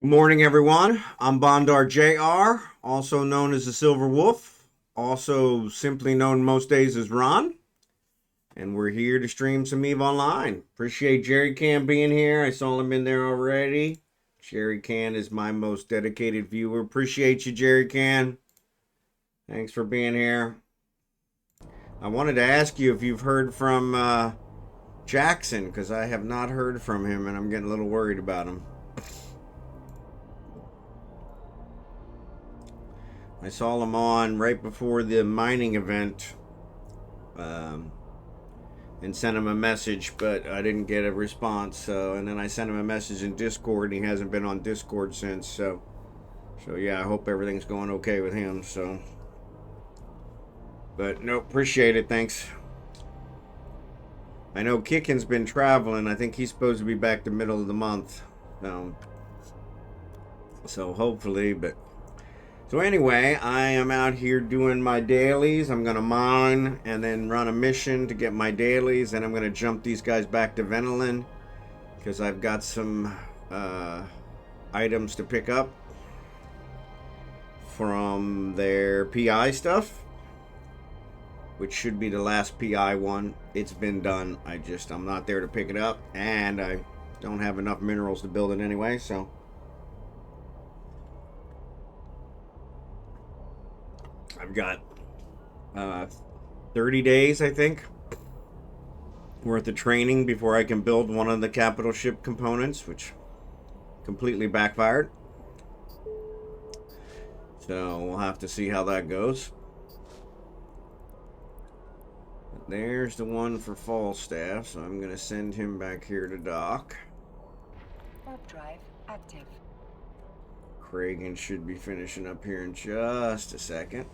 Good morning, everyone. I'm Bondar JR, also known as the Silver Wolf, also simply known most days as Ron, and we're here to stream some EVE Online. Appreciate Jerry Can being here. I saw him in there already. Jerry Can is my most dedicated viewer. Appreciate you, Jerry Can. Thanks for being here. I wanted to ask you if you've heard from Jackson, because I have not heard from him, and I'm getting a little worried about him. I saw him on right before the mining event um, and sent him a message, but I didn't get a response. So, and then I sent him a message in Discord, and he hasn't been on Discord since. So yeah, I hope everything's going okay with him. So, but no, appreciate it. Thanks. I know Kickin's been traveling. I think he's supposed to be back the middle of the month. So hopefully, but so anyway, I am out here doing my dailies. I'm going to mine and then run a mission to get my dailies. And I'm going to jump these guys back to Venolin because I've got some items to pick up from their PI stuff, which should be the last PI one. It's been done. I'm not there to pick it up, and I don't have enough minerals to build it anyway, so I've got 30 days, I think, worth of training before I can build one of the capital ship components, which completely backfired. So we'll have to see how that goes. But there's the one for Falstaff, so I'm going to send him back here to dock. Warp drive active. Kragan should be finishing up here in just a second.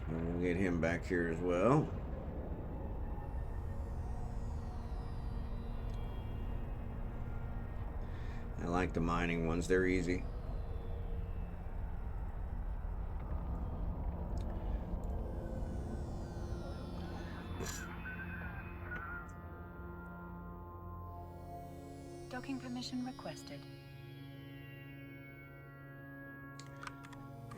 And we'll get him back here as well. I like the mining ones, they're easy. Docking permission requested.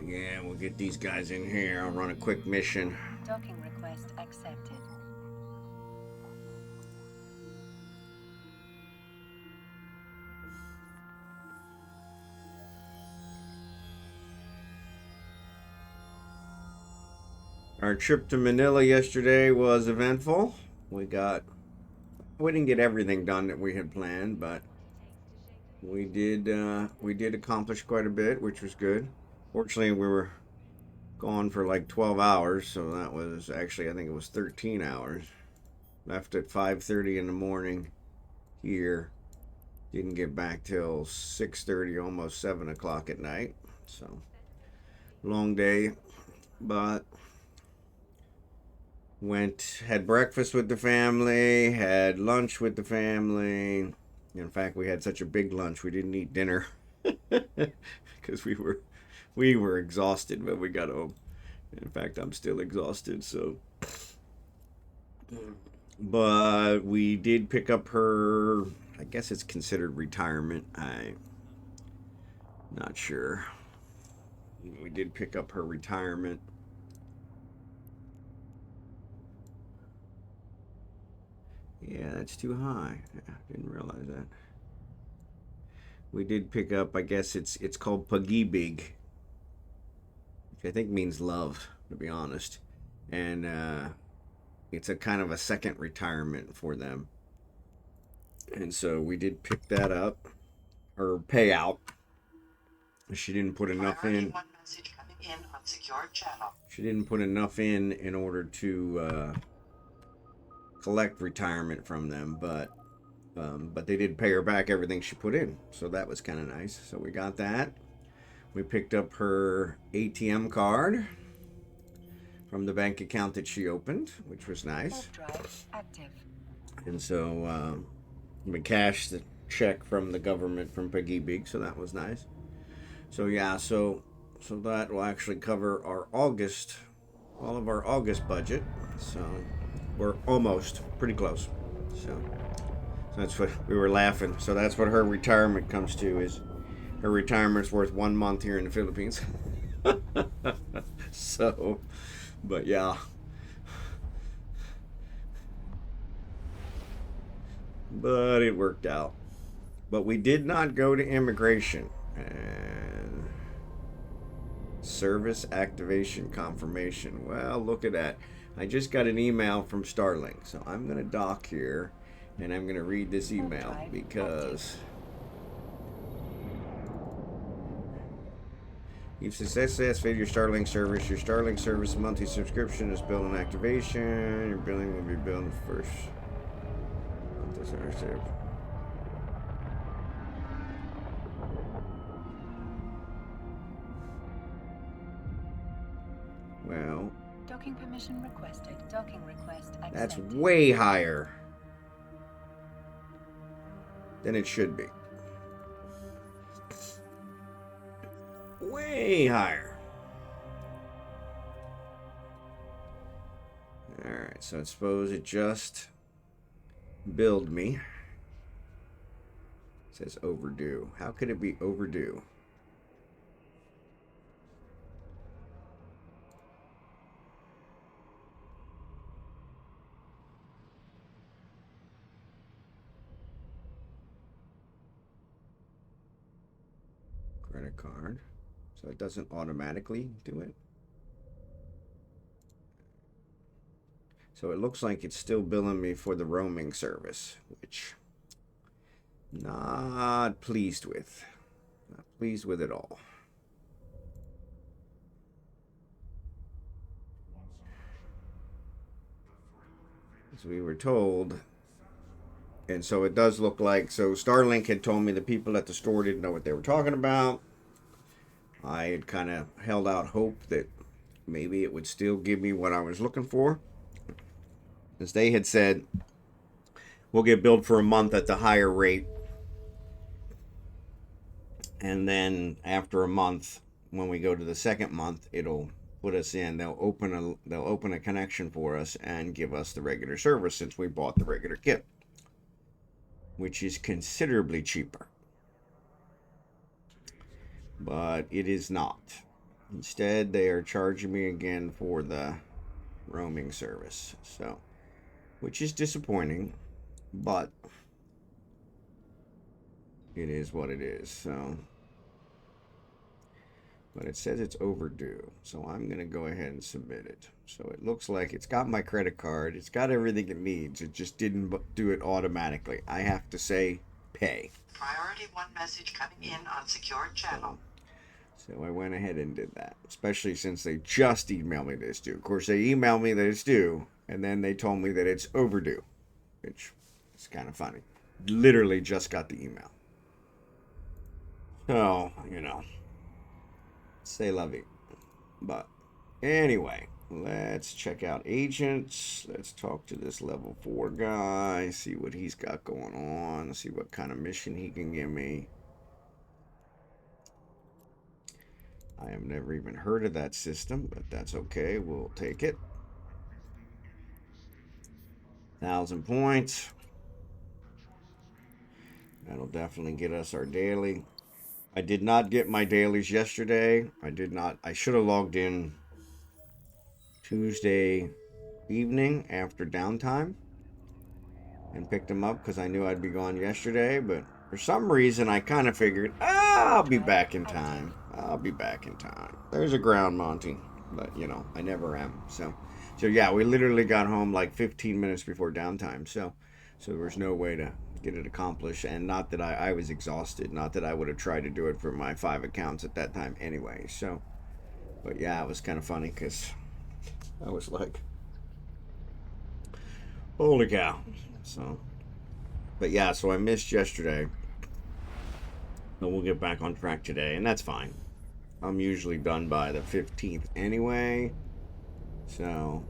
Yeah, we'll get these guys in here. I'll run a quick mission. Docking request accepted. Our trip to Manila yesterday was eventful. We didn't get everything done that we had planned, but we did accomplish quite a bit, which was good. Fortunately, we were gone for like 12 hours, so that was actually, I think it was 13 hours. Left at 5:30 in the morning here. Didn't get back till 6:30, almost 7 o'clock at night. So, long day, but had breakfast with the family, had lunch with the family. In fact, we had such a big lunch, we didn't eat dinner because we were exhausted when we got home. In fact, I'm still exhausted, so. But we did pick up her, I guess it's considered retirement. I'm not sure. We did pick up her retirement. Yeah, that's too high. I didn't realize that. We did pick up, I guess it's called Pag-ibig, which I think means love, to be honest. And it's a kind of a second retirement for them. And so we did pick that up, her payout. She didn't put enough in. She didn't put enough in order to collect retirement from them, but they did pay her back everything she put in, so that was kind of nice. So we got that. We picked up her ATM card from the bank account that she opened, which was nice. Drive active. And so we cashed the check from the government from Pag-ibig, so that was nice. So yeah, so that will actually cover our August, all of our August budget. So We're almost pretty close. So that's what we were laughing. So that's what her retirement comes to, is her retirement's worth 1 month here in the Philippines. So, but yeah. But it worked out. But we did not go to immigration. And service activation confirmation. Well, look at that. I just got an email from Starlink. So I'm going to dock here. And I'm going to read this email because you've successfully activated your Starlink service. Your Starlink service monthly subscription is billed on activation. Your billing will be billed first. Well, Docking permission requested. Docking request accepted. That's way higher than it should be. Way higher. Alright, so I suppose it just billed me. It says overdue. How could it be overdue? Credit card. So it doesn't automatically do it. So it looks like it's still billing me for the roaming service, which not pleased with. Not pleased with it all. As we were told, and so it does look like, so Starlink had told me the people at the store didn't know what they were talking about. I had kind of held out hope that maybe it would still give me what I was looking for. As they had said, we'll get billed for a month at the higher rate. And then after a month, when we go to the second month, it'll put us in. They'll open a connection for us and give us the regular service, since we bought the regular kit, which is considerably cheaper. But it is not. Instead, they are charging me again for the roaming service. So, which is disappointing, but it is what it is. So, but it says it's overdue, so I'm gonna go ahead and submit it. So it looks like it's got my credit card, it's got everything it needs, it just didn't do it automatically. I have to say pay. Priority 1 message coming in on secured channel. So I went ahead and did that, especially since they just emailed me that it's due. Of course, they emailed me that it's due, and then they told me that it's overdue, which is kind of funny. Literally just got the email. So, you know, c'est la vie. But anyway, let's check out agents. Let's talk to this level 4 guy, see what he's got going on, see what kind of mission he can give me. I have never even heard of that system, but that's okay. We'll take it. 1,000 points. That'll definitely get us our daily. I did not get my dailies yesterday. I should have logged in Tuesday evening after downtime and picked them up because I knew I'd be gone yesterday, but for some reason I kind of figured, I'll be back in time. I'll be back in time. There's a ground Monty, but you know, I never am. So yeah, we literally got home like 15 minutes before downtime. So there was no way to get it accomplished, and not that I was exhausted, not that I would have tried to do it for my 5 accounts at that time anyway. So, but yeah, it was kind of funny because I was like, holy cow. So, but yeah, so I missed yesterday, but we'll get back on track today, and that's fine. I'm usually done by the 15th anyway, so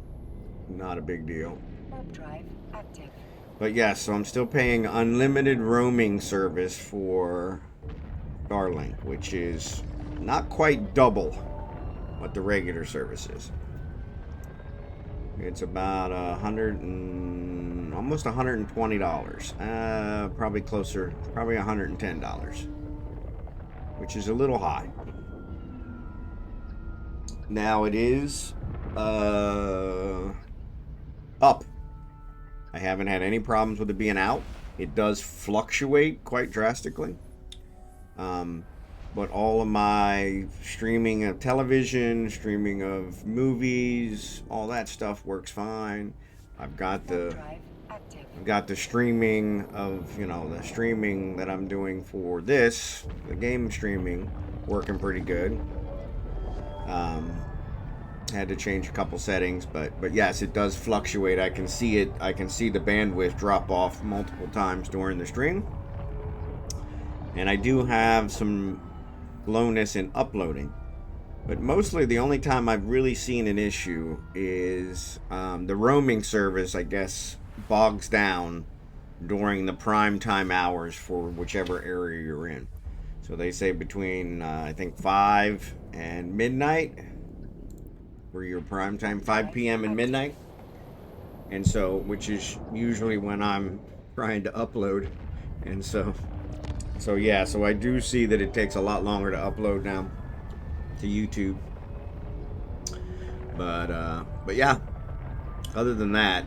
not a big deal. Warp drive active. But yeah, so I'm still paying unlimited roaming service for Starlink, which is not quite double what the regular service is. It's about almost $120. Probably closer, probably $110, which is a little high. Now it is up. I haven't had any problems with it being out. It does fluctuate quite drastically. But all of my streaming of television, streaming of movies, all that stuff works fine. I've got the streaming of, the streaming that I'm doing for this, the game streaming, working pretty good. Had to change a couple settings, but yes, it does fluctuate. I can see it. I can see the bandwidth drop off multiple times during the stream. And I do have some slowness in uploading, but mostly the only time I've really seen an issue is the roaming service, I guess, bogs down during the prime time hours for whichever area you're in. So they say between I think 5 and midnight for your prime time, 5 p.m. and midnight, and so which is usually when I'm trying to upload. And so yeah, so I do see that it takes a lot longer to upload now to YouTube. But yeah, other than that,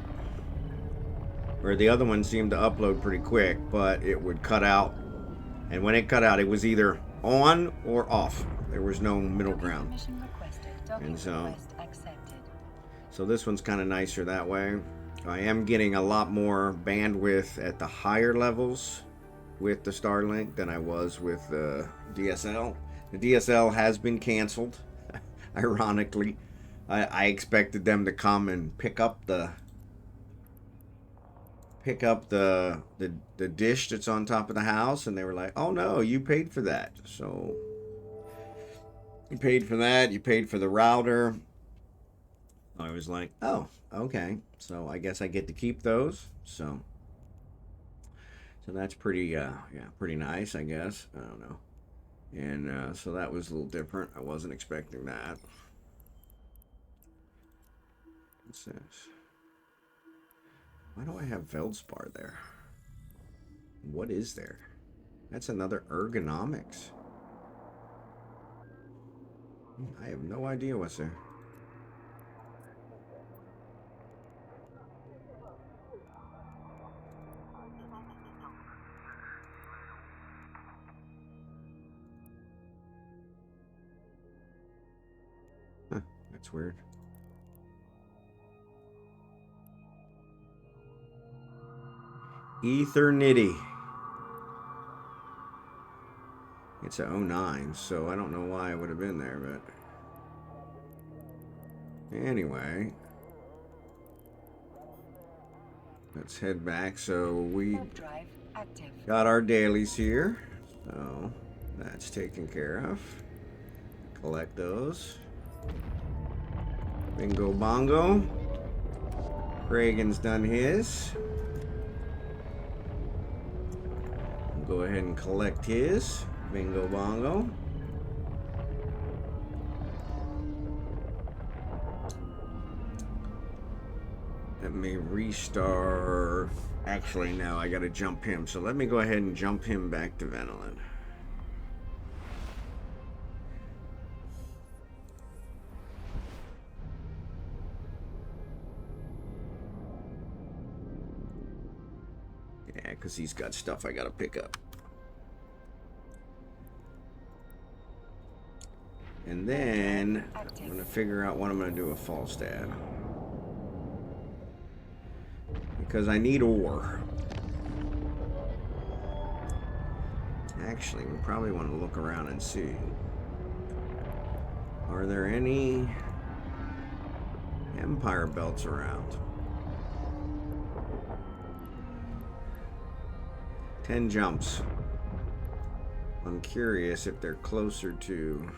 where the other one seemed to upload pretty quick, but it would cut out, and when it cut out, it was either on or off. There was no middle ground. And so this one's kind of nicer that way. I am getting a lot more bandwidth at the higher levels with the Starlink than I was with the DSL. The DSL has been canceled. Ironically, I expected them to come and pick up the dish that's on top of the house, and they were like, "Oh no, you paid for that." So you paid for that. You paid for the router. I was like, "Oh, okay. So I guess I get to keep those." So that's pretty, pretty nice, I guess. I don't know. And so that was a little different. I wasn't expecting that. What's this? Why do I have Veldspar there? What is there? That's another ergonomics. I have no idea what's there. That's weird. Ethernity. It's a 09, so I don't know why it would have been there, but anyway, let's head back. So we got our dailies here, so that's taken care of. Collect those. Bingo bongo. Reagan's done his. Go ahead and collect his. Bingo bongo. Let me restart. Actually, no, I gotta jump him. So let me go ahead and jump him back to Venolin. Yeah, because he's got stuff I gotta pick up. And then I'm gonna figure out what I'm gonna do with Falstad, because I need ore. Actually, we probably want to look around and see, are there any Empire belts around? 10 jumps. I'm curious if they're closer to...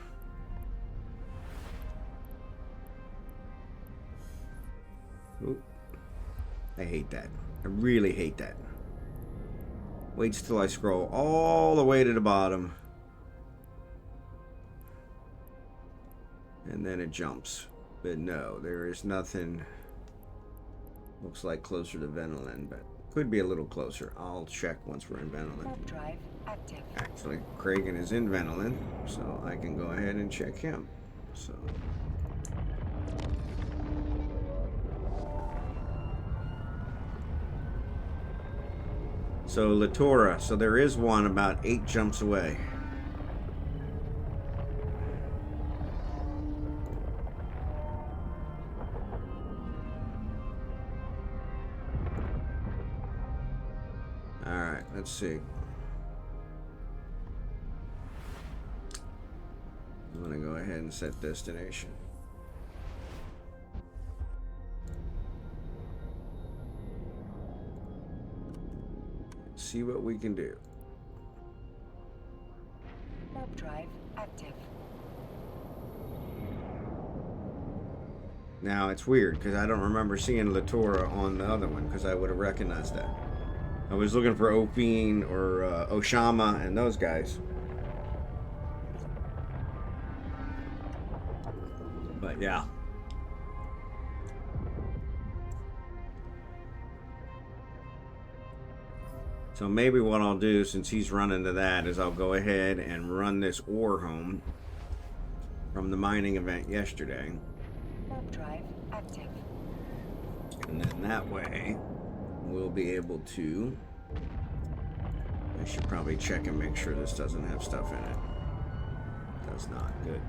Oop. I hate that. I really hate that. Waits till I scroll all the way to the bottom, and then it jumps. But no, there is nothing. Looks like closer to Venolin, but could be a little closer. I'll check once we're in Venolin. Warp drive active. Actually, Kragan is in Venolin, so I can go ahead and check him. So Latora, so there is one about 8 jumps away. Alright, let's see. I'm gonna go ahead and set destination. See what we can do. Warp drive active. Now it's weird because I don't remember seeing Latora on the other one because I would have recognized that. I was looking for Opine or Oshama and those guys. But yeah. So maybe what I'll do, since he's running to that, is I'll go ahead and run this ore home from the mining event yesterday. Warp drive active. And then that way, we'll be able to... I should probably check and make sure this doesn't have stuff in it. Does not. Good.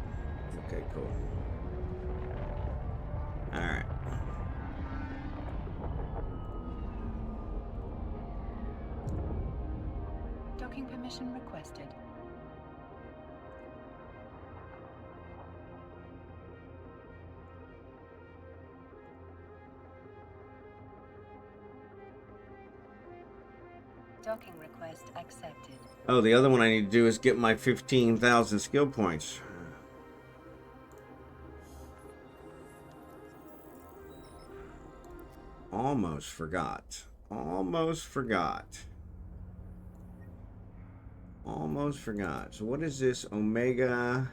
Okay, cool. Alright. Docking permission requested. Docking request accepted. Oh, the other one I need to do is get my 15,000 skill points. Almost forgot. Almost forgot. Almost forgot. So what is this? Omega...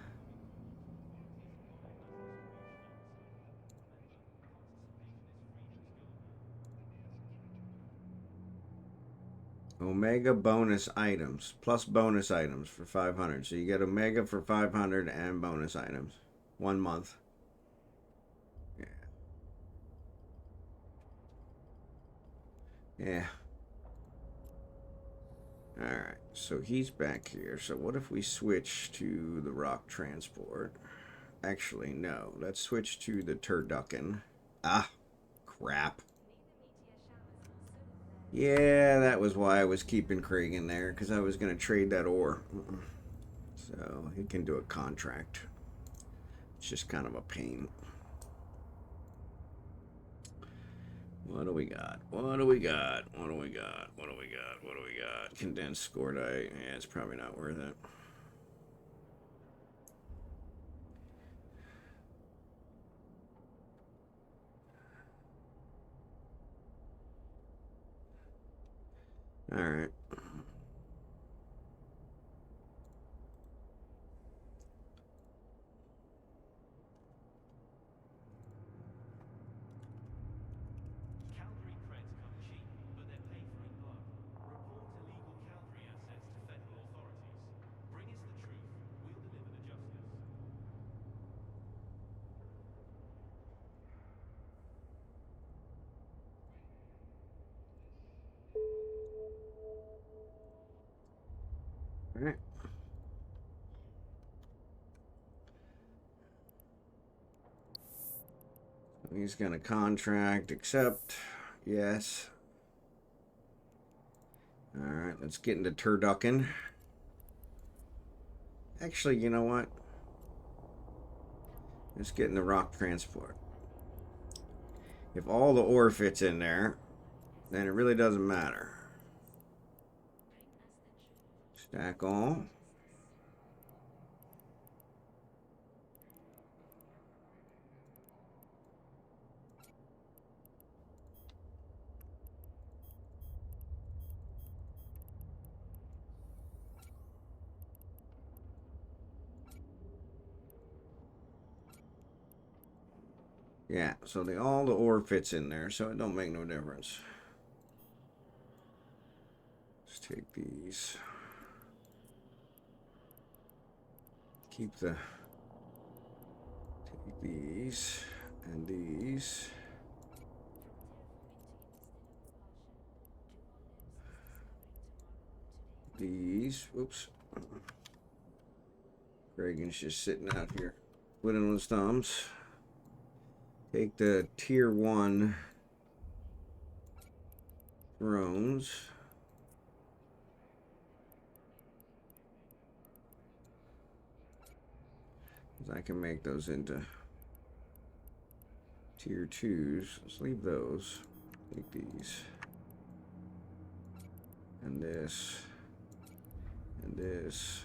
Omega bonus items. Plus bonus items for 500. So you get Omega for 500 and bonus items. 1 month. Yeah. Yeah. Alright. So he's back here. So what if we switch to the rock transport? Actually, no. Let's switch to the turducken. Ah. Crap. Yeah, that was why I was keeping Kragan there, because I was going to trade that ore. So, he can do a contract. It's just kind of a pain. What do we got? What do we got? What do we got? What do we got? What do we got? Condensed scordite. Yeah, it's probably not worth it. All right. Calgary creds come cheap, but they're paid for in blood. Report illegal Calgary assets to federal authorities. Bring us the truth. We'll deliver the justice. All right. He's going to contract, accept. Yes. All right, let's get into turducken. Actually, you know what? Let's get in the rock transport. If all the ore fits in there, then it really doesn't matter. Stack all. Yeah, so all the ore fits in there, so it don't make no difference. Let's take these. Keep the... Take these and these. These. Oops. Reagan's just sitting out here twiddling his thumbs. Take the tier 1 drones. I can make those into tier 2s. Let's leave those. Take these. And this. And this.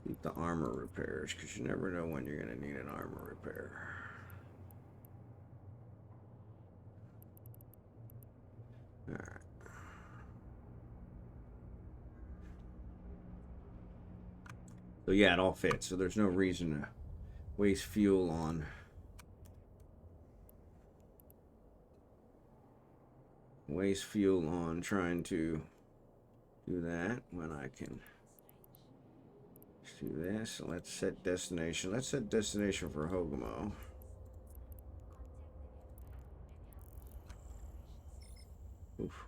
Keep the armor repairs, because you never know when you're going to need an armor repair. Alright. So yeah, it all fits. So there's no reason to waste fuel on trying to do that when I can just do this. Let's set destination. Let's set destination for Hogamo. Oof.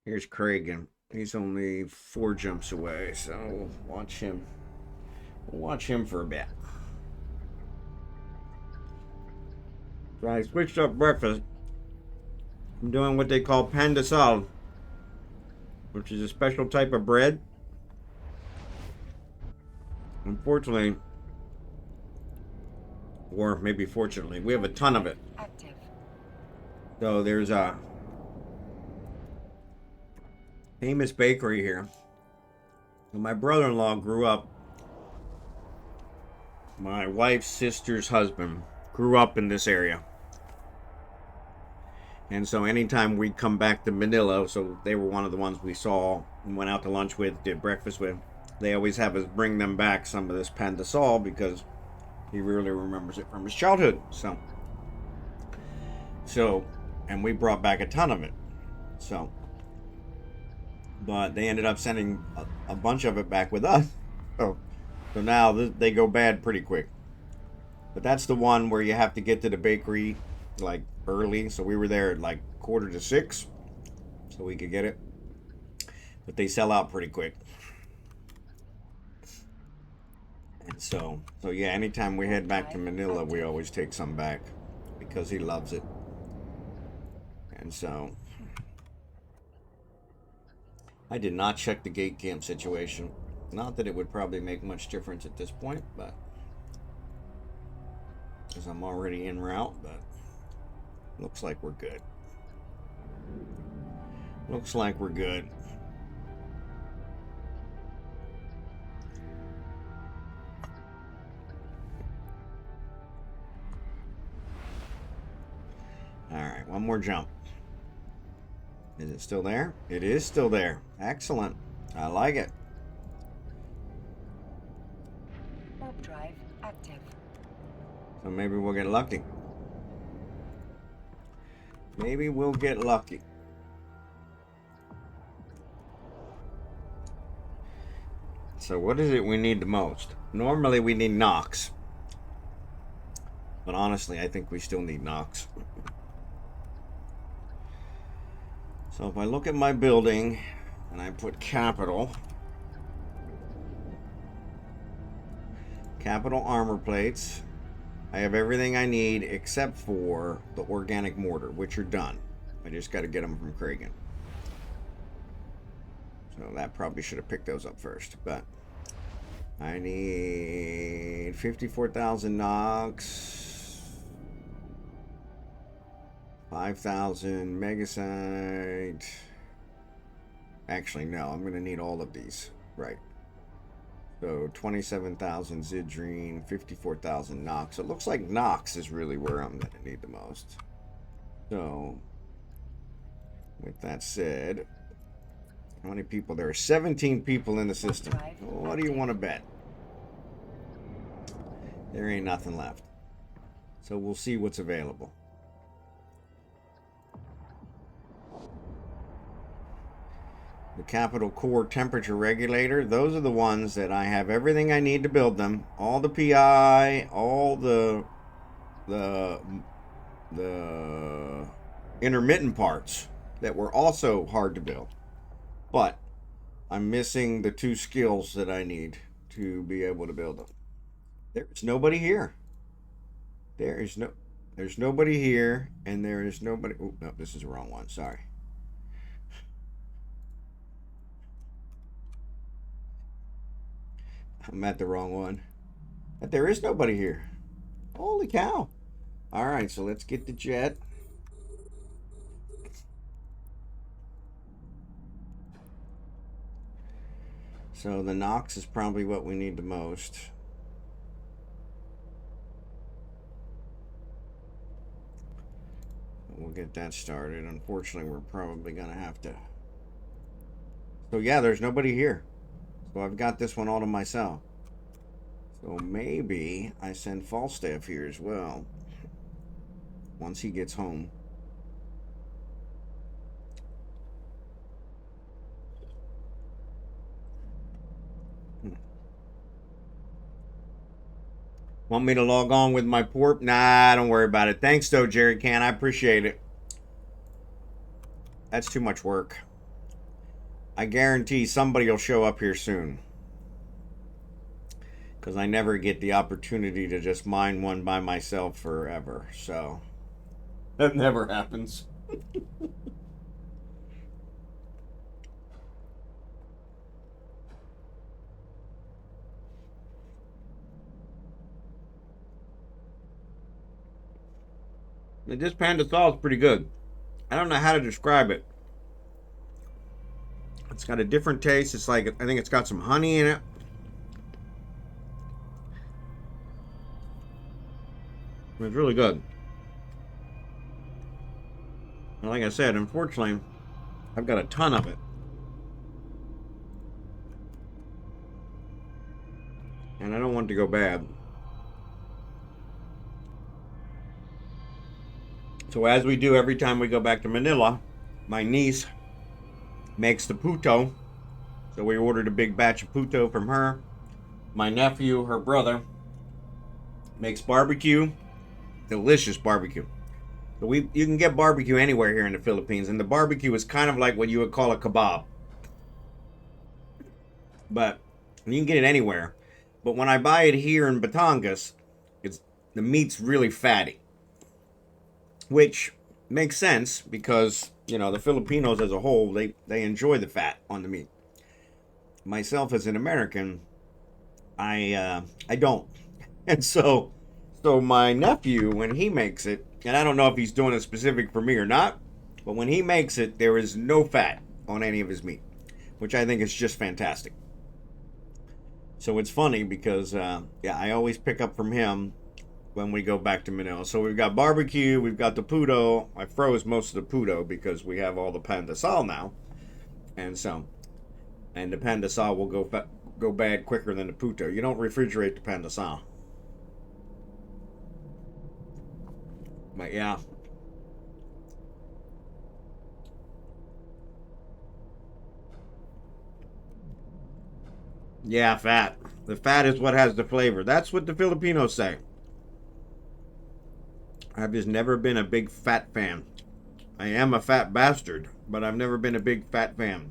Here's Kragan. He's only 4 jumps away, so we'll watch him. We'll watch him for a bit. So I switched up breakfast. I'm doing what they call pan de sal, which is a special type of bread. Unfortunately, or maybe fortunately, we have a ton of it. Active. So there's a famous bakery here. My brother-in-law grew up, my wife's sister's husband grew up in this area. And so anytime we'd come back to Manila, so they were one of the ones we saw and went out to lunch with, did breakfast with, they always have us bring them back some of this pan de sal because he really remembers it from his childhood. So, and we brought back a ton of it. So, but they ended up sending a bunch of it back with us. So now they go bad pretty quick. But that's the one where you have to get to the bakery like early. So we were there at like 5:45 so we could get it. But they sell out pretty quick. And so yeah, anytime we head back to Manila, we always take some back because he loves it. And so I did not check the gate camp situation. Not that it would probably make much difference at this point, but because I'm already en route, but looks like we're good. Looks like we're good. All right, one more jump. Is it still there? It is still there. Excellent. I like it. Warp drive active. So maybe we'll get lucky. Maybe we'll get lucky. So what is it we need the most? Normally we need Nox. But honestly, I think we still need Nox. So if I look at my building and I put capital armor plates, I have everything I need except for the organic mortar, which are done. I just got to get them from Kragan. So that probably should have picked those up first, but I need 54,000 Nox, 5,000 Megasite. Actually, no, I'm going to need all of these. Right. So 27,000 Zidrine, 54,000 Nox. It looks like Nox is really where I'm going to need the most. So, with that said, How many people? There are 17 people in the system. Drive What do you active. want to bet? There ain't nothing left. So we'll see what's available. The Capital Core Temperature Regulator. Those are the ones that I have everything I need to build them. All the PI, all the intermittent parts that were also hard to build. But I'm missing the 2 skills that I need to be able to build them. There's nobody here. There's nobody here, and there is nobody. Oh, no, this is the wrong one. Sorry. I'm at the wrong one. But there is nobody here. Holy cow. All right, so let's get the jet. So the Nox is probably what we need the most. We'll get that started. Unfortunately, we're probably going to have to. So yeah, there's nobody here. So I've got this one all to myself. So maybe I send Falstaff here as well. Once he gets home. Want me to log on with my port? Nah, don't worry about it. Thanks though, Jerry Can. I appreciate it. That's too much work. I guarantee somebody will show up here soon. Because I never get the opportunity to just mine one by myself forever. So that never happens. This panda salt is pretty good. I don't know how to describe it. It's got a different taste. It's like, I think it's got some honey in it. It's really good. And like I said, unfortunately, I've got a ton of it. And I don't want it to go bad. So as we do every time we go back to Manila, my niece makes the puto. So we ordered a big batch of puto from her. My nephew, her brother, makes barbecue. Delicious barbecue. So you can get barbecue anywhere here in the Philippines, and the barbecue is kind of like what you would call a kebab. But you can get it anywhere. But when I buy it here in Batangas, the meat's really fatty. Which makes sense because, you know, the Filipinos as a whole, they enjoy the fat on the meat. Myself as an American, I don't. And so my nephew, when he makes it, and I don't know if he's doing it specific for me or not, but when he makes it, there is no fat on any of his meat, which I think is just fantastic. So it's funny because, I always pick up from him when we go back to Manila. So we've got barbecue, we've got the puto. I froze most of the puto because we have all the pandesal now. And the pandesal will go bad quicker than the puto. You don't refrigerate the pandesal. But yeah. Yeah, fat. The fat is what has the flavor. That's what the Filipinos say. I've just never been a big fat fan. I am a fat bastard, but I've never been a big fat fan.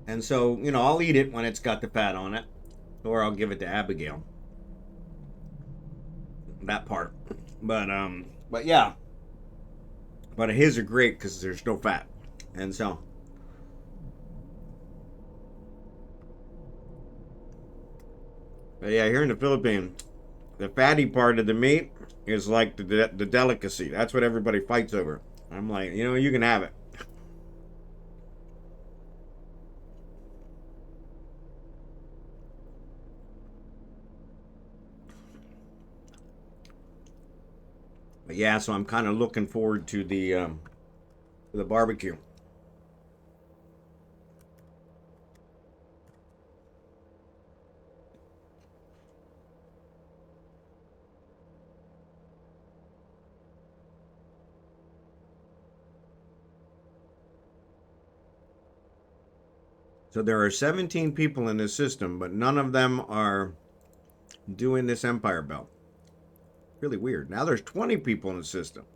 And so, you know, I'll eat it when it's got the fat on it, or I'll give it to Abigail. That part. But yeah. But his are great because there's no fat. And so. But yeah, here in the Philippines, the fatty part of the meat is like the delicacy. That's what everybody fights over. I'm like, you know, you can have it. But yeah, so I'm kind of looking forward to the barbecue. So there are 17 people in this system, but none of them are doing this Empire Belt. Really weird. Now there's 20 people in the system.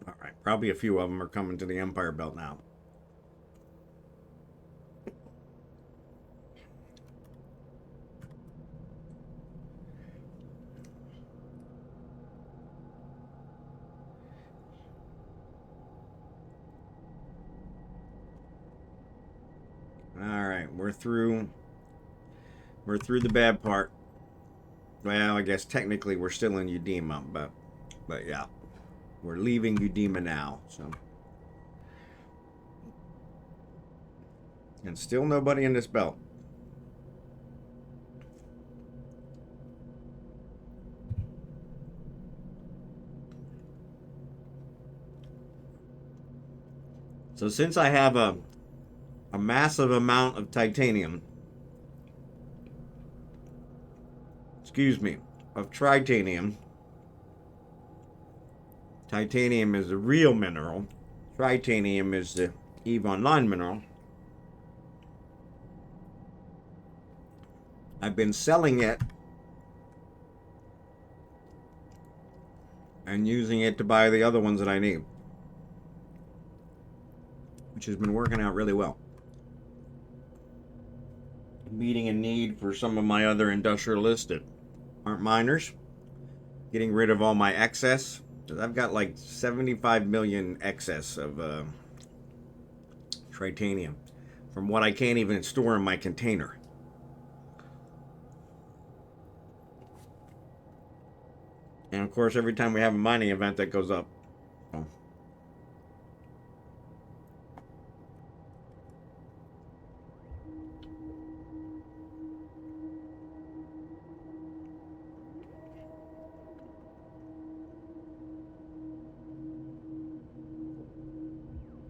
All right, probably a few of them are coming to the Empire Belt now. All right, we're through the bad part. Well, I guess technically we're still in Udema, but yeah, we're leaving Udema now. So, and still nobody in this belt. So since I have a massive amount of titanium, excuse me, of tritanium. Titanium is the real mineral. Tritanium is the EVE Online mineral. I've been selling it and using it to buy the other ones that I need, which has been working out really well. Meeting a need for some of my other industrialists that aren't miners. Getting rid of all my excess. I've got like 75 million excess of titanium from what I can't even store in my container. And of course, every time we have a mining event, that goes up. So.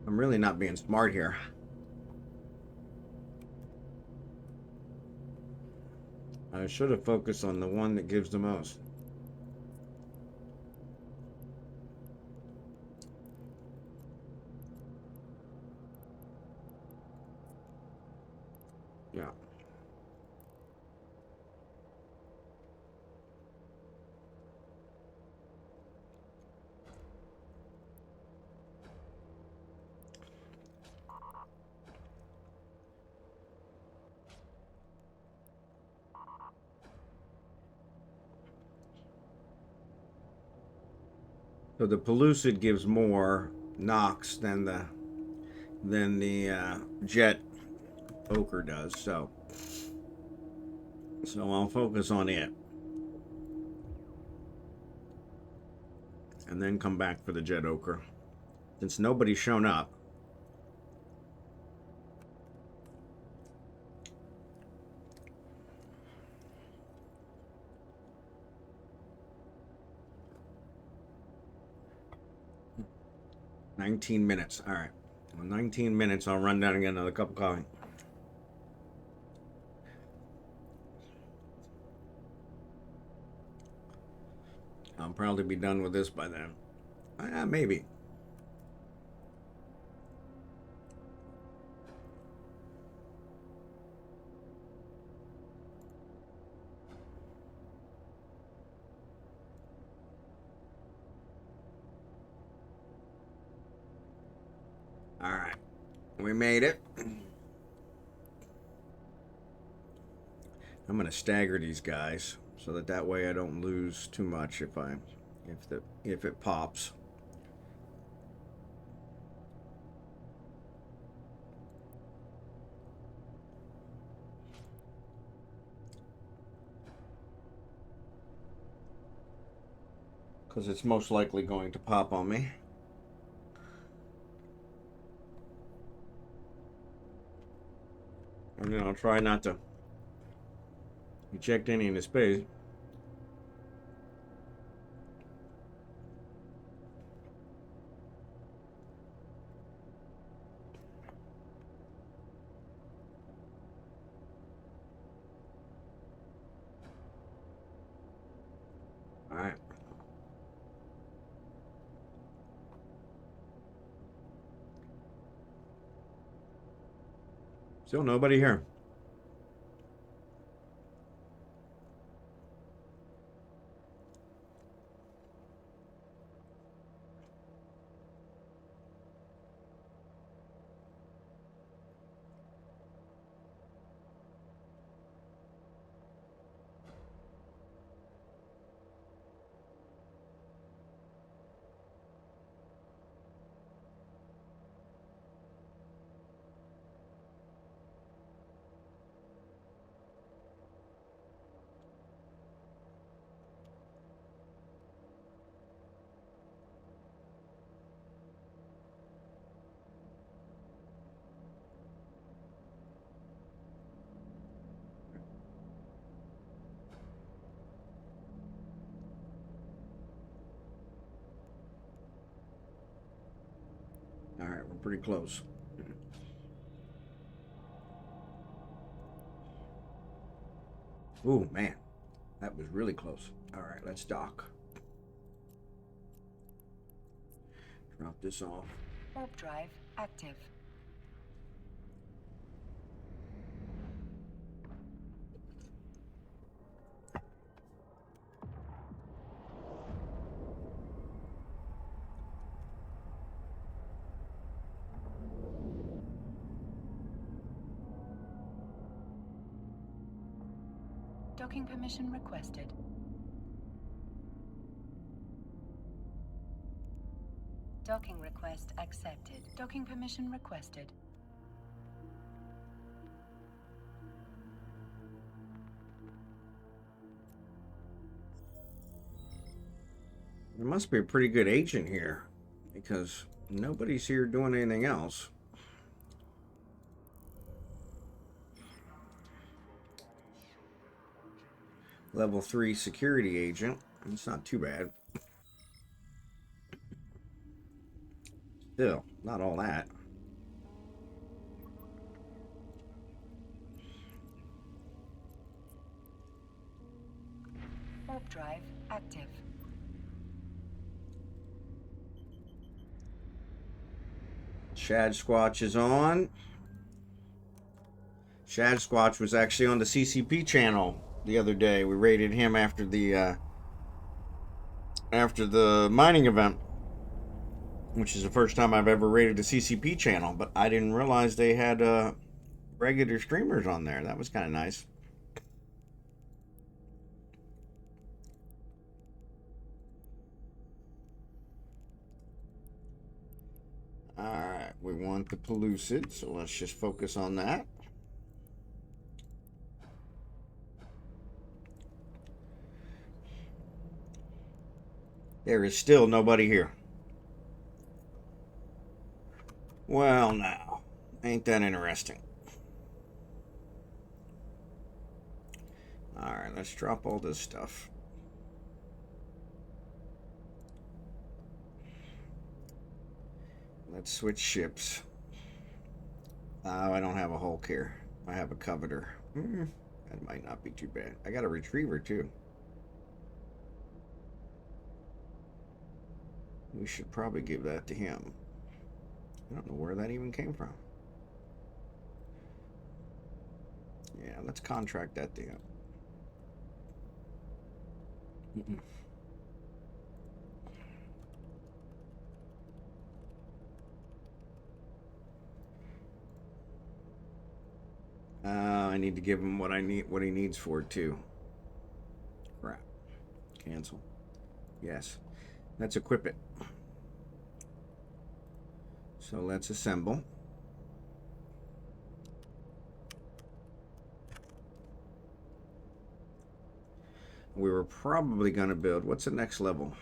I'm really not being smart here. I should have focused on the one that gives the most. Yeah. So the pellucid gives more NOx than the jet ochre does. So I'll focus on it, and then come back for the jet ochre. Since nobody's shown up. "19 minutes. All right. Well, 19 minutes. I'll run down and get another cup of coffee. I'll probably be done with this by then. Maybe. All right. We made it. I'm going to stagger these guys so that way I don't lose too much if it pops. Because it's most likely going to pop on me. And then I'll try not to eject any in the space. Still nobody here. All right, we're pretty close. Ooh, man, that was really close. All right, let's dock. Drop this off. Warp drive active. Docking permission requested. Docking request accepted. Docking permission requested. There must be a pretty good agent here because nobody's here doing anything else. Level 3 security agent. It's not too bad. Still, not all that. Warp drive active. Shad Squatch is on. Shad Squatch was actually on the CCP channel the other day. We raided him after the mining event, which is the first time I've ever raided the CCP channel. But I didn't realize they had regular streamers on there. That was kind of nice. Alright, we want the Pellucid, so let's just focus on that. There is still nobody here. Well, now, ain't that interesting. Alright, let's drop all this stuff. Let's switch ships. Oh, I don't have a Hulk here. I have a Coveter. That might not be too bad. I got a Retriever, too. We should probably give that to him. I don't know where that even came from. Yeah, let's contract that to him. I need to give him what he needs for it too. Crap. Cancel. Yes. Let's equip it. So let's assemble. We were probably going to build, what's the next level?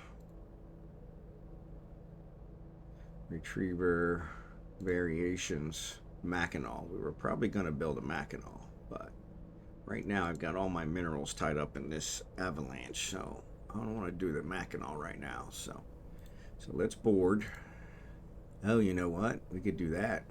Retriever variations, Mackinac. We were probably going to build a Mackinac, but right now I've got all my minerals tied up in this avalanche, so I don't want to do the Mackinac right now. So let's board. Oh, you know what? We could do that.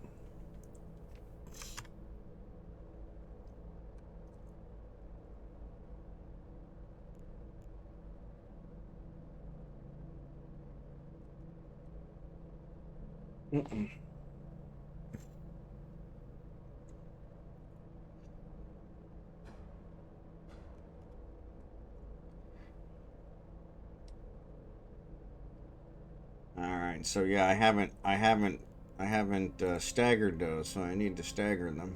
right. So yeah, I haven't staggered those, so I need to stagger them.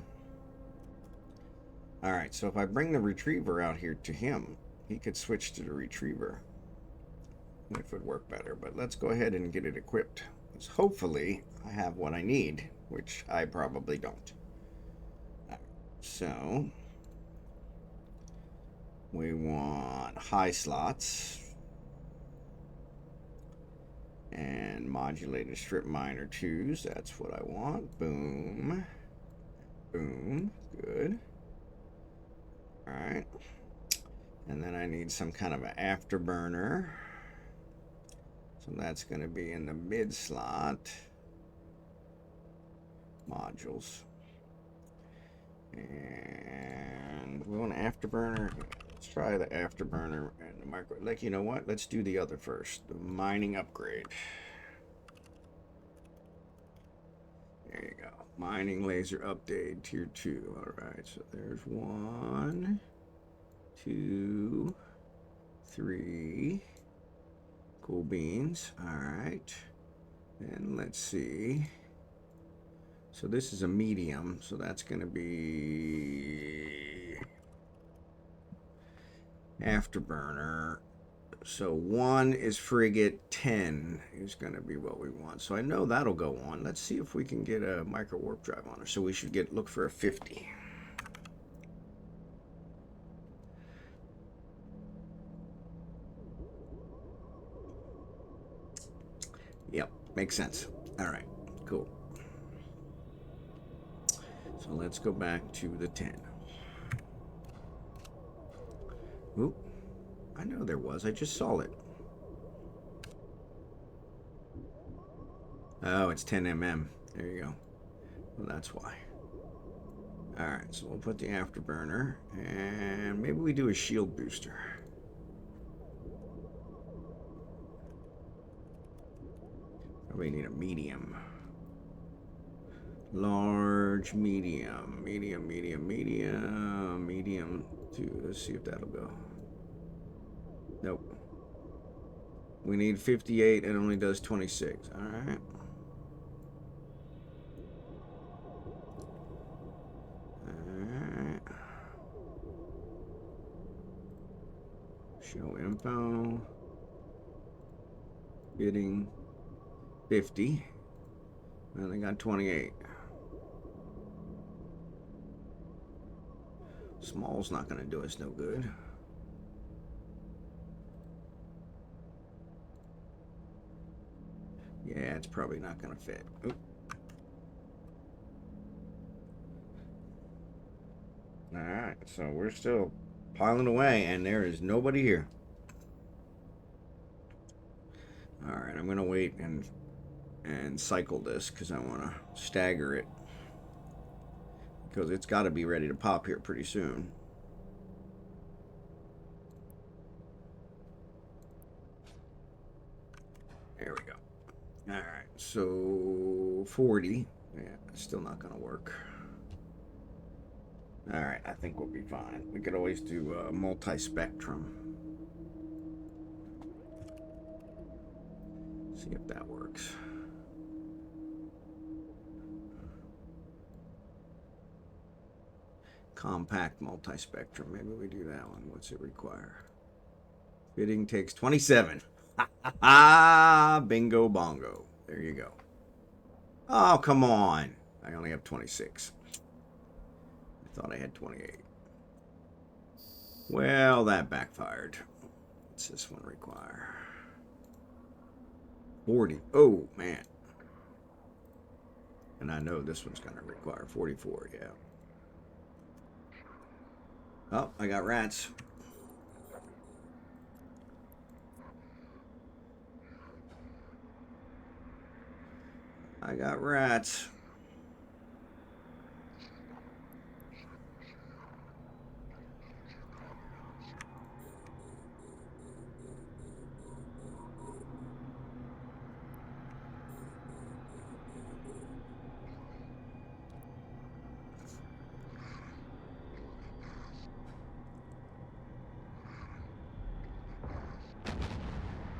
All right. So if I bring the retriever out here to him, he could switch to the retriever, which would work better. But let's go ahead and get it equipped. Because hopefully I have what I need, which I probably don't. So we want high slots and modulated strip miner 2s. That's what I want. Boom. Boom. Good. All right. And then I need some kind of an afterburner. So that's going to be in the mid slot. Modules. And we want an afterburner. Let's try the afterburner and the micro. Like, you know what? Let's do the other first. The mining upgrade. There you go. Mining laser update tier 2. All right. So there's 1, 2, 3. Cool beans. All right. And let's see. So this is a medium, so that's going to be afterburner. So 1 is frigate, 10 is going to be what we want. So I know that'll go on. Let's see if we can get a micro warp drive on her. So we should look for a 50. Yep, makes sense. All right, cool. So let's go back to the 10. Oop, I know there was. I just saw it. Oh, it's 10 mm. There you go. Well, that's why. All right, so we'll put the afterburner, and maybe we do a shield booster. Probably need a medium. Large, medium, medium, medium, medium, medium 2. Let's see if that'll go. Nope. We need 58 and it only does 26. All right. Show info. Bidding 50. And they got 28. Small's not going to do us no good. Yeah, it's probably not going to fit. Oop. All right, so we're still piling away, and there is nobody here. All right, I'm going to wait and cycle this because I want to stagger it. Because it's got to be ready to pop here pretty soon. There we go. All right, so 40. Yeah, still not going to work. All right, I think we'll be fine. We could always do multi-spectrum. See if that works. Compact multi-spectrum. Maybe we do that one. What's it require? Bidding takes 27. Bingo bongo. There you go. Oh, come on. I only have 26. I thought I had 28. Well, that backfired. What's this one require? 40. Oh, man. And I know this one's going to require 44, yeah. Oh, I got rats. I got rats.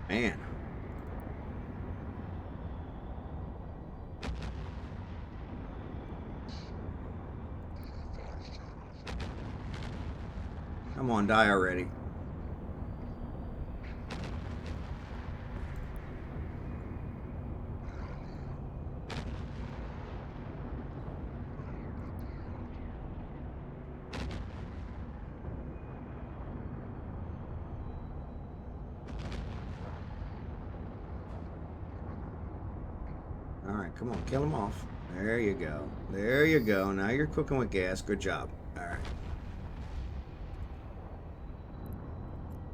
Man. Come on, die already. All right, come on, kill them off. There you go. There you go. Now you're cooking with gas. Good job. All right.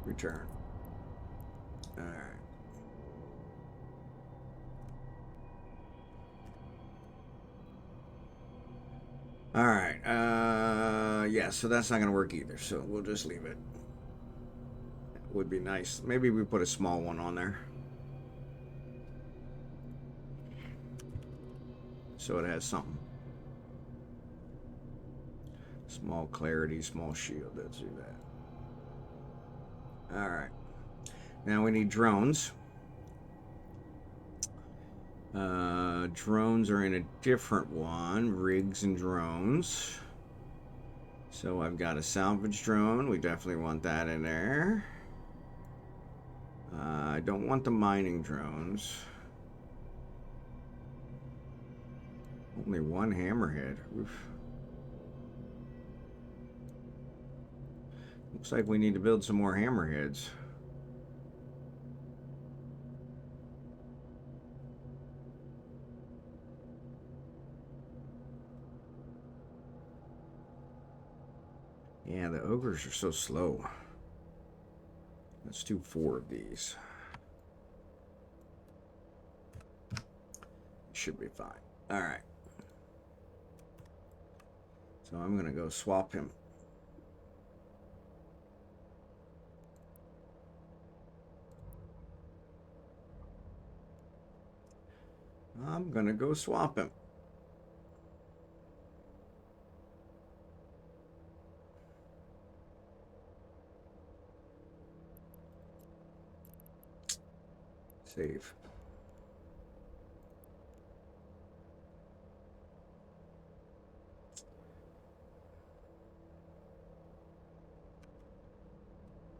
Return. All right. All right. Yeah, so that's not going to work either. So we'll just leave it. That would be nice. Maybe we put a small one on there. So it has something. Small clarity, small shield. Let's do that. All right. Now we need drones. Drones are in a different one. Rigs and drones. So I've got a salvage drone. We definitely want that in there. I don't want the mining drones. Only one hammerhead. Oof. Looks like we need to build some more hammerheads. Yeah, the ogres are so slow. Let's do 4 of these. Should be fine. All right. So I'm going to go swap him. I'm going to go swap him. Save.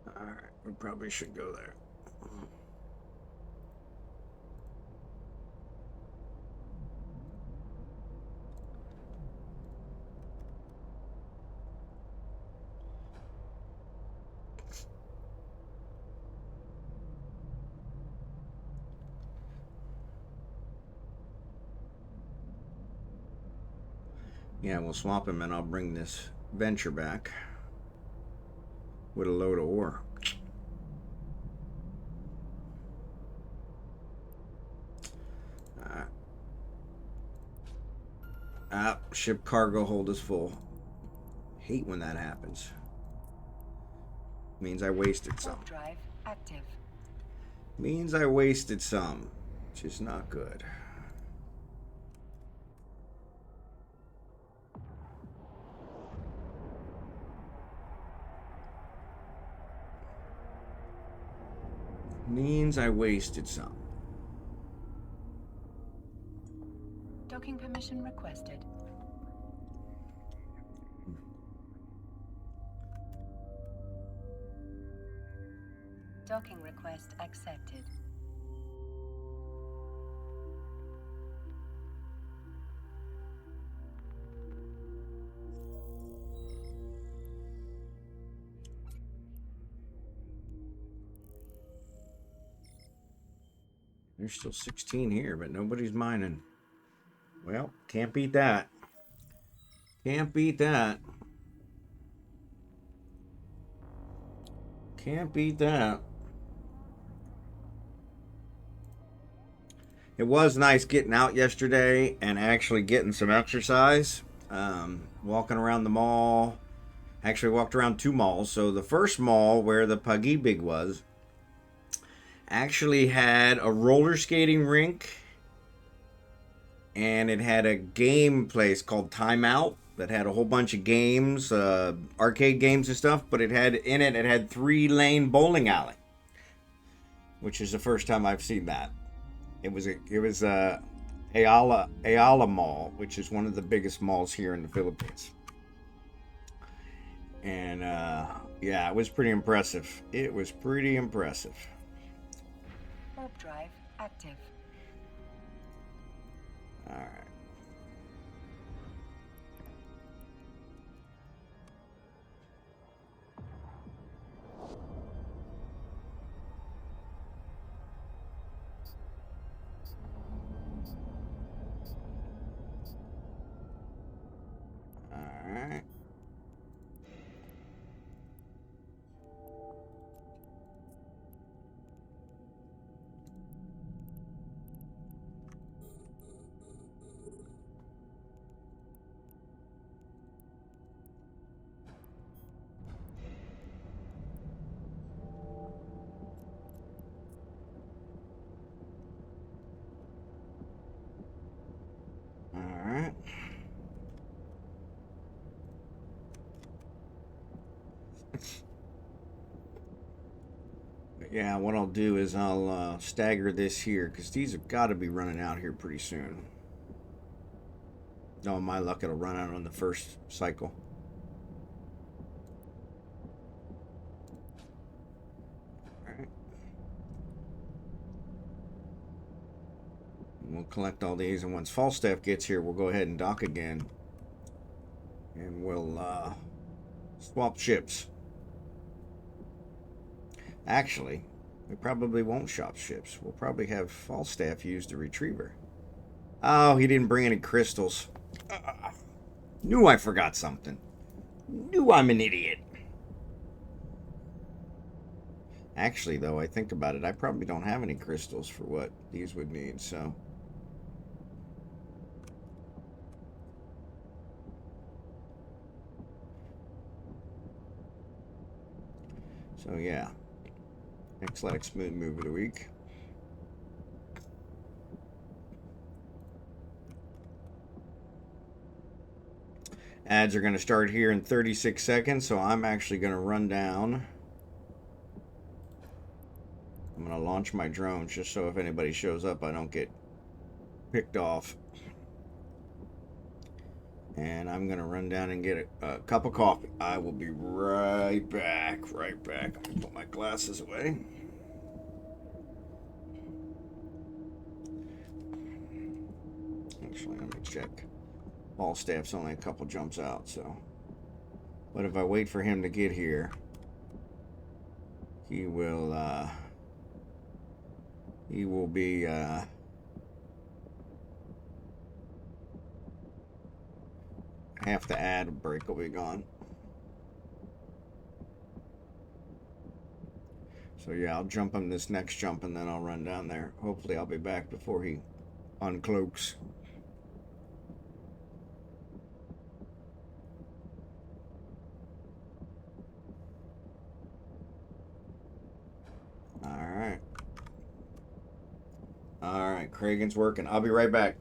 All right, we probably should go there. Yeah, we'll swap him and I'll bring this venture back with a load of ore. Ship cargo hold is full. Hate when that happens. Means I wasted some. Warp drive active. Means I wasted some, which is not good. Means I wasted some. Docking permission requested. Docking request accepted. There's still 16 here, but nobody's mining. Well, can't beat that. Can't beat that. Can't beat that. It was nice getting out yesterday and actually getting some exercise. Walking around the mall. Actually walked around 2 malls. So the first mall where the Puggy Big was actually had a roller skating rink. And it had a game place called Timeout that had a whole bunch of games, arcade games and stuff. But it had 3-lane bowling alley, which is the first time I've seen that. It was Ayala Mall, which is one of the biggest malls here in the Philippines. And yeah, it was pretty impressive. It was pretty impressive. Warp drive active. All right. All right. All right. Yeah, what I'll do is I'll stagger this here because these have got to be running out here pretty soon. No, my luck, it'll run out on the first cycle. All right. And we'll collect all these, and once Falstaff gets here, we'll go ahead and dock again. And we'll swap ships. Actually, we probably won't shop ships. We'll probably have Falstaff use the retriever. Oh, he didn't bring any crystals. Knew I forgot something. Knew I'm an idiot. Actually, though, I think about it, I probably don't have any crystals for what these would need, so. So, yeah. Athletic smooth move of the week. Ads are going to start here in 36 seconds, so I'm actually going to run down. I'm going to launch my drones just so if anybody shows up, I don't get picked off. And I'm going to run down and get a cup of coffee. I will be right back, right back. I'm going to put my glasses away. Actually, let me check. Falstaff's only a couple jumps out, so. But if I wait for him to get here, he will be half the ad break will be gone. So yeah, I'll jump him this next jump and then I'll run down there. Hopefully I'll be back before he uncloaks. All right, Kragan's working. I'll be right back.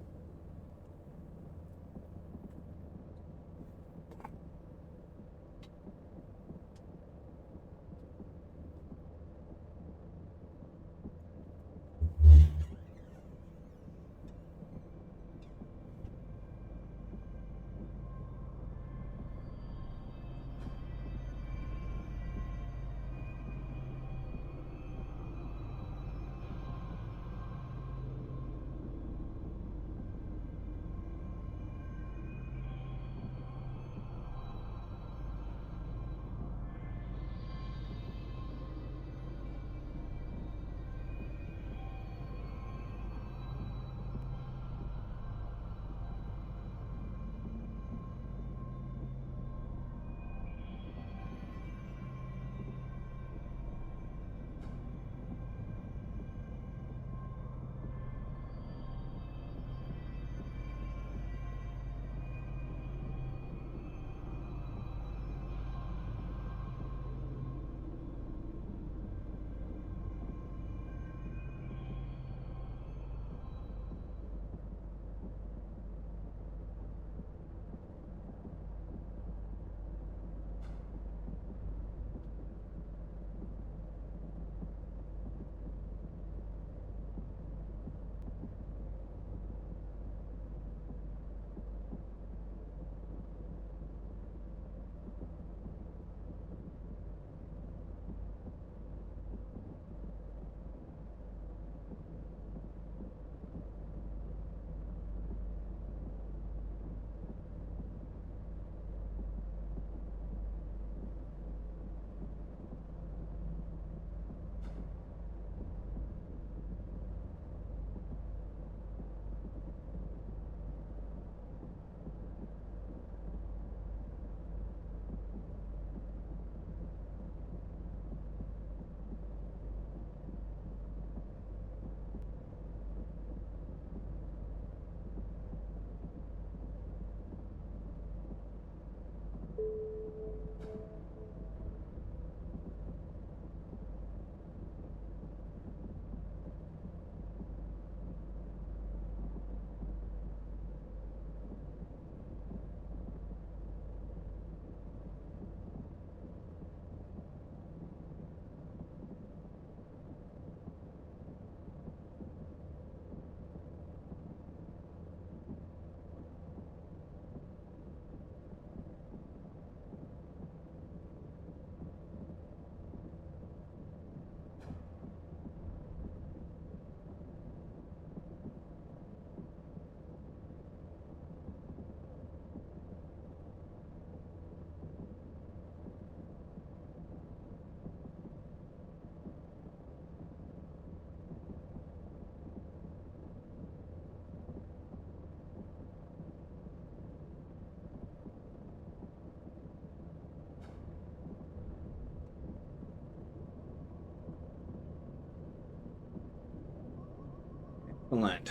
Excellent.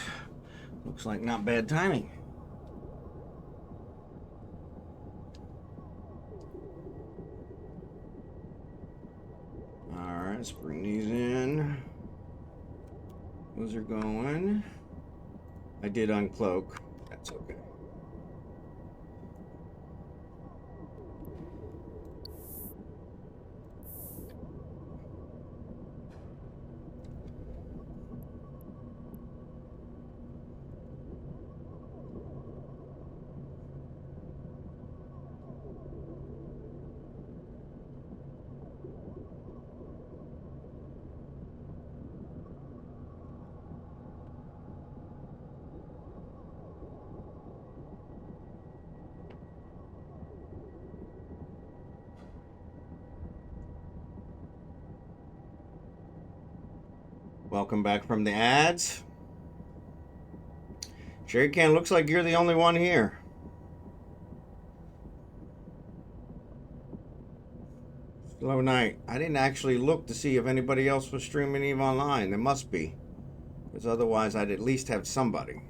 Looks like not bad timing. Alright, let's bring these in. Those are going. I did uncloak. That's okay. Welcome back from the ads. Jerry Can, looks like you're the only one here. Slow night. I didn't actually look to see if anybody else was streaming EVE Online. There must be. Because otherwise I'd at least have somebody.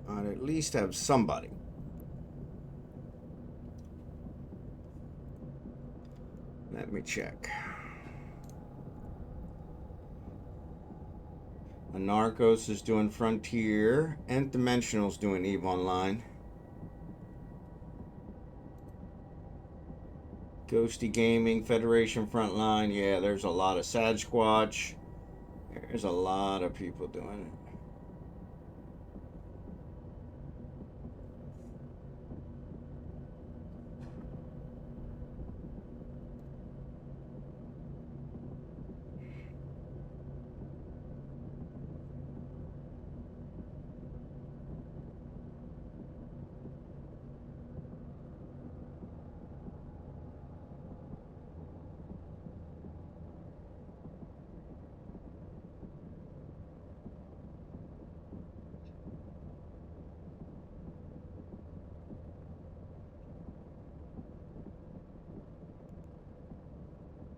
I'd at least have somebody. Let me check. Anarchos is doing Frontier. Nth Dimensional's doing EVE Online. Ghosty Gaming, Federation Frontline. Yeah, there's a lot of Sasquatch. There's a lot of people doing it.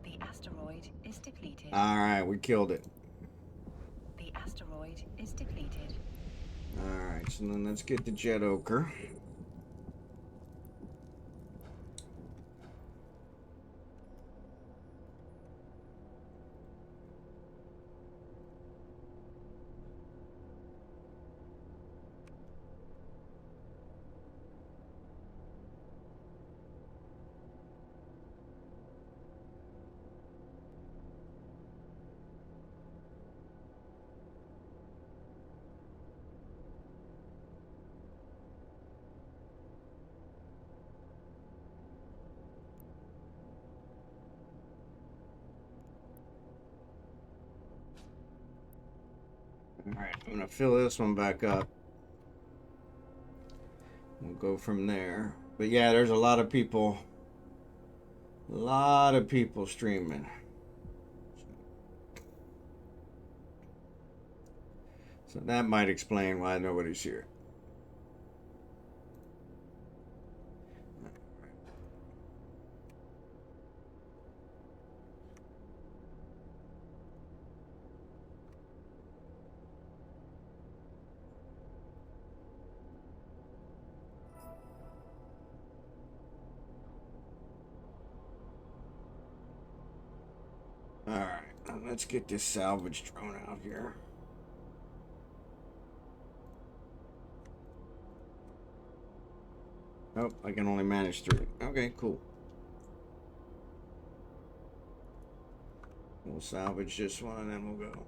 The asteroid is depleted. Alright, we killed it. The asteroid is depleted. Alright, so then let's get the Jet Ochre. Alright, I'm gonna fill this one back up. We'll go from there. But yeah, there's a lot of people. A lot of people streaming. So that might explain why nobody's here. Alright, let's get this salvage drone out here. Oh, I can only manage 3. Okay, cool. We'll salvage this one and then we'll go.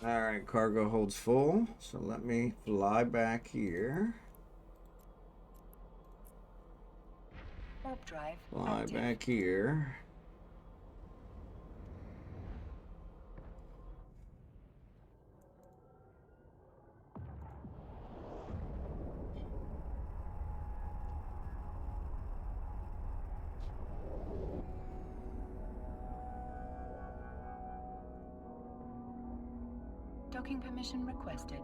All right, cargo holds full. So let me fly back here. Warp drive Fly active. back here. Docking permission requested.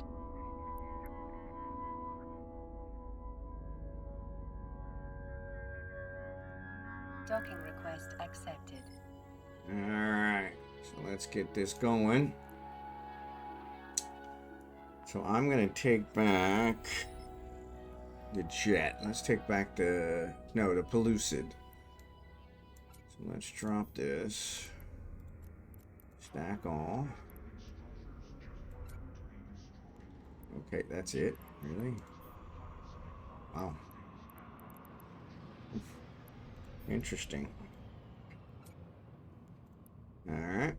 Docking request accepted. All right, so let's get this going. So I'm gonna take back the jet. Let's take back the Pellucid. So let's drop this. Stack all. Okay, that's it. Really? Wow. Interesting. Alright.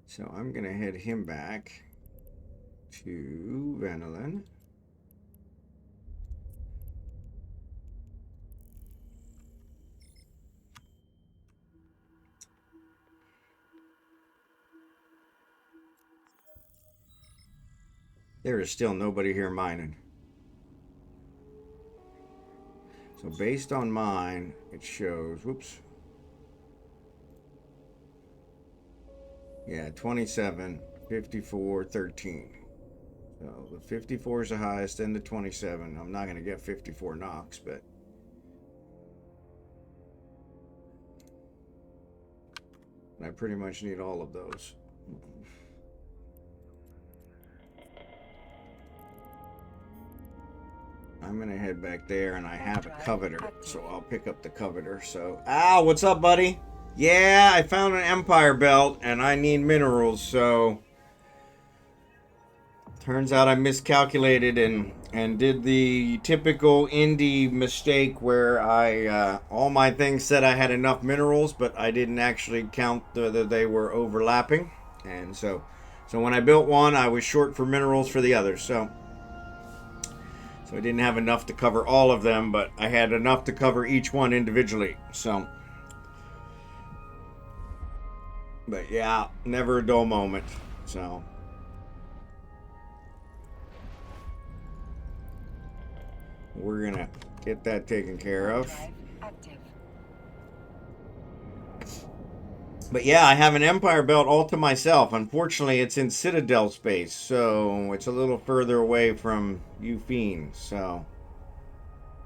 So I'm going to head him back to Vanillin. There is still nobody here mining. So based on mine, it shows, whoops. Yeah, 27, 54, 13. So the 54 is the highest, then the 27. I'm not going to get 54 knocks, but I pretty much need all of those. I'm gonna head back there, and I have a coveter, so I'll pick up the coveter. So, Al, what's up, buddy? Yeah, I found an Empire belt, and I need minerals. So, turns out I miscalculated and did the typical indie mistake where I all my things said I had enough minerals, but I didn't actually count that they were overlapping, and so when I built one, I was short for minerals for the others. So I didn't have enough to cover all of them, but I had enough to cover each one individually. So, but yeah, never a dull moment. So, we're gonna get that taken care of. But yeah, I have an Empire belt all to myself. Unfortunately, it's in Citadel space, so it's a little further away from you fiends. So,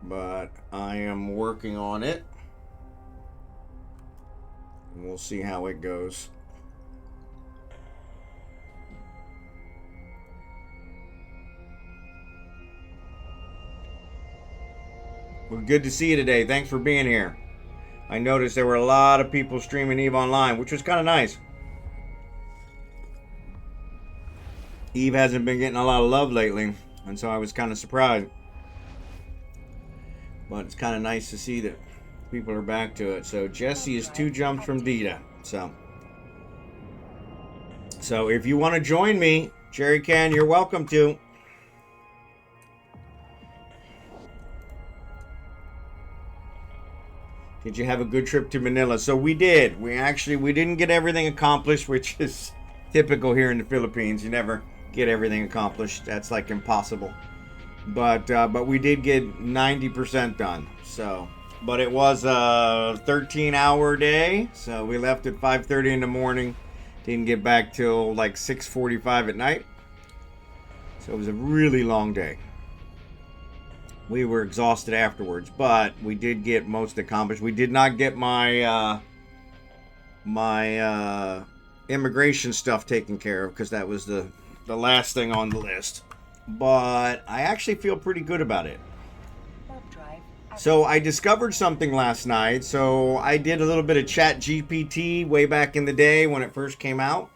but I am working on it, and we'll see how it goes. Well, good to see you today. Thanks for being here. I noticed there were a lot of people streaming Eve Online, which was kind of nice. Eve hasn't been getting a lot of love lately, and so I was kind of surprised. But it's kind of nice to see that people are back to it. So Jesse is 2 jumps from Dita. So if you want to join me, Jerry Can, you're welcome to. Did you have a good trip to Manila? So we did. We didn't get everything accomplished, which is typical here in the Philippines. You never get everything accomplished. That's like impossible. But we did get 90% done. So, but it was a 13-hour day. So we left at 5:30 in the morning. Didn't get back till like 6:45 at night. So it was a really long day. We were exhausted afterwards, but we did get most accomplished. We did not get my immigration stuff taken care of because that was the last thing on the list. But I actually feel pretty good about it. So I discovered something last night. So I did a little bit of Chat GPT way back in the day when it first came out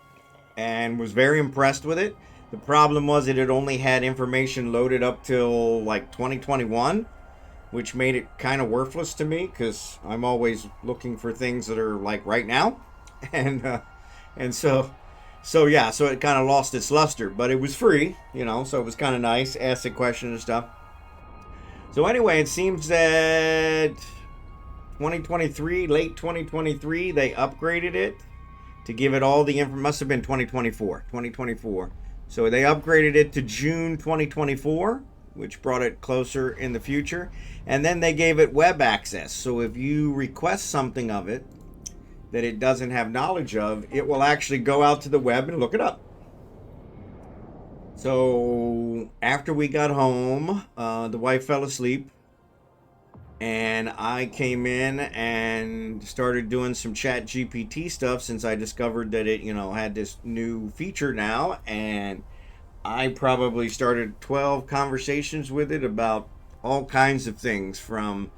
and was very impressed with it. The problem was it had only had information loaded up till like 2021, which made it kind of worthless to me because I'm always looking for things that are like right now. And so So yeah, so it kind of lost its luster, but it was free, you know, so it was kind of nice. Ask the question and stuff. So anyway, it seems that 2023, late 2023, they upgraded it to give it all the information. Must have been 2024. So they upgraded it to June 2024, which brought it closer in the future. And then they gave it web access. So if you request something of it that it doesn't have knowledge of, it will actually go out to the web and look it up. So after we got home, the wife fell asleep, and I came in and started doing some chat GPT stuff since I discovered that it, you know, had this new feature now. And I probably started 12 conversations with it about all kinds of things, from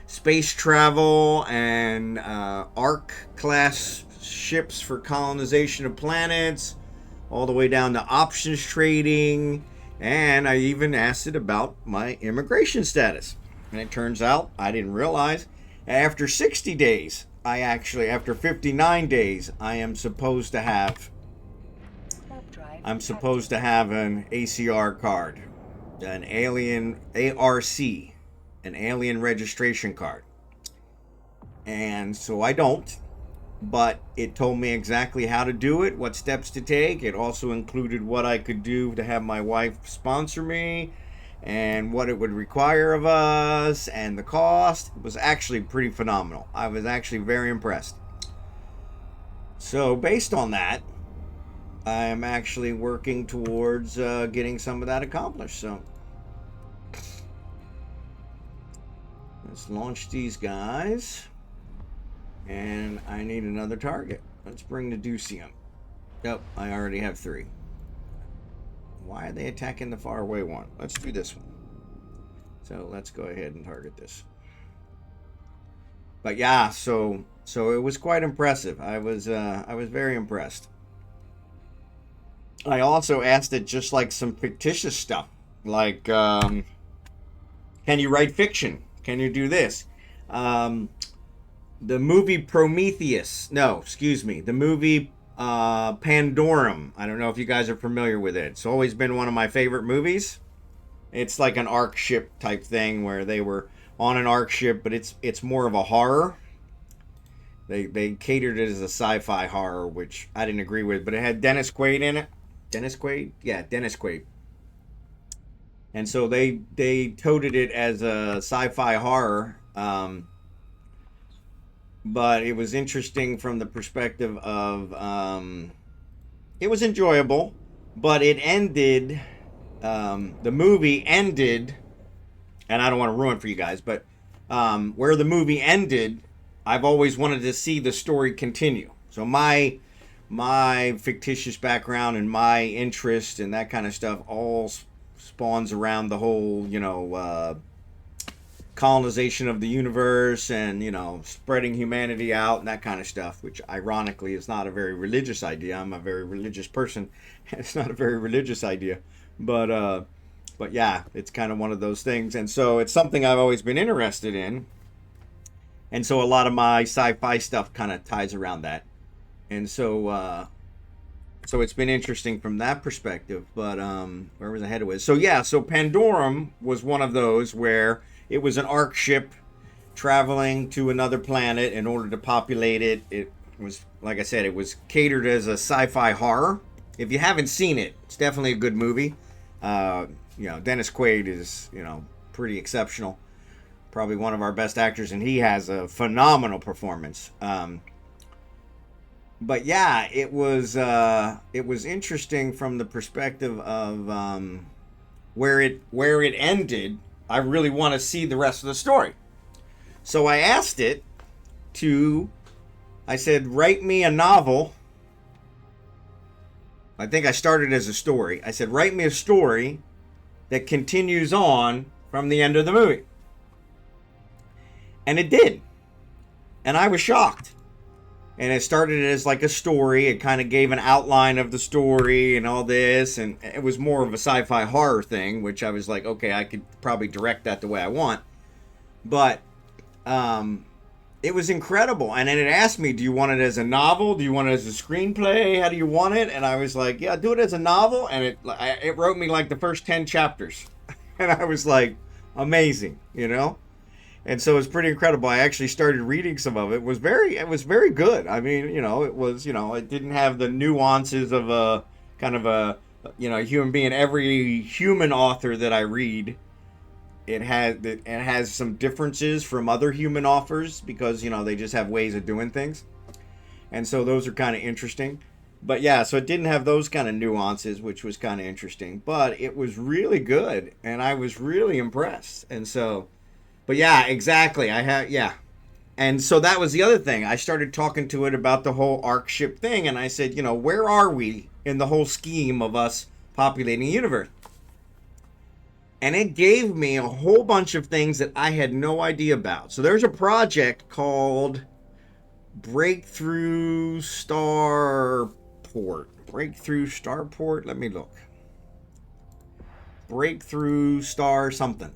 space travel and Ark class ships for colonization of planets, all the way down to options trading. And I even asked it about my immigration status. And it turns out, I didn't realize, after 60 days, after 59 days, I am supposed to have an ACR card, an alien ARC, an alien registration card. And so I don't, but it told me exactly how to do it, what steps to take. It also included what I could do to have my wife sponsor me, and what it would require of us, and the cost. It was actually pretty phenomenal. I was actually very impressed. So based on that, I am actually working towards getting some of that accomplished. So let's launch these guys. And I need another target. Let's bring the Ducium. Nope, I already have 3. Why are they attacking the faraway one? Let's do this one. So let's go ahead and target this. But yeah, so it was quite impressive. I was very impressed. I also asked it just like some fictitious stuff, like can you write fiction? Can you do this? The movie Prometheus. No, excuse me. The movie Pandorum. I don't know if you guys are familiar with it. It's always been one of my favorite movies. It's like an Ark ship type thing where they were on an Ark ship, but it's more of a horror. They catered it as a sci-fi horror, which I didn't agree with, but it had Dennis Quaid in it. Dennis Quaid? Yeah, Dennis Quaid. And so they toted it as a sci-fi horror. But it was interesting from the perspective of it was enjoyable, but it ended, the movie ended, and I don't want to ruin for you guys, but where the movie ended, I've always wanted to see the story continue. So my fictitious background and my interest and that kind of stuff all spawns around the whole, you know, colonization of the universe and, you know, spreading humanity out and that kind of stuff, which ironically is not a very religious idea. I'm a very religious person. It's not a very religious idea, but yeah, it's kind of one of those things. And so it's something I've always been interested in. And so a lot of my sci-fi stuff kind of ties around that. And so it's been interesting from that perspective, but where was I headed with? So yeah, so Pandorum was one of those where it was an Ark ship traveling to another planet in order to populate it. It was, like I said, it was catered as a sci-fi horror. If you haven't seen it, it's definitely a good movie. You know, Dennis Quaid is, you know, pretty exceptional. Probably one of our best actors, and he has a phenomenal performance. But yeah, it was interesting from the perspective of where it ended. I really want to see the rest of the story. So I asked it I said, write me a novel. I think I started as a story. I said, write me a story that continues on from the end of the movie. And it did. And I was shocked. And it started as like a story. It kind of gave an outline of the story and all this. And it was more of a sci-fi horror thing, which I was like, okay, I could probably direct that the way I want. But it was incredible. And then it asked me, do you want it as a novel? Do you want it as a screenplay? How do you want it? And I was like, yeah, do it as a novel. And it wrote me like the first 10 chapters. And I was like, amazing, you know? And so it's pretty incredible. I actually started reading some of it. It was very good. I mean, you know, it didn't have the nuances of a kind of a, human being. Every human author that I read, it has some differences from other human authors because, they just have ways of doing things. And so those are kind of interesting. But yeah, so it didn't have those kind of nuances, which was kind of interesting. But it was really good, and I was really impressed. And so, but yeah, exactly. And so that was the other thing. I started talking to it about the whole ARC ship thing, and I said, where are we in the whole scheme of us populating the universe? And it gave me a whole bunch of things that I had no idea about. So there's a project called Breakthrough Starport. Breakthrough Starport? Let me look. Breakthrough Star something.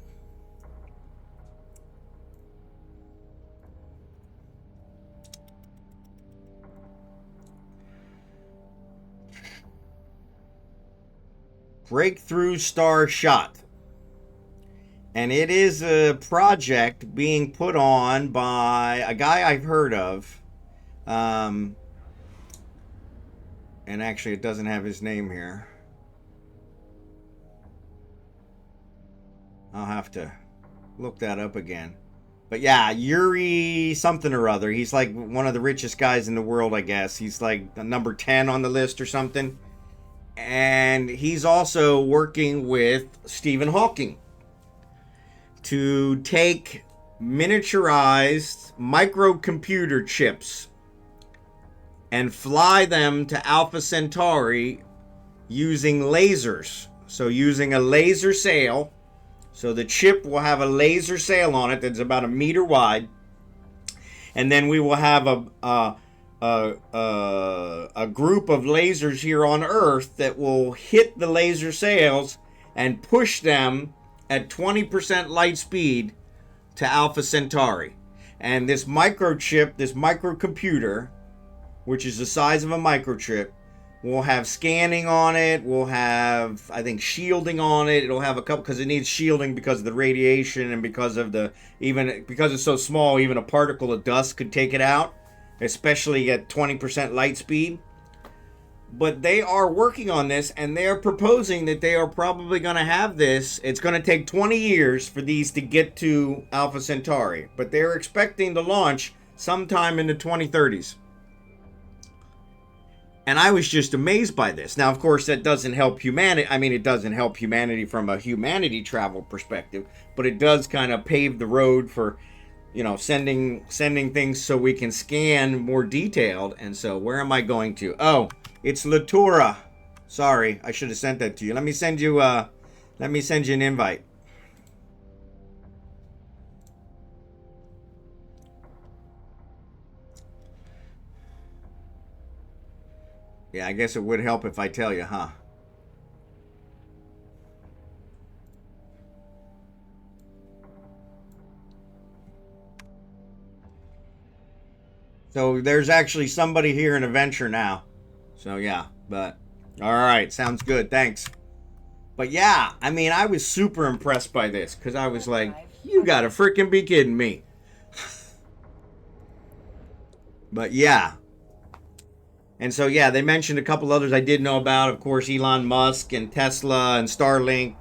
Breakthrough Star Shot. And it is a project being put on by a guy I've heard of. And actually, it doesn't have his name here. I'll have to look that up again. But yeah, Yuri something or other. He's like one of the richest guys in the world, I guess. He's like number 10 on the list or something. And he's also working with Stephen Hawking to take miniaturized microcomputer chips and fly them to Alpha Centauri using lasers. So using a laser sail. So the chip will have a laser sail on it that's about 1 meter wide. And then we will have a group of lasers here on Earth that will hit the laser sails and push them at 20% light speed to Alpha Centauri. And this microchip, this microcomputer, which is the size of a microchip, will have scanning on it, will have, I think, shielding on it. It'll have a couple, because it needs shielding because of the radiation and because it's so small, even a particle of dust could take it out, especially at 20% light speed. But they are working on this, and they are proposing that they are probably going to have this. It's going to take 20 years for these to get to Alpha Centauri, but they're expecting to launch sometime in the 2030s. And I was just amazed by this. Now, of course, that doesn't help humanity. I mean, it doesn't help humanity from a humanity travel perspective, but it does kind of pave the road for, sending things so we can scan more detailed. And so, where am I going to? Oh, it's Latura. Sorry, I should have sent that to you. Let me send you an invite. Yeah, I guess it would help if I tell you, huh? So there's actually somebody here in Adventure now. So yeah, but all right, sounds good. Thanks. But yeah, I mean, I was super impressed by this because I was like, you gotta freaking be kidding me. But yeah. And so, yeah, they mentioned a couple others I did know about. Of course, Elon Musk and Tesla and Starlink.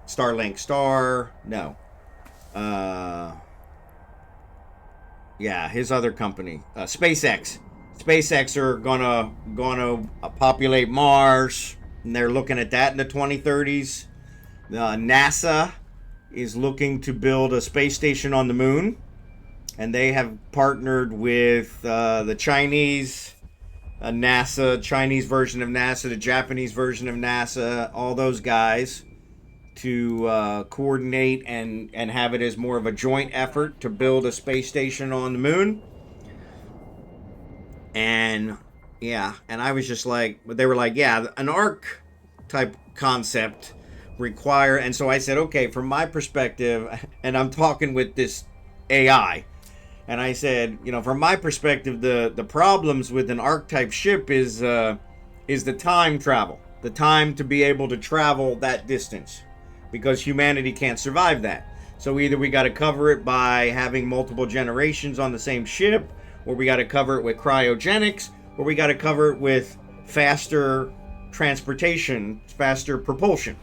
Yeah, his other company, SpaceX. SpaceX are gonna populate Mars, and they're looking at that in the 2030s. NASA is looking to build a space station on the moon, and they have partnered with the Chinese. Chinese version of NASA, the Japanese version of NASA, all those guys to coordinate and have it as more of a joint effort to build a space station on the moon. And yeah, and I was just like, they were like, yeah, an ARC type concept require, and so I said, okay, from my perspective, and I'm talking with this AI, And I said, you know, from my perspective, the problems with an archetype ship is the time travel, the time to be able to travel that distance, because humanity can't survive that. So either we got to cover it by having multiple generations on the same ship, or we got to cover it with cryogenics, or we got to cover it with faster transportation, faster propulsion.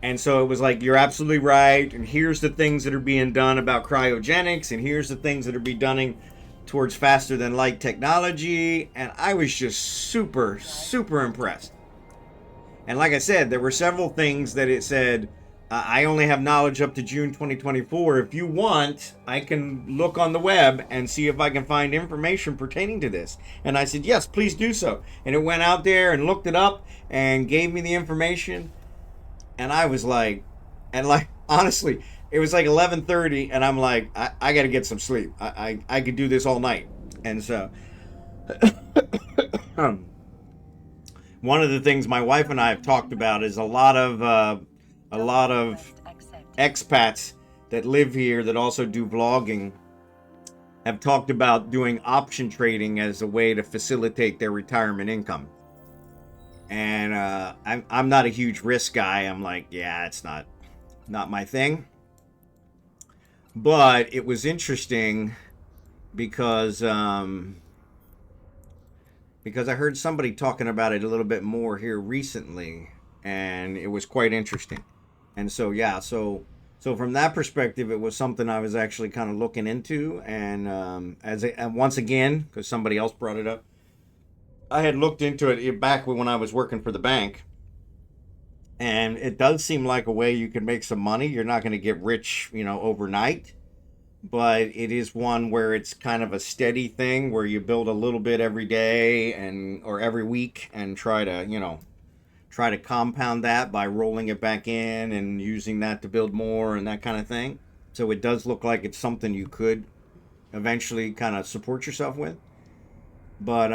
And so it was like, you're absolutely right. And here's the things that are being done about cryogenics. And here's the things that are being done towards faster than light technology. And I was just super, super impressed. And like I said, there were several things that it said, I only have knowledge up to June 2024. If you want, I can look on the web and see if I can find information pertaining to this. And I said, yes, please do so. And it went out there and looked it up and gave me the information. And I was like, honestly, it was like 11:30, and I'm like, I got to get some sleep. I could do this all night. And so, one of the things my wife and I have talked about is a lot of expats that live here that also do vlogging have talked about doing option trading as a way to facilitate their retirement income. And I'm not a huge risk guy. I'm like, yeah, it's not my thing. But it was interesting because I heard somebody talking about it a little bit more here recently, and it was quite interesting. And so yeah, so from that perspective, it was something I was actually kind of looking into, and and once again, because somebody else brought it up, I had looked into it back when I was working for the bank, and it does seem like a way you can make some money. You're not going to get rich, you know, overnight, but it is one where it's kind of a steady thing where you build a little bit every day or every week and try to compound that by rolling it back in and using that to build more and that kind of thing. So it does look like it's something you could eventually kind of support yourself with. But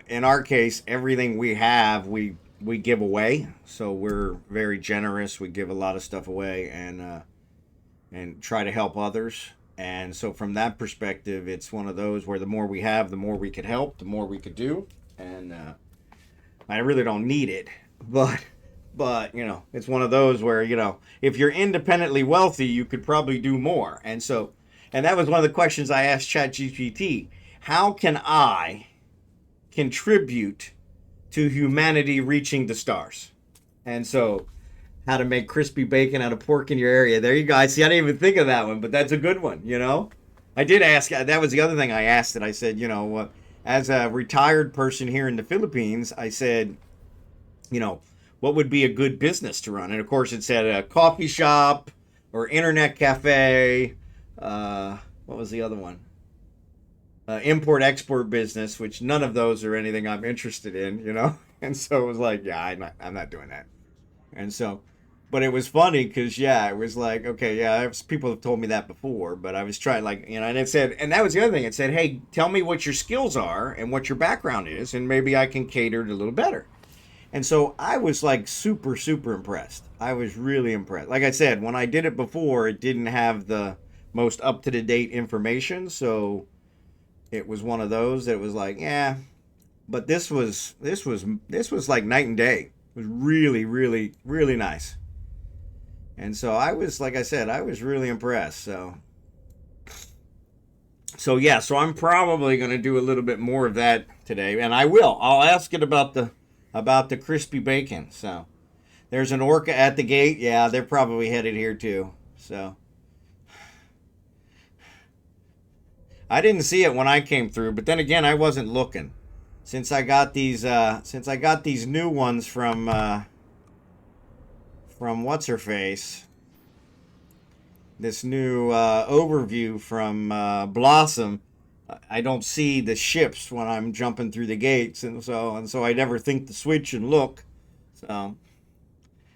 in our case, everything we have, we give away. So we're very generous. We give a lot of stuff away and try to help others. And so from that perspective, it's one of those where the more we have, the more we could help, the more we could do. And I really don't need it, but you know, it's one of those where, you know, if you're independently wealthy, you could probably do more. And that was one of the questions I asked ChatGPT. How can I contribute to humanity reaching the stars? And so, how to make crispy bacon out of pork in your area. There you go. See, I didn't even think of that one, but that's a good one, you know? I did ask, that was the other thing I asked it. I said, you know, as a retired person here in the Philippines, I said, you know, what would be a good business to run? And of course it said a coffee shop or internet cafe. What was the other one? Import-export business, which none of those are anything I'm interested in, you know? And so it was like, yeah, I'm not doing that. And so, but it was funny because, yeah, it was like, okay, yeah, people have told me that before, but I was trying, like, you know, and it said, and that was the other thing. It said, hey, tell me what your skills are and what your background is, and maybe I can cater it a little better. And so I was like super, super impressed. I was really impressed. Like I said, when I did it before, it didn't have the most up-to-the-date information, so it was one of those that was like, yeah. But this was like night and day. It was really, really, really nice. And so I was, like I said, I was really impressed. So yeah, so I'm probably going to do a little bit more of that today, and I will. I'll ask it about the crispy bacon. So there's an orca at the gate. Yeah, they're probably headed here too. So I didn't see it when I came through, but then again, I wasn't looking. Since I got these new ones from what's her face, this new overview from Blossom, I don't see the ships when I'm jumping through the gates, and so I never think to switch and look, so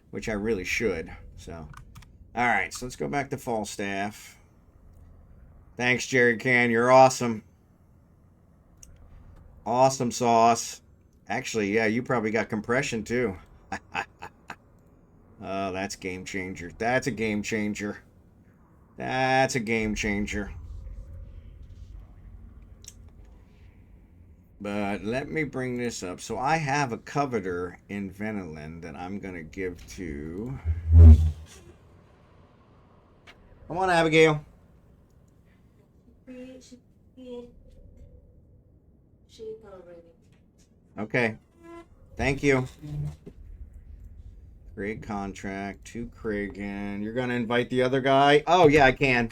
which I really should. So, all right, so let's go back to Falstaff. Thanks, Jerry Can. You're awesome. Awesome sauce. Actually, yeah, you probably got compression too. Oh, that's game changer. That's a game changer. That's a game changer. But let me bring this up. So I have a coveter in Venelin that I'm going to give to... Come on, Abigail. Okay. Thank you. Create contract to Kragan. You're going to invite the other guy? Oh, yeah, I can.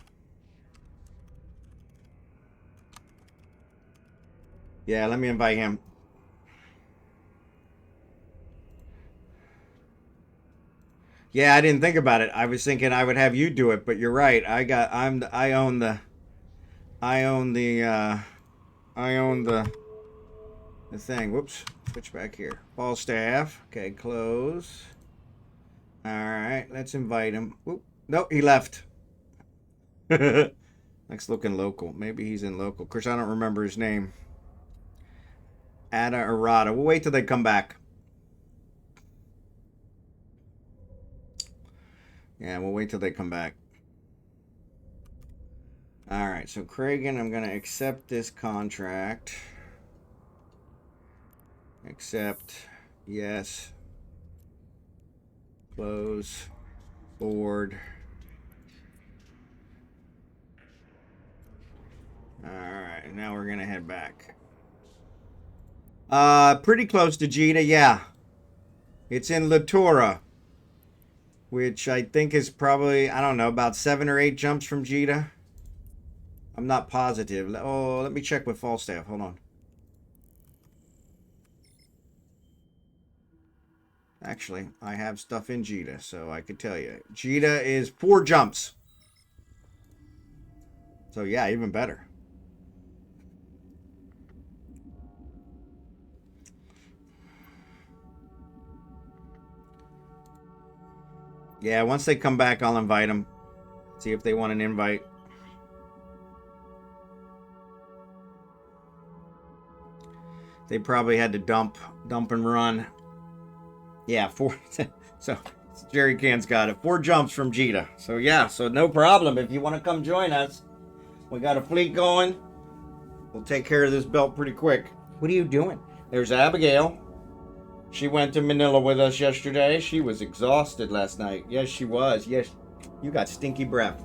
Yeah, let me invite him. Yeah, I didn't think about it. I was thinking I would have you do it, but you're right. I own the thing. Whoops. Switch back here. Falstaff. Okay, close. All right, let's invite him. Oop. Nope, he left. Next looking local. Maybe he's in local. Of course, I don't remember his name. Ada Arata. We'll wait till they come back. Yeah, we'll wait till they come back. All right, so Kragan, I'm going to accept this contract. Accept. Yes. Close. Board. All right, now we're going to head back. Pretty close to Jita, yeah. It's in Latora, which I think is probably, I don't know, about 7 or 8 jumps from Jita. I'm not positive. Oh, let me check with Falstaff. Hold on. Actually, I have stuff in Jita, so I could tell you. Jita is 4 jumps. So yeah, even better. Yeah, once they come back, I'll invite them. See if they want an invite. They probably had to dump and run. Yeah, 4. So Jerry Can's got it. 4 jumps from Jita. So yeah, so no problem if you want to come join us. We got a fleet going. We'll take care of this belt pretty quick. What are you doing? There's Abigail. She went to Manila with us yesterday. She was exhausted last night. Yes, she was. Yes, you got stinky breath.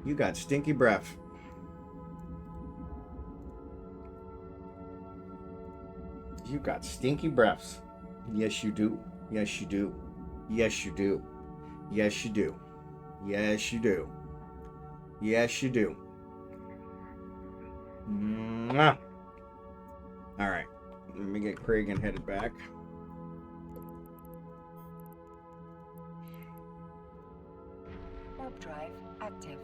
You got stinky breath. You got stinky breaths. Yes, you do. Yes, you do. Yes, you do. Yes, you do. Yes, you do. Yes, you do. Mwah. All right. Let me get Kragan headed back. Warp drive active.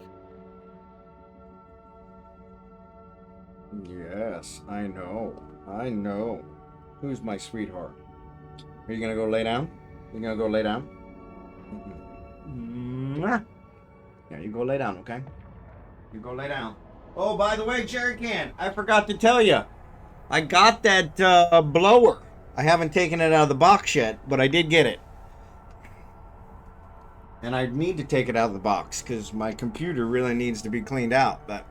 Yes, I know. I know. Who's my sweetheart? Are you gonna go lay down? You gonna go lay down? Mwah. Yeah, you go lay down, okay? You go lay down. Oh, by the way, Jerry Can, I forgot to tell you. I got that blower. I haven't taken it out of the box yet, but I did get it. And I need to take it out of the box because my computer really needs to be cleaned out. But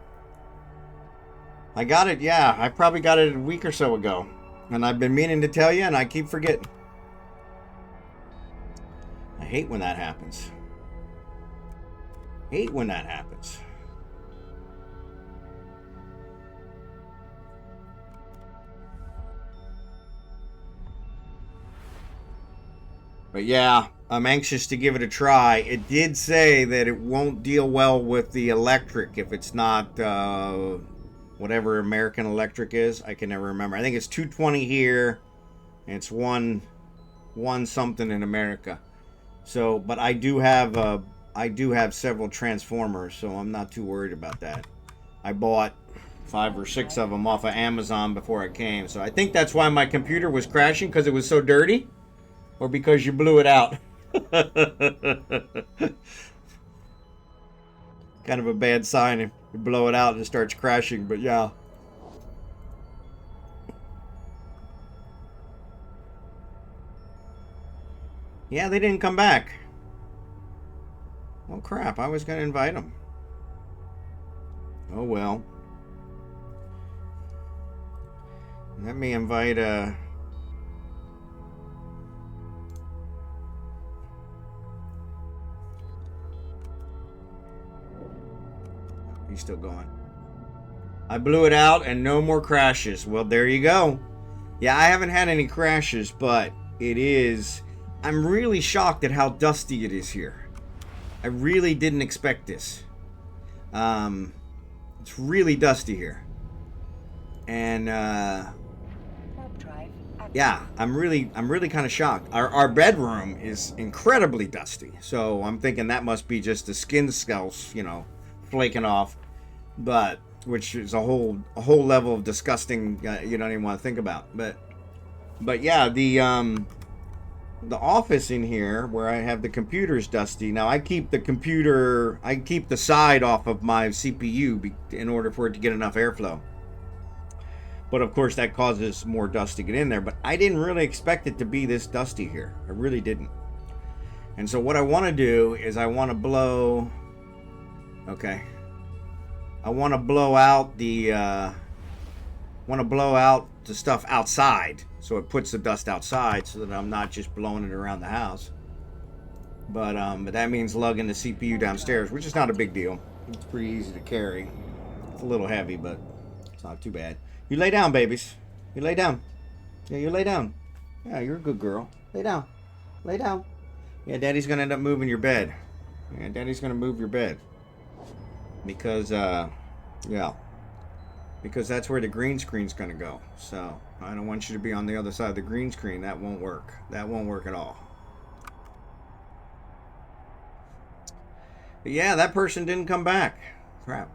I got it, yeah. I probably got it a week or so ago. And I've been meaning to tell you, and I keep forgetting. I hate when that happens. Hate when that happens. But yeah, I'm anxious to give it a try. It did say that it won't deal well with the electric if it's not whatever American Electric is. I can never remember. I think it's 220 here, and it's one something in America. So, but I do have several transformers, so I'm not too worried about that. I bought 5 or 6 of them off of Amazon before I came, so I think that's why my computer was crashing, because it was so dirty. Or because you blew it out. Kind of a bad sign if you blow it out and it starts crashing, but yeah. Yeah, they didn't come back. Oh crap, I was going to invite them. Oh well. Let me invite he's still going. I blew it out and no more crashes. Well, there you go. Yeah, I haven't had any crashes, but it is... I'm really shocked at how dusty it is here. I really didn't expect this. It's really dusty here. And, Warp drive active. yeah, I'm really kind of shocked. Our bedroom is incredibly dusty. So I'm thinking that must be just the skin scales, you know, flaking off. But... which is a whole level of disgusting you don't even want to think about. But yeah, the office in here where I have the computer's dusty. Now I keep the side off of my CPU in order for it to get enough airflow. But of course that causes more dust to get in there. But I didn't really expect it to be this dusty here. I really didn't. And so what I want to do is I want to blow... Okay. I want to blow out the stuff outside, so it puts the dust outside, so that I'm not just blowing it around the house. But that means lugging the CPU downstairs, which is not a big deal. It's pretty easy to carry. It's a little heavy, but it's not too bad. You lay down, babies. You lay down. Yeah, you lay down. Yeah, you're a good girl. Lay down. Lay down. Yeah, Daddy's gonna end up moving your bed. Yeah, Daddy's gonna move your bed. Because yeah, because that's where the green screen's gonna go. So I don't want you to be on the other side of the green screen. That won't work. That won't work at all. But yeah, that person didn't come back. Crap.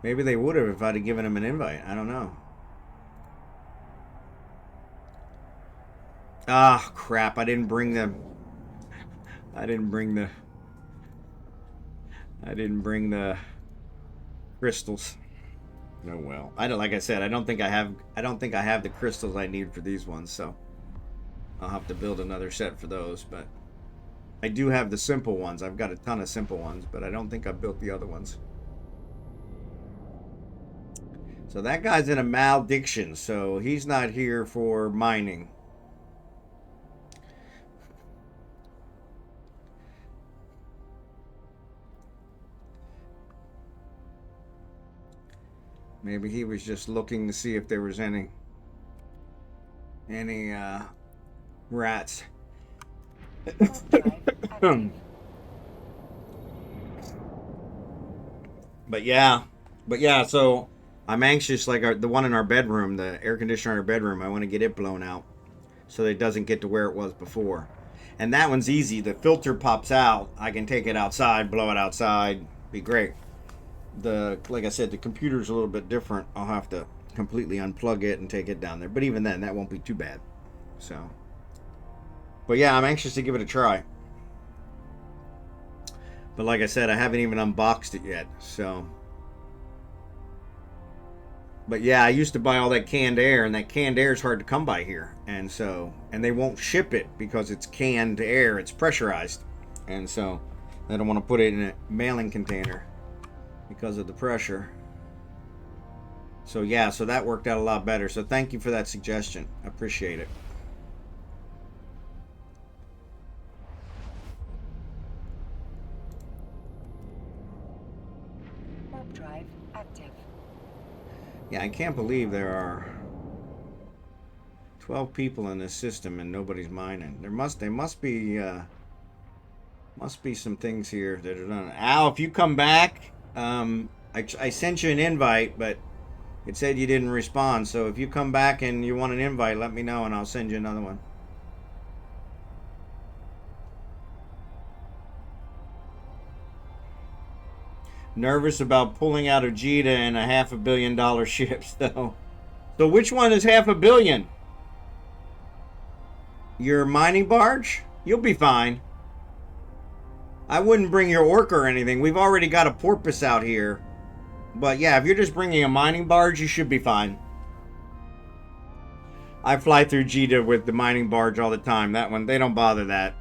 Maybe they would have if I'd have given them an invite. I don't know. Ah, crap. I didn't bring the crystals. Oh well. Like I said, I don't think I have the crystals I need for these ones, so I'll have to build another set for those, but I do have the simple ones. I've got a ton of simple ones, but I don't think I've built the other ones. So that guy's in a malediction, so he's not here for mining. Maybe he was just looking to see if there was any rats. Warp drive active. But yeah, so I'm anxious, like the one in our bedroom, the air conditioner in our bedroom, I want to get it blown out so that it doesn't get to where it was before. And that one's easy. The filter pops out. I can take it outside, blow it outside. Be great. Like I said, the computer's a little bit different. I'll have to completely unplug it and take it down there. But even then, that won't be too bad. So, but yeah, I'm anxious to give it a try. But like I said, I haven't even unboxed it yet. So, but yeah, I used to buy all that canned air, and that canned air is hard to come by here. And so, and they won't ship it because it's canned air. It's pressurized. And so, I don't want to put it in a mailing container because of the pressure. So yeah, so that worked out a lot better. So thank you for that suggestion. I appreciate it. Warp drive active. Yeah, I can't believe there are 12 people in this system and nobody's mining. There must be some things here that are done. Al, if you come back, I sent you an invite, but it said you didn't respond. So if you come back and you want an invite, let me know and I'll send you another one. Nervous about pulling out of Jita and a $500 million ship. So which one is $500 million? Your mining barge? You'll be fine. I wouldn't bring your orca or anything. We've already got a porpoise out here. But yeah, if you're just bringing a mining barge, you should be fine. I fly through Jita with the mining barge all the time. That one, they don't bother that.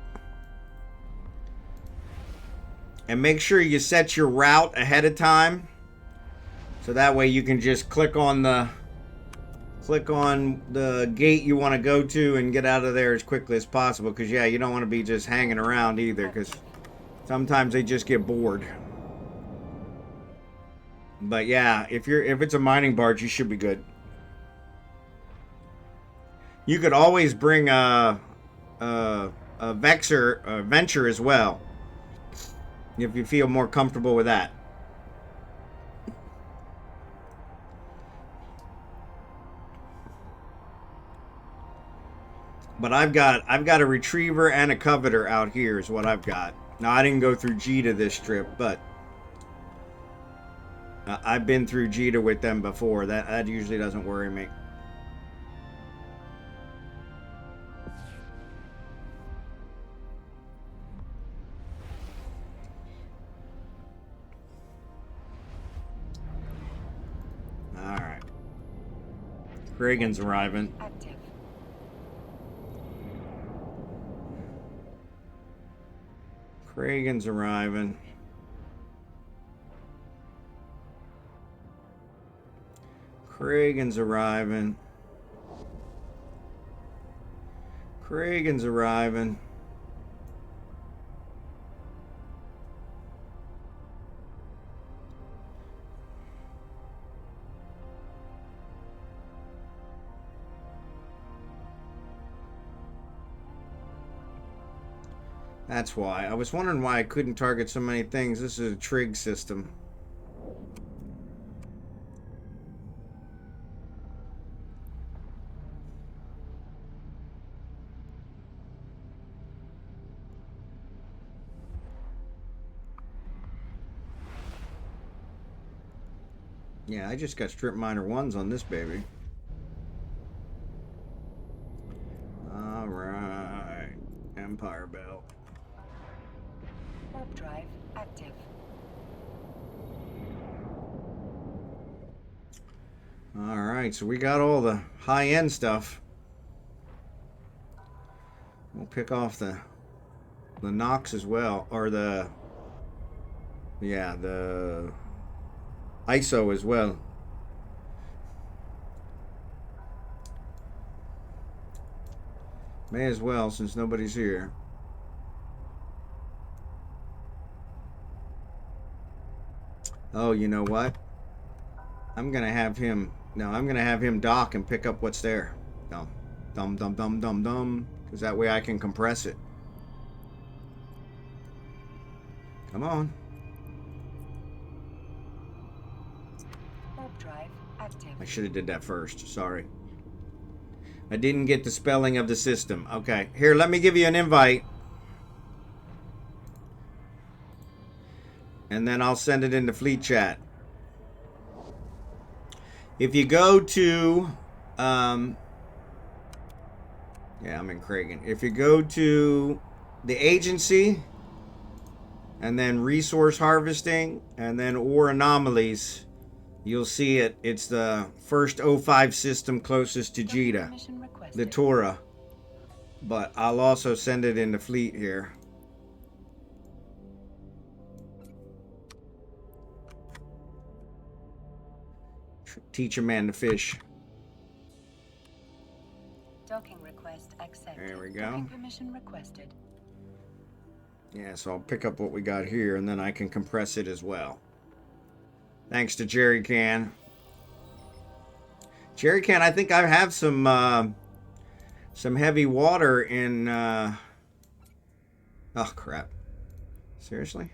And make sure you set your route ahead of time. So that way you can just click on the click on the gate you want to go to and get out of there as quickly as possible. Because yeah, you don't want to be just hanging around either. Because sometimes they just get bored. But yeah, if it's a mining barge, you should be good. You could always bring a venture as well, if you feel more comfortable with that. But I've got a retriever and a coveter out here is what I've got. Now I didn't go through Jita this trip, but I've been through Jita with them before. That usually doesn't worry me. All right. Reagan's arriving. Active. Reagan's arriving. Reagan's arriving. Reagan's arriving. That's why. I was wondering why I couldn't target so many things. This is a trig system. Yeah, I just got strip miner 1s on this baby. Alright. Empire Belt. Warp drive active. Alright, so we got all the high-end stuff. We'll pick off the Nox as well, or the ISO as well. May as well, since nobody's here. Oh, you know what? I'm gonna have him dock and pick up what's there. Dum. Because that way I can compress it. Come on. Warp drive active. I should have did that first. Sorry. I didn't get the spelling of the system. Okay. Here, let me give you an invite. And then I'll send it into Fleet Chat. If you go to... yeah, I'm in Kragan. If you go to the agency... and then resource harvesting, and then ore anomalies, you'll see it. It's the first O5 system closest to Jita, Permission requested. the Torah. But I'll also send it in the fleet here. Teach a man to fish. Docking request accepted. There we go. Docking permission requested. Yeah, so I'll pick up what we got here, and then I can compress it as well. Thanks to Jerry Can. Jerry Can, I think I have some heavy water in... oh, crap. Seriously?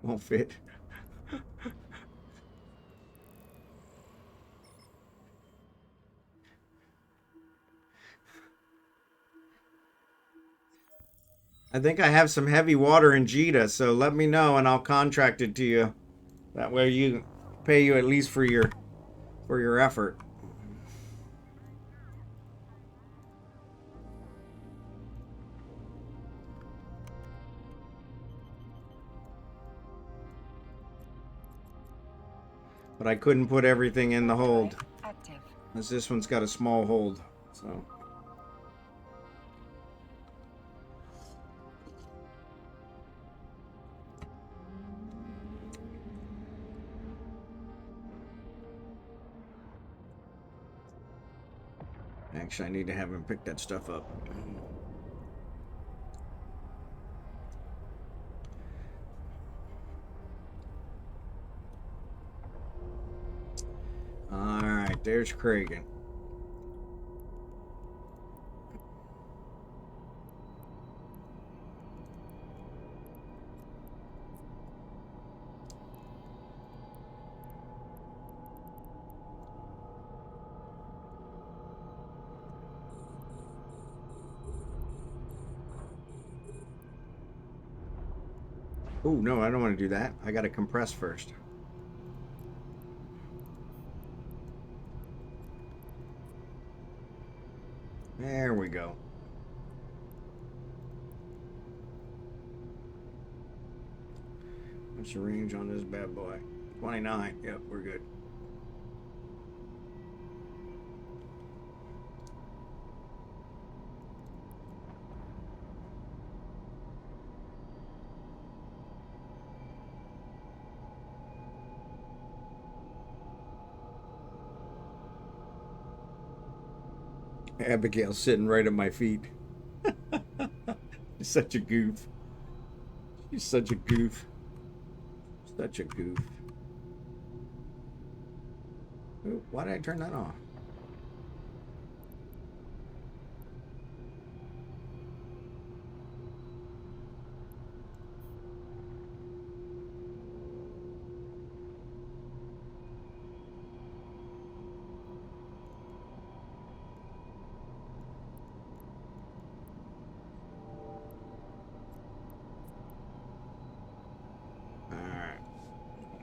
Won't fit. I think I have some heavy water in Jita, so let me know and I'll contract it to you. That way you pay you at least for your effort. But I couldn't put everything in the hold, Active. as this one's got a small hold, so. Actually, I need to have him pick that stuff up. Alright, there's Kragan. Oh, no, I don't want to do that. I got to compress first. There we go. What's the range on this bad boy? 29. Yep, we're good. Abigail's sitting right at my feet. She's such a goof. She's such a goof. Such a goof. Ooh, why did I turn that off?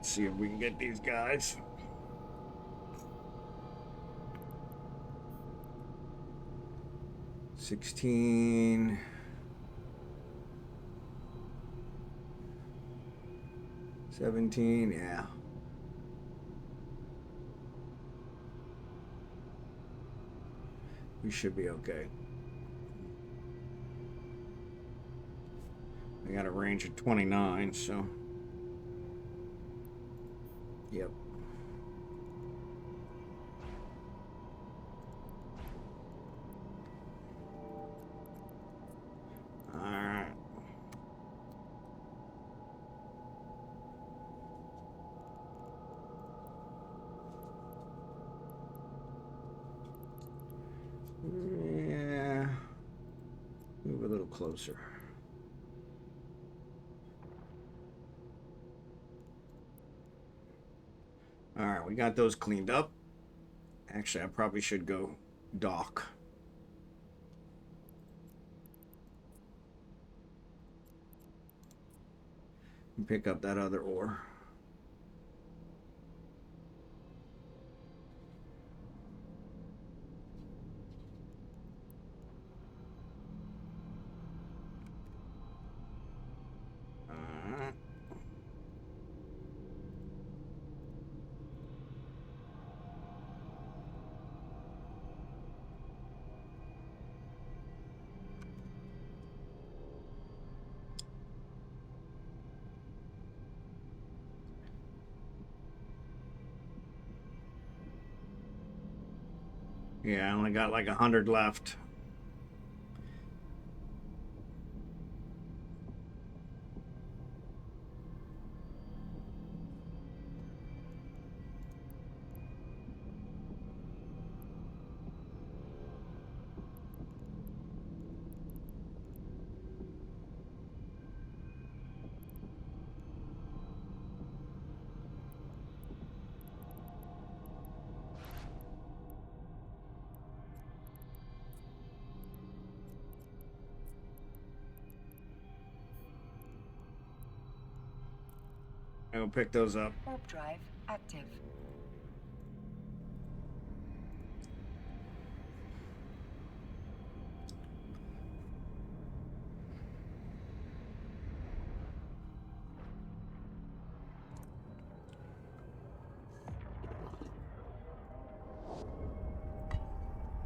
See if we can get these guys. $16. $17, yeah. We should be okay. I got a range of 29, so. Yep. All right. Yeah. Move a little closer. All right, we got those cleaned up. Actually, I probably should go dock. And pick up that other ore. Yeah, I only got like 100 left. I'll pick those up. Warp drive active.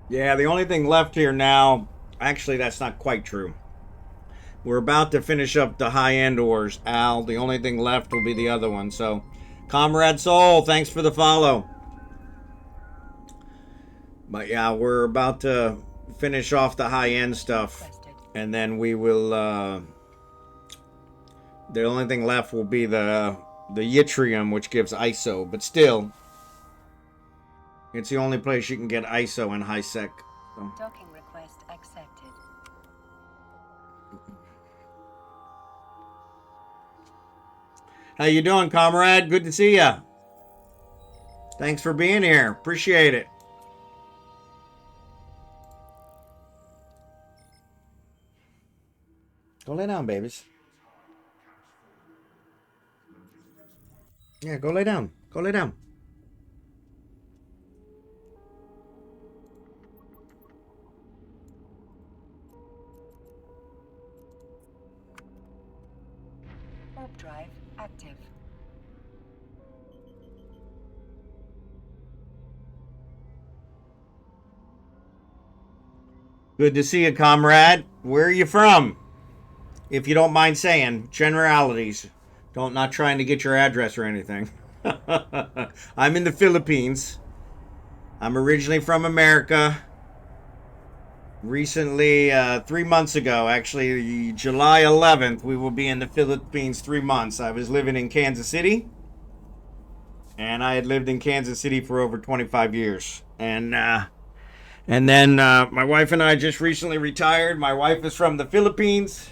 Yeah, the only thing left here now, actually that's not quite true. We're about to finish up the high-end ores, Al. The only thing left will be the other one. So, Comrade Soul, thanks for the follow. But yeah, we're about to finish off the high-end stuff, Requested. and then we will. The only thing left will be the yttrium, which gives ISO, but still, it's the only place you can get ISO in high sec. So. Docking request accepted. How you doing, comrade? Good to see ya. Thanks for being here. Appreciate it. Go lay down, babies. Yeah, go lay down. Go lay down. Warp drive active. Good to see you, comrade. Where are you from? If you don't mind saying, generalities. Not trying to get your address or anything. I'm in the Philippines. I'm originally from America. Recently, 3 months ago, actually, July 11th, we will be in the Philippines 3 months. I was living in Kansas City. And I had lived in Kansas City for over 25 years. And then my wife and I just recently retired. My wife is from the Philippines.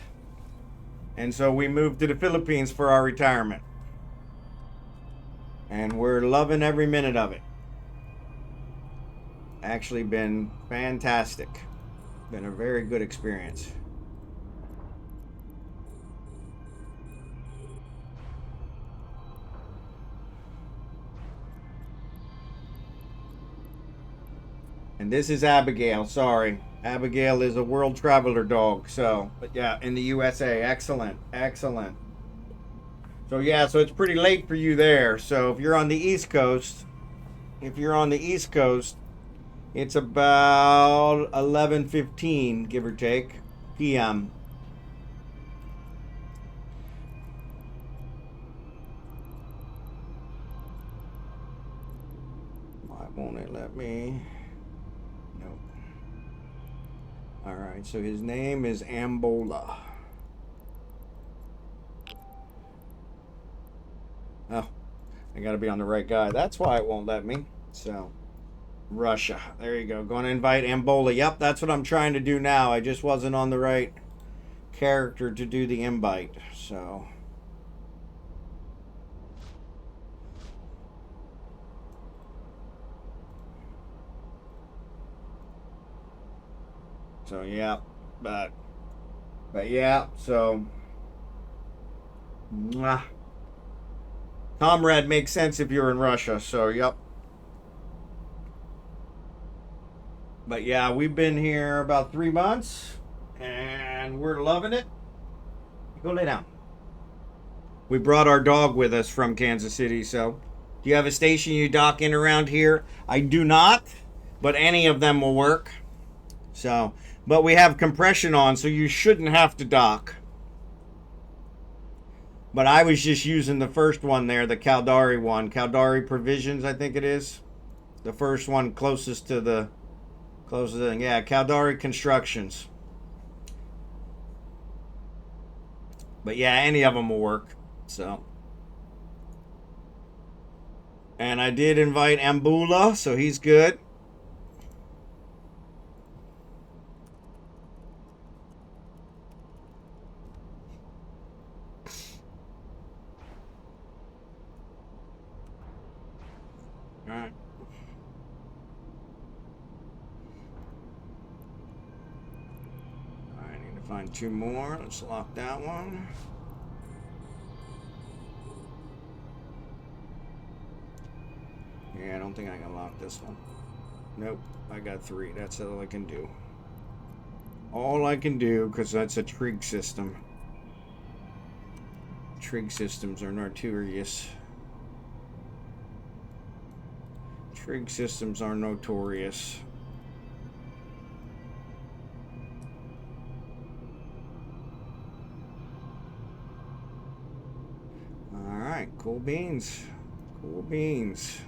And so we moved to the Philippines for our retirement. And we're loving every minute of it. Actually been fantastic. Been a very good experience. And this is Abigail, sorry. Abigail is a world traveler dog, so, but yeah, in the USA. Excellent, excellent. So yeah, so it's pretty late for you there. So if you're on the East Coast, it's about 11:15, give or take, p.m. Why won't it let me? Nope. All right, so his name is Ambola. Oh, I gotta be on the right guy. That's why it won't let me. So, Russia. There you go. Going to invite Ambola. Yep, that's what I'm trying to do now. I just wasn't on the right character to do the invite. So. So yeah, but yeah, so comrade makes sense if you're in Russia, so yep. But yeah, we've been here about 3 months and we're loving it. Go lay down. We brought our dog with us from Kansas City, so do you have a station you dock in around here? I do not, but any of them will work. So, but we have compression on, so you shouldn't have to dock. But I was just using the first one there, the Caldari one. Caldari Provisions, I think it is. The first one closest to the... yeah, Caldari Constructions. But yeah, any of them will work. So. And I did invite Ambula, so he's good. Alright. I need to find 2 more. Let's lock that one. Yeah, I don't think I can lock this one. Nope, I got 3. That's all I can do. All I can do, because that's a trig system. Trig systems are notorious. Trig systems are notorious. Alright, cool beans. Cool beans.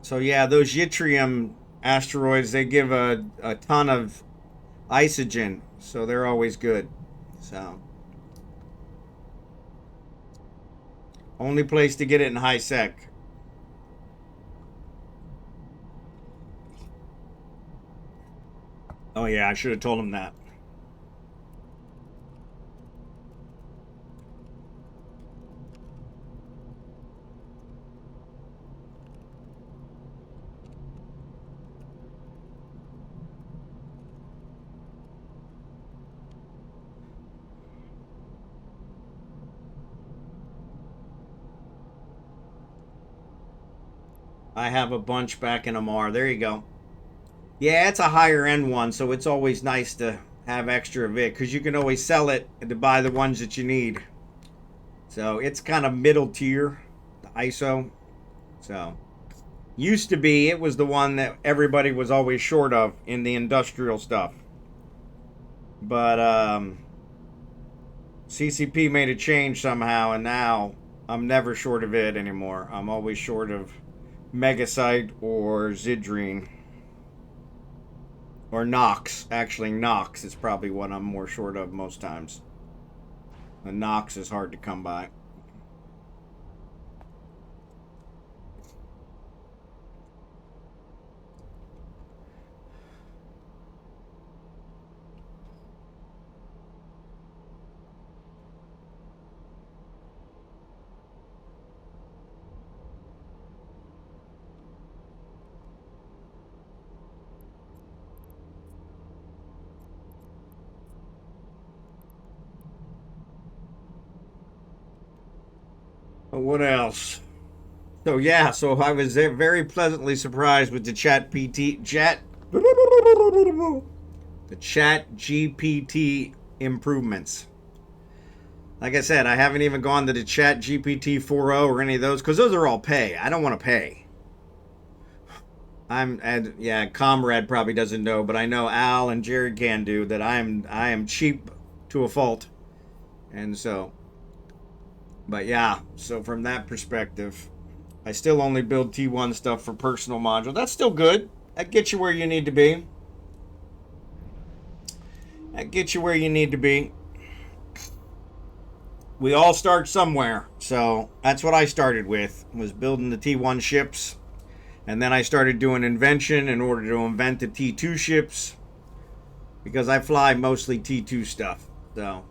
So yeah, those yttrium asteroids, they give a ton of isogen, so they're always good. So only place to get it in high sec. Oh yeah, I should have told him that. I have a bunch back in Amar. There you go. Yeah, it's a higher end one, so it's always nice to have extra of it because you can always sell it to buy the ones that you need. So it's kind of middle tier, the ISO. So used to be, it was the one that everybody was always short of in the industrial stuff. But CCP made a change somehow, and now I'm never short of it anymore. I'm always short of Megasite or Zidrine. Or Nox. Actually, Nox is probably what I'm more short of most times. The Nox is hard to come by. What else? So yeah, so I was very pleasantly surprised with the chat GPT improvements. Like I said, I haven't even gone to the chat GPT 4.0 or any of those because those are all pay. I don't want to pay. Yeah, Comrade probably doesn't know, but I know Al and Jared can do that. I am cheap to a fault, and so. But yeah, so from that perspective, I still only build T1 stuff for personal module. That's still good. That gets you where you need to be. That gets you where you need to be. We all start somewhere. So that's what I started with, was building the T1 ships. And then I started doing invention in order to invent the T2 ships. Because I fly mostly T2 stuff. So.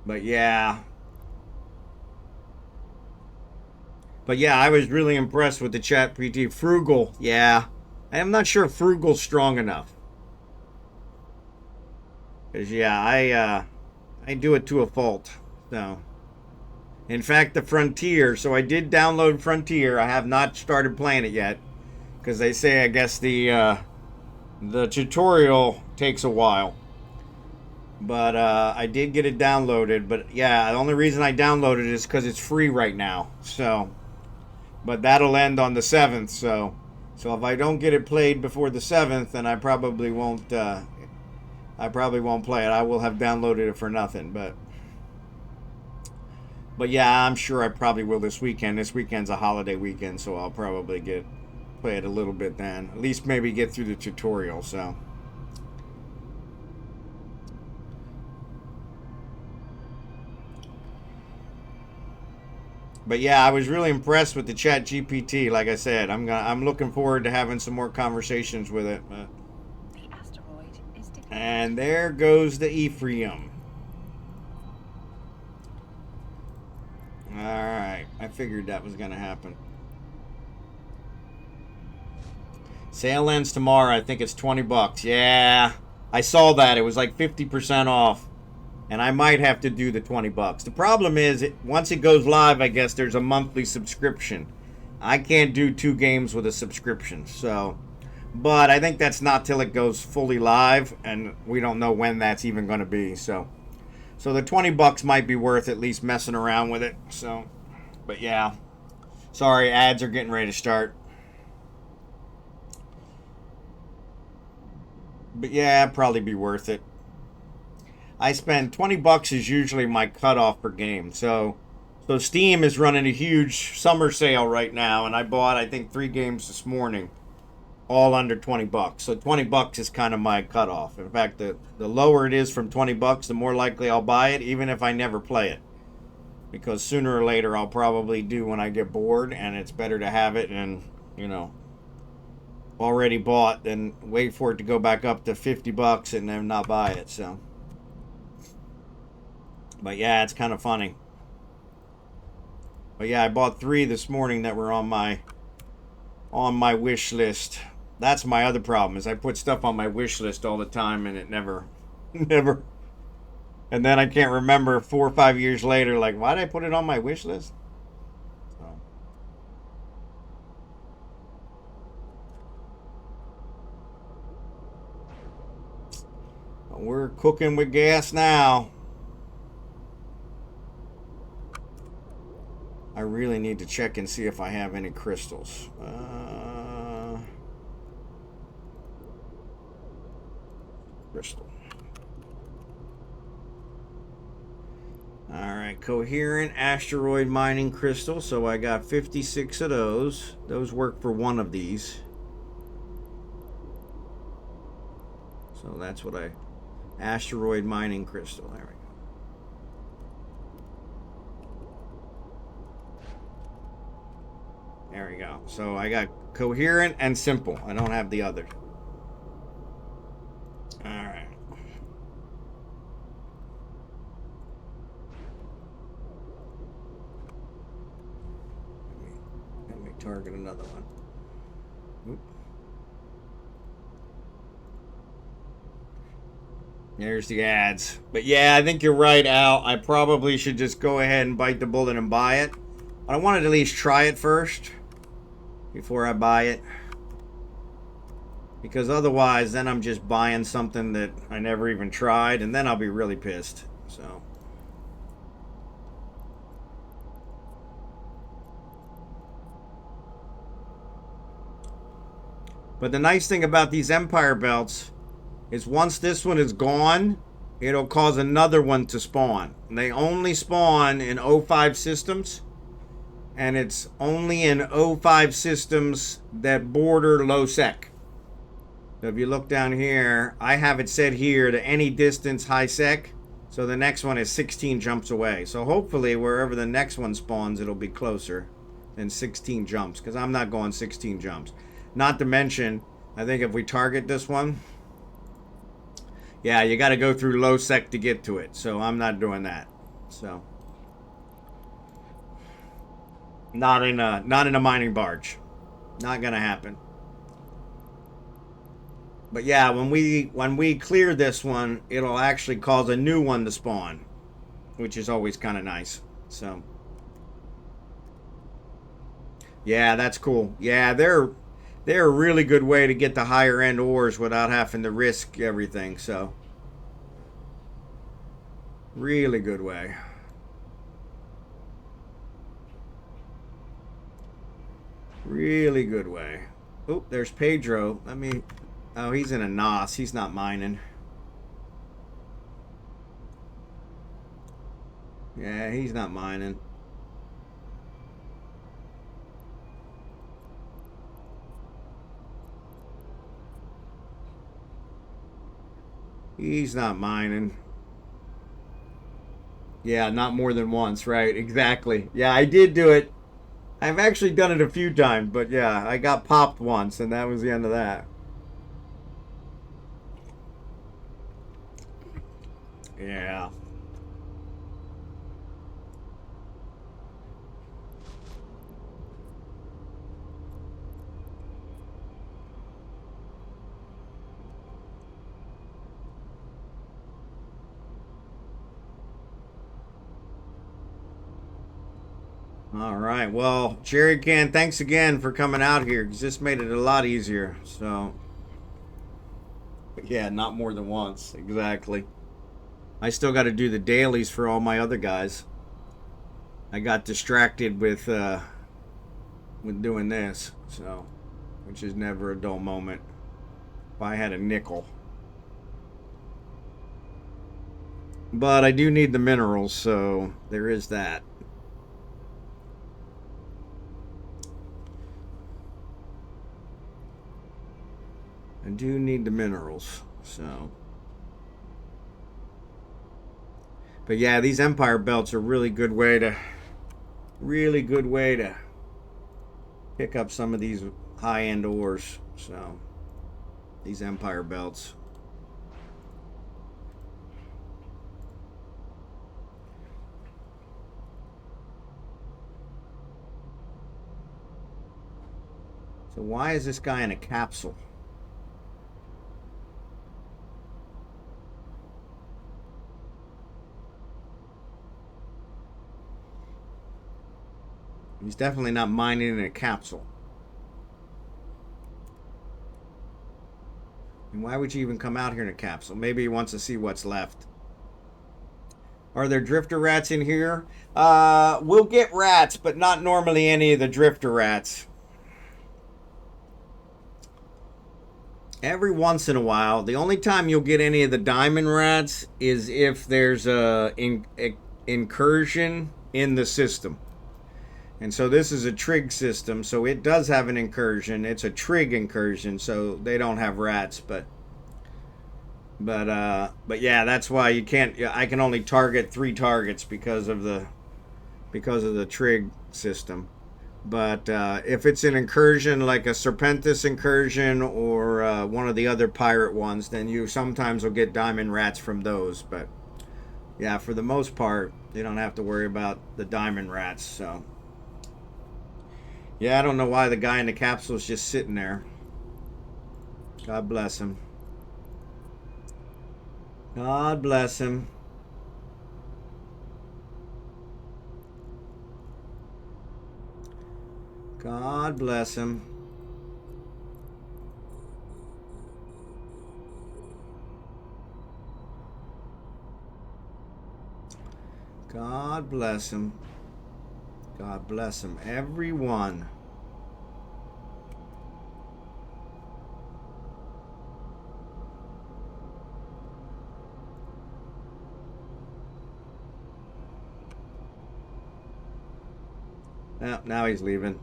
But yeah. I was really impressed with the chat PT. Frugal, yeah. I'm not sure frugal's strong enough. Because yeah, I do it to a fault. So in fact, the Frontier, so I did download Frontier. I have not started playing it yet. Because they say I guess the tutorial takes a while. But I did get it downloaded. But yeah, the only reason I downloaded it is because it's free right now. So, but that'll end on the 7th. So if I don't get it played before the 7th, then I probably won't. I probably won't play it. I will have downloaded it for nothing. But yeah, I'm sure I probably will this weekend. This weekend's a holiday weekend, so I'll probably play it a little bit then. At least maybe get through the tutorial. So. But yeah, I was really impressed with the chat GPT. Like I said, I'm looking forward to having some more conversations with it. The asteroid is depleted. And there goes the Ephraim. Alright, I figured that was going to happen. Sale ends tomorrow. I think it's $20. Yeah, I saw that. It was like 50% off. And I might have to do the $20. The problem is, once it goes live, I guess there's a monthly subscription. I can't do 2 games with a subscription. So, but I think that's not till it goes fully live, and we don't know when that's even going to be. So the $20 might be worth at least messing around with it. So, but yeah, sorry, ads are getting ready to start. But yeah, it'd probably be worth it. I spend $20 is usually my cutoff per game. So So Steam is running a huge summer sale right now, and I bought, I think, 3 games this morning, all under $20. So $20 is kind of my cutoff. In fact, the lower it is from $20, the more likely I'll buy it, even if I never play it. Because sooner or later I'll probably do when I get bored, and it's better to have it and, you know, already bought than wait for it to go back up to $50 and then not buy it. So, but yeah, it's kind of funny. But yeah, I bought 3 this morning that were on my wish list. That's my other problem, is I put stuff on my wish list all the time and it never and then I can't remember 4 or 5 years later, like, why did I put it on my wish list? So. We're cooking with gas now. I really need to check and see if I have any crystals. Crystal. Alright, coherent asteroid mining crystal. So I got 56 of those. Those work for one of these. So that's what asteroid mining crystal. There we go. There we go. So I got coherent and simple. I don't have the other. All right. Let me target another one. Oop. There's the ads. But yeah, I think you're right, Al. I probably should just go ahead and bite the bullet and buy it. I wanted to at least try it first before I buy it, because otherwise then I'm just buying something that I never even tried, and then I'll be really pissed. So but the nice thing about these Empire belts is once this one is gone, it'll cause another one to spawn. And they only spawn in 05 systems. And it's only in 05 systems that border low sec. So if you look down here, I have it set here to any distance high sec. So the next one is 16 jumps away. So hopefully wherever the next one spawns, it'll be closer than 16 jumps, because I'm not going 16 jumps. Not to mention, I think if we target this one, yeah, you got to go through low sec to get to it. So I'm not doing that. So not in a mining barge. Not gonna happen. But yeah, when we clear this one, it'll actually cause a new one to spawn, which is always kind of nice. So yeah, that's cool. Yeah, they're a really good way to get the higher end ores without having to risk everything. So really good way. Really good way. Oop, there's Pedro. Oh, he's in a NOS. He's not mining. Yeah, he's not mining. He's not mining. Yeah, not more than once, right? Exactly. Yeah, I did do it. I've actually done it a few times, but yeah, I got popped once, and that was the end of that. Yeah. All right. Well, Jerry Can, thanks again for coming out here, because this made it a lot easier. So, yeah, not more than once. Exactly. I still got to do the dailies for all my other guys. I got distracted with doing this, so, which is never a dull moment. If I had a nickel. But I do need the minerals, so there is that. do need the minerals, so. But yeah, these empire belts are really good way to pick up some of these high-end ores. So these empire belts. So why is this guy in a capsule? He's definitely not mining in a capsule. And why would you even come out here in a capsule? Maybe he wants to see what's left. Are there drifter rats in here? We'll get rats, but not normally any of the drifter rats. Every once in a while, the only time you'll get any of the diamond rats is if there's a incursion in the system. And so this is a trig system, so it does have an incursion. It's a trig incursion, so they don't have rats, but yeah, that's why you can't. I can only target 3 targets because of the trig system. But if it's an incursion like a Serpentis incursion or one of the other pirate ones, then you sometimes will get diamond rats from those. But yeah, for the most part, you don't have to worry about the diamond rats. So yeah, I don't know why the guy in the capsule is just sitting there. God bless him. God bless him. God bless him. God bless him. God bless him. Everyone. Oh, now he's leaving.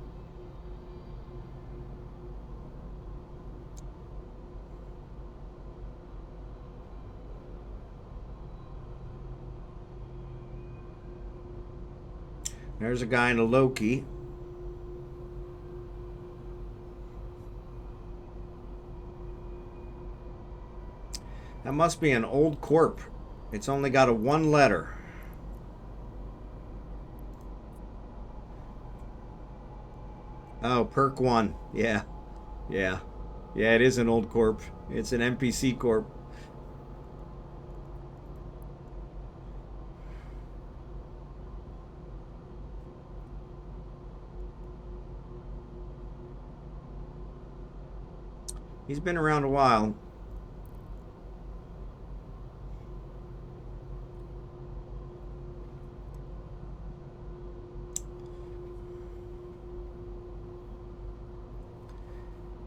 There's a guy in a Loki. That must be an old corp. It's only got a 1 letter. Oh, perk 1. Yeah. Yeah. Yeah, it is an old corp. It's an NPC corp. He's been around a while.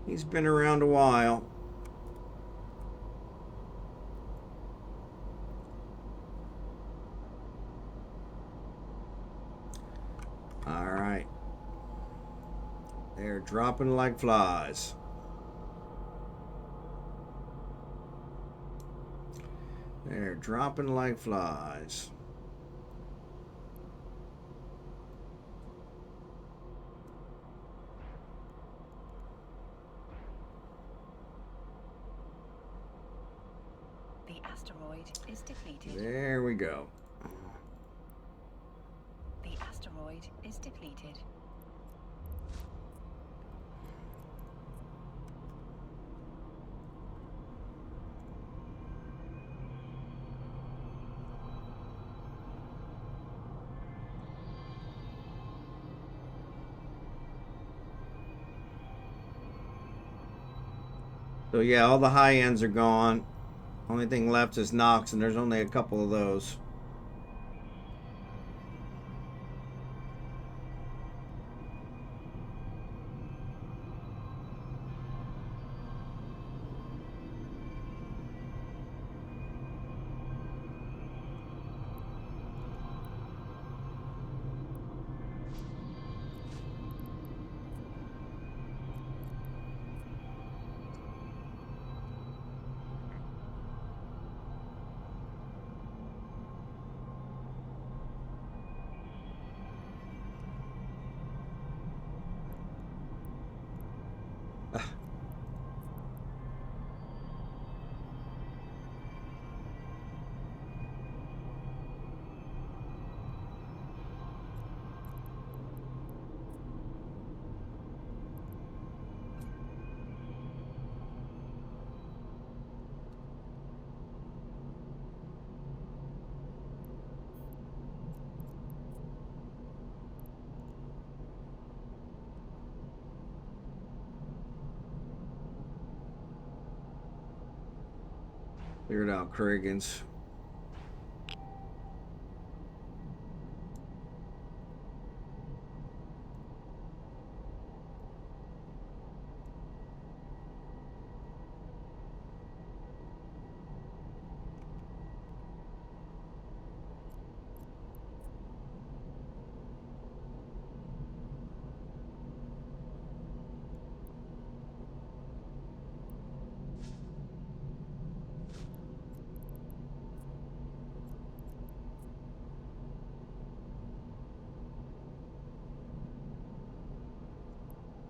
He's been around a while. All right. They're dropping like flies. They're dropping like flies. The asteroid is depleted. There we go. The asteroid is depleted. So yeah, all the high ends are gone. Only thing left is Nox, and there's only a couple of those. Cleared out Kragan's.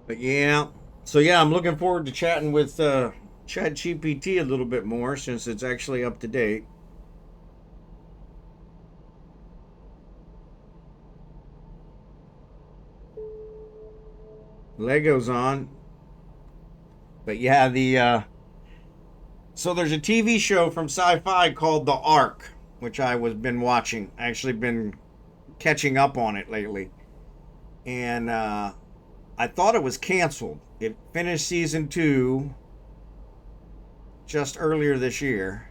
But yeah, so yeah, I'm looking forward to chatting with ChatGPT a little bit more since it's actually up to date. Lego's on. But yeah, so there's a TV show from Sci-Fi called The Ark, which I was been watching. I actually been catching up on it lately, and I thought it was canceled. It finished season 2 just earlier this year,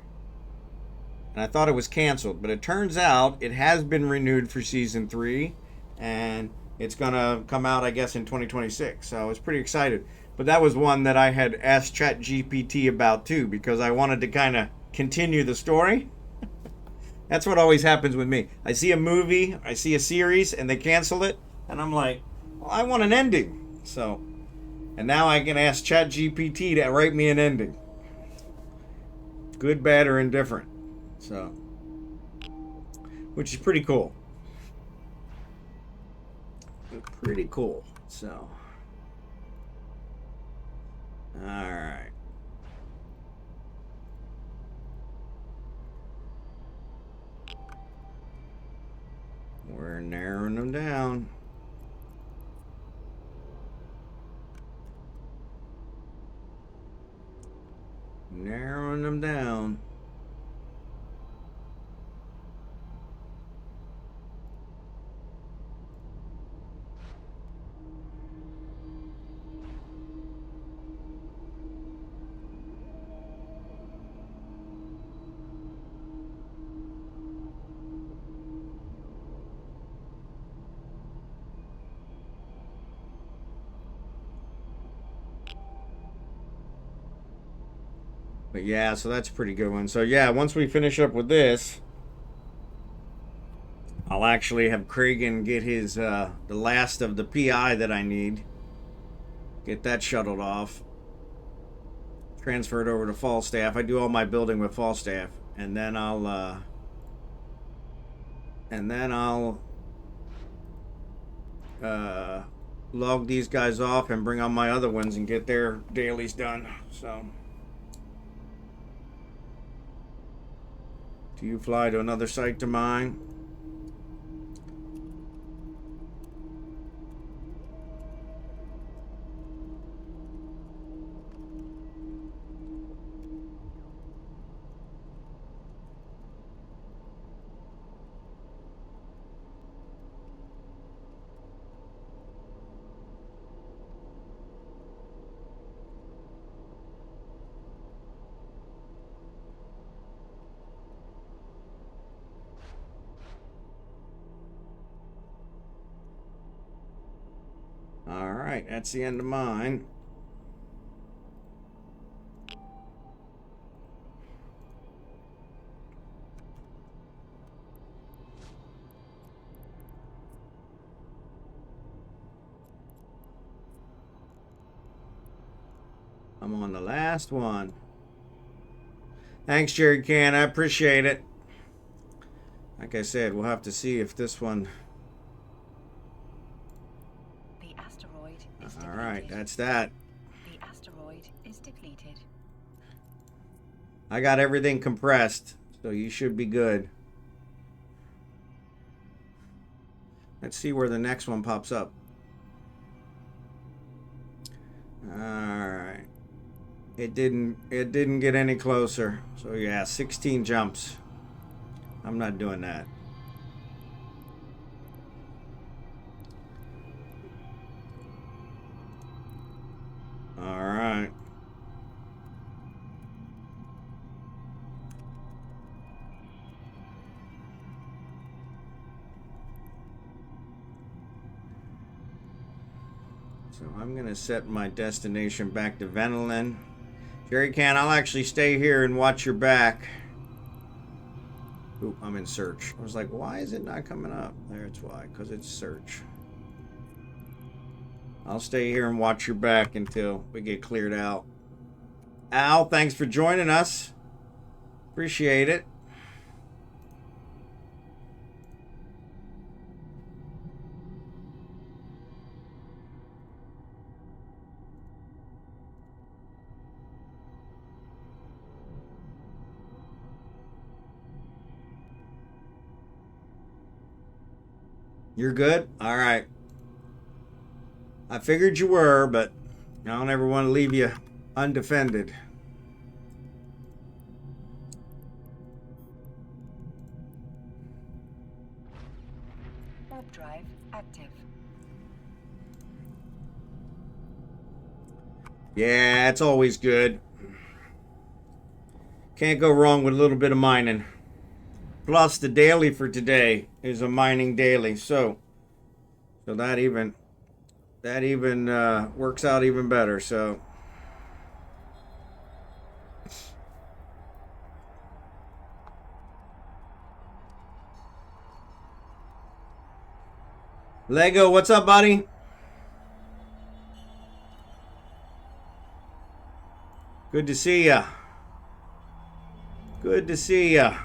and I thought it was canceled, but it turns out it has been renewed for season 3, and it's gonna come out, I guess, in 2026. So I was pretty excited. But that was one that I had asked ChatGPT about too, because I wanted to kind of continue the story. That's what always happens with me. I see a movie, I see a series, and they cancel it, and I'm like, well, I want an ending. So, and now I can ask ChatGPT to write me an ending. Good, bad, or indifferent. So, which is pretty cool. Pretty cool. So, all right. We're narrowing them down. Narrowing them down. But yeah, so that's a pretty good one. So yeah, once we finish up with this, I'll actually have Kragan get his the last of the PI that I need. Get that shuttled off. Transferred over to Falstaff. I do all my building with Falstaff, and then I'll log these guys off and bring on my other ones and get their dailies done. So, do you fly to another site to mine? Alright, that's the end of mine. I'm on the last one. Thanks, Jerry Can. I appreciate it. Like I said, we'll have to see if this one... The asteroid is depleted. Alright, that's that. The asteroid is depleted. I got everything compressed, so you should be good. Let's see where the next one pops up. Alright. It didn't get any closer. So yeah, 16 jumps. I'm not doing that. Alright. So I'm going to set my destination back to Venelin. Jerry Can, I'll actually stay here and watch your back. Ooh, I'm in search. I was like, why is it not coming up? There, it's why, because it's search. I'll stay here and watch your back until we get cleared out. Al, thanks for joining us. Appreciate it. You're good? All right. I figured you were, but I don't ever want to leave you undefended. Warp drive active. Yeah, it's always good. Can't go wrong with a little bit of mining. Plus, the daily for today is a mining daily, so that even works out even better. So Lego, what's up, buddy? Good to see ya. Good to see ya.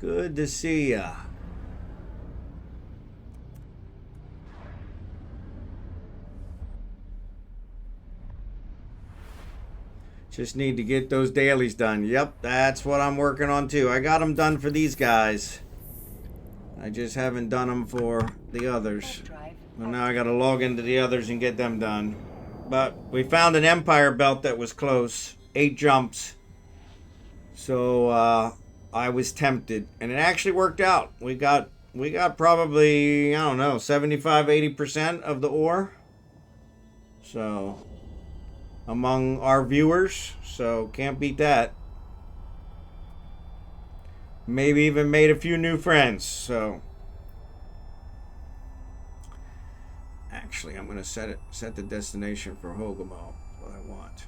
Good to see ya. Just need to get those dailies done. Yep, that's what I'm working on too. I got them done for these guys. I just haven't done them for the others. Well, now I got to log into the others and get them done. But we found an Empire belt that was close. 8 jumps. So I was tempted, and it actually worked out. We got probably, I don't know, 75-80% of the ore. So among our viewers, so can't beat that. Maybe even made a few new friends. So actually, I'm gonna set the destination for Hogamo. That's what I want.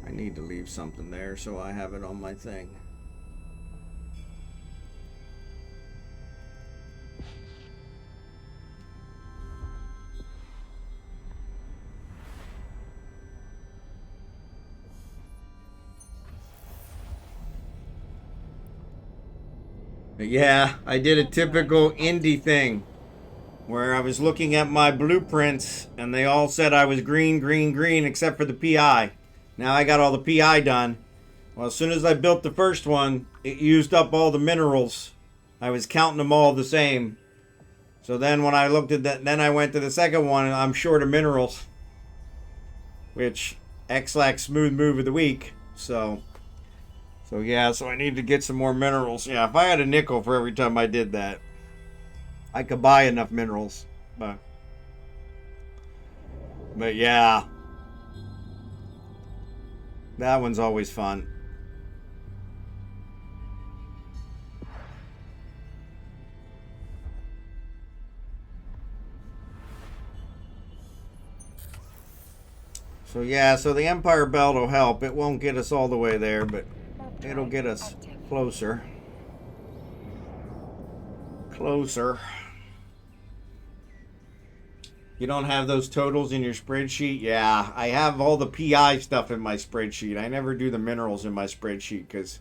I need to leave something there so I have it on my thing. But yeah, I did a typical indie thing where I was looking at my blueprints and they all said I was green, green, green except for the PI. Now I got all the PI done. Well, as soon as I built the first one, it used up all the minerals. I was counting them all the same. So then when I looked at that, then I went to the second one and I'm short of minerals. Which, X-Lax smooth move of the week. So yeah, so I need to get some more minerals. Yeah, if I had a nickel for every time I did that, I could buy enough minerals. But yeah. That one's always fun. So yeah, so the Empire Belt will help. It won't get us all the way there, but it'll get us closer. Closer. You don't have those totals in your spreadsheet? Yeah, I have all the PI stuff in my spreadsheet. I never do the minerals in my spreadsheet because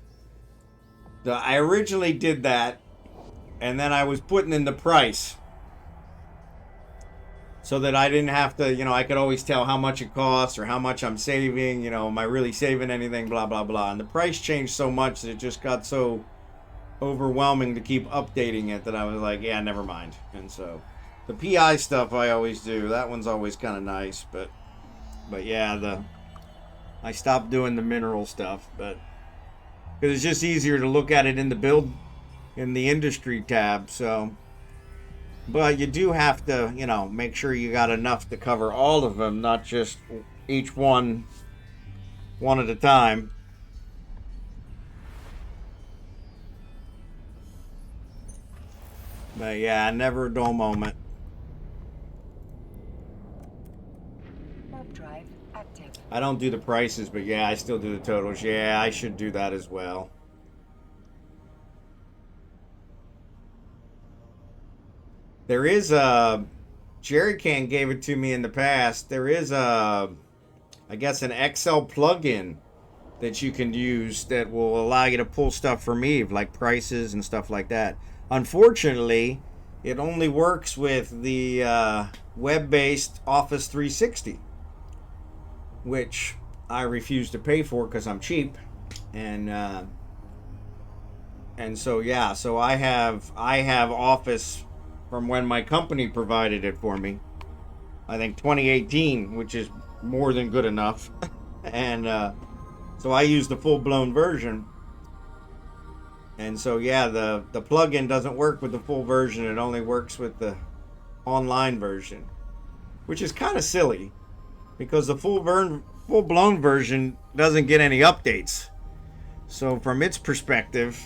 I originally did that and then I was putting in the price so that I didn't have to, I could always tell how much it costs or how much I'm saving, am I really saving anything, blah, blah, blah. And the price changed so much that it just got so overwhelming to keep updating it that I was like, yeah, never mind. And so the PI stuff I always do. That one's always kind of nice, but yeah, I stopped doing the mineral stuff, but because it's just easier to look at it in the build in the industry tab. So, but you do have to, make sure you got enough to cover all of them, not just each one at a time. But yeah, never a dull moment. Warp drive active. I don't do the prices, but yeah, I still do the totals. Yeah, I should do that as well. There is a Jerry Can gave it to me in the past. There is a, I guess, an Excel plugin that you can use that will allow you to pull stuff from Eve, like prices and stuff like that. Unfortunately, it only works with the web-based Office 360, which I refuse to pay for because I'm cheap, and so yeah, so I have Office from when my company provided it for me. I think 2018, which is more than good enough, and so I use the full-blown version. And so yeah, the plugin doesn't work with the full version. It only works with the online version, which is kind of silly because the full-blown version doesn't get any updates. So from its perspective,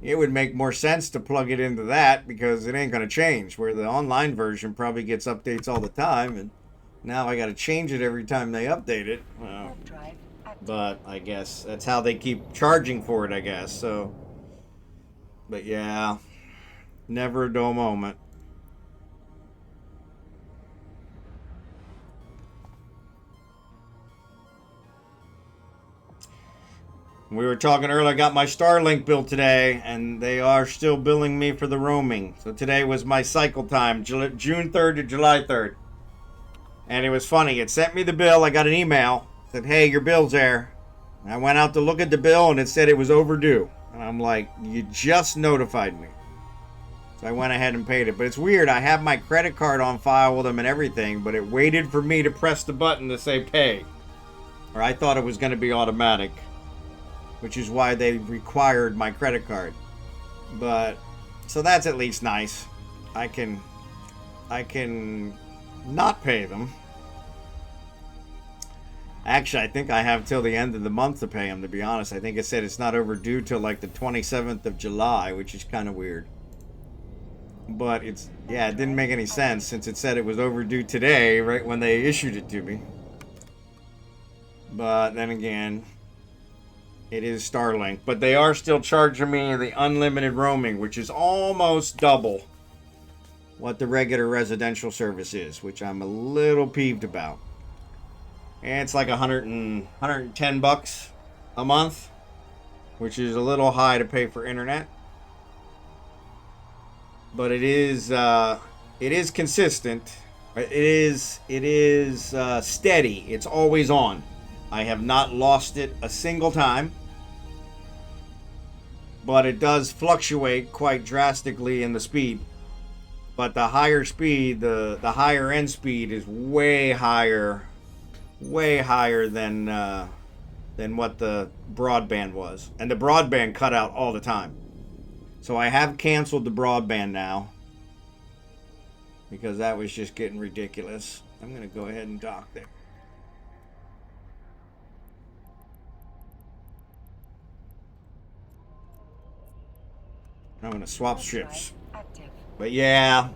it would make more sense to plug it into that because it ain't going to change, where the online version probably gets updates all the time, and now I got to change it every time they update it. Well, Warp drive active. but I guess that's how they keep charging for it, I guess. So, but yeah, never a dull moment. We were talking earlier, I got my Starlink bill today, and they are still billing me for the roaming. So today was my cycle time, June 3rd to July 3rd. And it was funny. It sent me the bill. I got an email. Said, hey, your bill's there. And I went out to look at the bill, and it said it was overdue. And I'm like, you just notified me. So I went ahead and paid it. But it's weird. I have my credit card on file with them and everything, but it waited for me to press the button to say pay. Or I thought it was going to be automatic, which is why they required my credit card. But so that's at least nice. I can not pay them. Actually, I think I have till the end of the month to pay them, to be honest. I think it said it's not overdue till like the 27th of July, which is kind of weird. But it didn't make any sense since it said it was overdue today, right when they issued it to me. But then again, it is Starlink. But they are still charging me the unlimited roaming, which is almost double what the regular residential service is, which I'm a little peeved about. And it's like $110 a month, which is a little high to pay for internet. But it is consistent. It is steady. It's always on. I have not lost it a single time. But it does fluctuate quite drastically in the speed. But the higher speed, the higher end speed is way higher than what the broadband was. And the broadband cut out all the time. So I have canceled the broadband now because that was just getting ridiculous. I'm going to go ahead and dock there. I'm going to swap Warp ships. drive active. But yeah,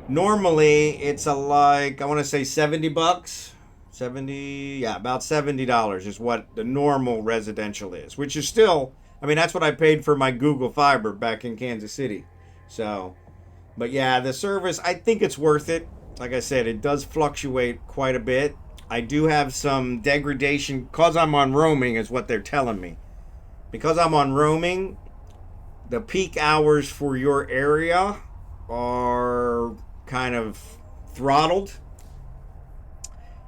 normally it's I want to say $70. 70, yeah, about $70 is what the normal residential is, which is still, I mean, that's what I paid for my Google Fiber back in Kansas City. So, but yeah, the service, I think it's worth it. Like I said, it does fluctuate quite a bit. I do have some degradation because I'm on roaming, is what they're telling me. Because I'm on roaming, the peak hours for your area are kind of throttled.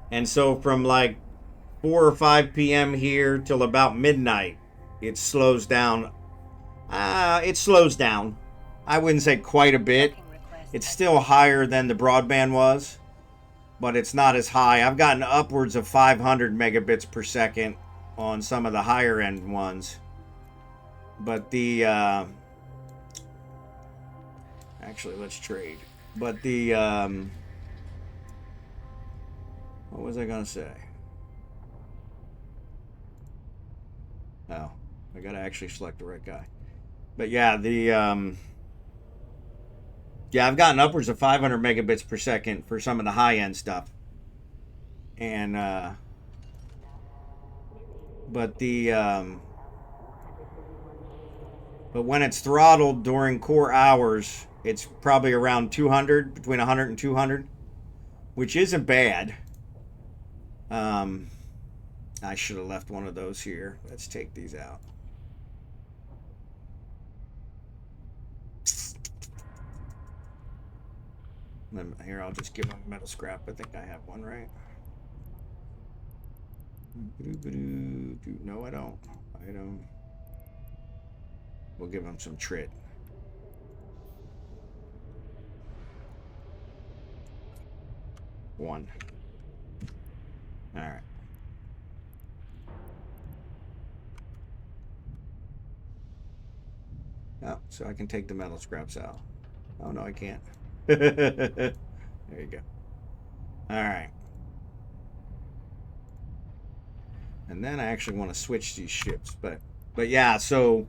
And so from like 4 or 5 p.m. here till about midnight, it slows down. It slows down. I wouldn't say quite a bit. Tracking request It's still higher than the broadband was, but it's not as high. I've gotten upwards of 500 megabits per second on some of the higher end ones. But the actually, let's trade. But the what was I gonna say? Oh, I gotta actually select the right guy. But yeah, yeah, I've gotten upwards of 500 megabits per second for some of the high end stuff. And but but when it's throttled during core hours, it's probably around 200, between 100 and 200, which isn't bad. I should have left one of those here. Let's take these out. Here, I'll just give them metal scrap. I think I have one, right? No, I don't. Item. We'll give them some trit. One. All right. Oh, so I can take the metal scraps out. Oh, no, I can't. There you go. All right. And then I actually want to switch these ships, but yeah, so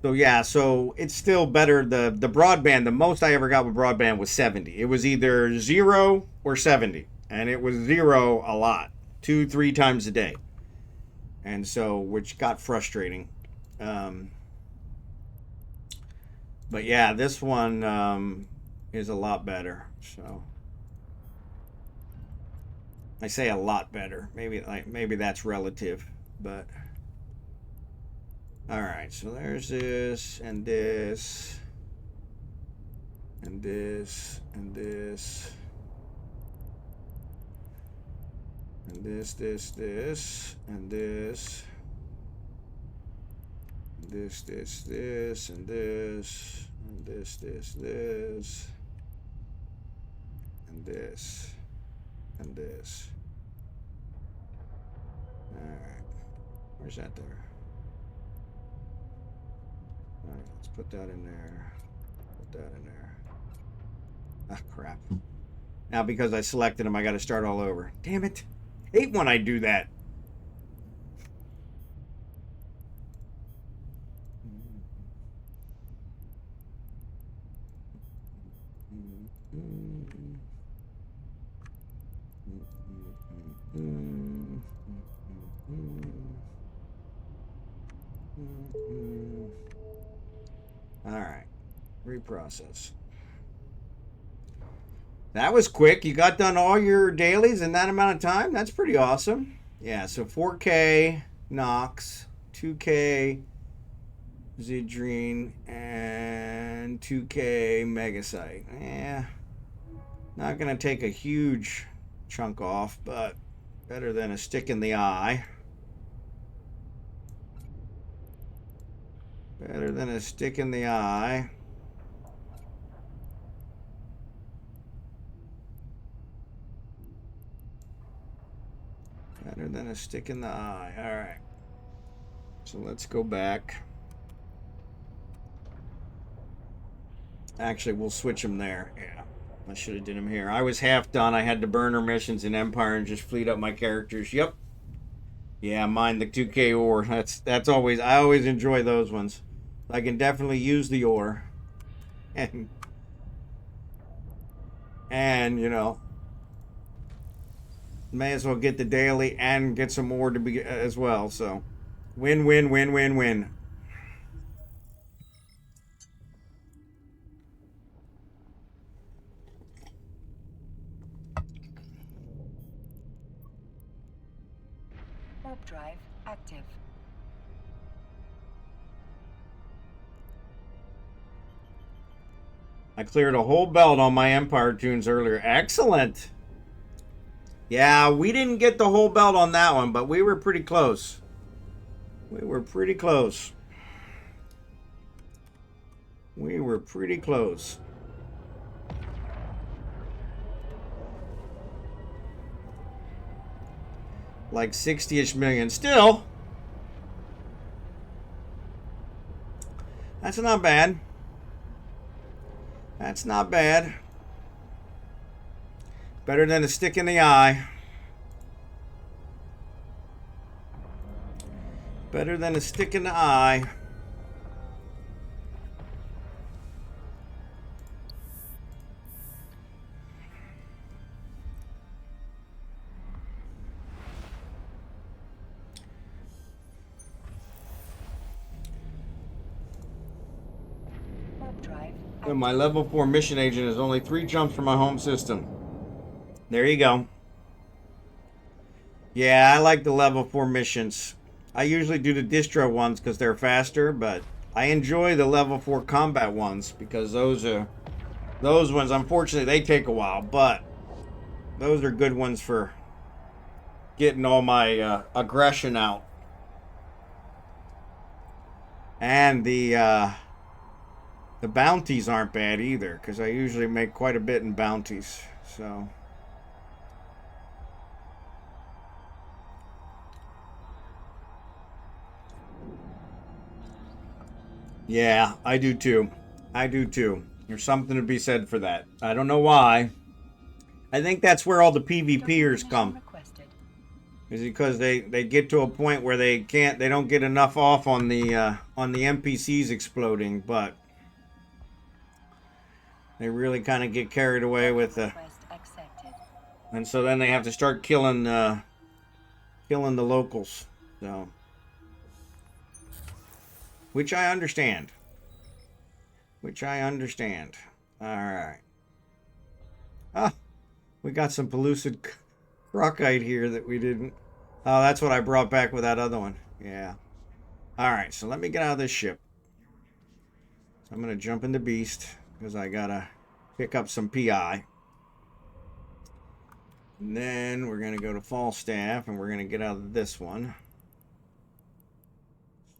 it's still better. The broadband, the most I ever got with broadband was 70. It was either 0 or 70, and it was 0 a lot, 2-3 times a day, and so which got frustrating. But yeah, this one is a lot better. So I say a lot better. Maybe that's relative, but all right. So there's this and this and this and this and this and this and this and this and this and this and this. All right, where's that there? All right, let's put that in there. Put that in there. Ah, crap. Now because I selected them, I got to start all over. Damn it! Hate when I do that. All right, reprocess. That was quick. You got done all your dailies in that amount of time? That's pretty awesome. Yeah, so 4K Nox, 2K Zidrine, and 2K Megasite. Yeah, not going to take a huge chunk off, but better than a stick in the eye. Better than a stick in the eye. Better than a stick in the eye. All right. So let's go back. Actually, we'll switch them there. Yeah. I should have did them here. I was half done. I had to burner missions in Empire and just fleet up my characters. Yep. Yeah, mine the 2K ore. That's always, I always enjoy those ones. I can definitely use the ore. And you know, may as well get the daily and get some more to be as well. So win, win, win, win, win. Warp drive active. I cleared a whole belt on my Empire toons earlier. Excellent. Yeah, we didn't get the whole belt on that one, but we were pretty close. We were pretty close. We were pretty close. Like 60-ish million. Still, that's not bad. That's not bad. Better than a stick in the eye. Better than a stick in the eye. And my level 4 mission agent is only 3 jumps from my home system. There you go. Yeah, I like the level 4 missions. I usually do the distro ones because they're faster, but I enjoy the level 4 combat ones because those ones, unfortunately, they take a while, but those are good ones for getting all my aggression out. And the bounties aren't bad either, because I usually make quite a bit in bounties. So yeah, I do too. I do too. There's something to be said for that. I don't know why. I think that's where all the PvPers come. Requested. Is because they get to a point where they don't get enough off on the NPCs exploding, but they really kind of get carried away with the, Request accepted. and so then they have to start killing the locals. So, which I understand. All right. Ah, we got some pellucid crocite here that we didn't. Oh, that's what I brought back with that other one. Yeah. All right, so let me get out of this ship. So I'm going to jump into Beast because I got to pick up some PI. And then we're going to go to Falstaff and we're going to get out of this one.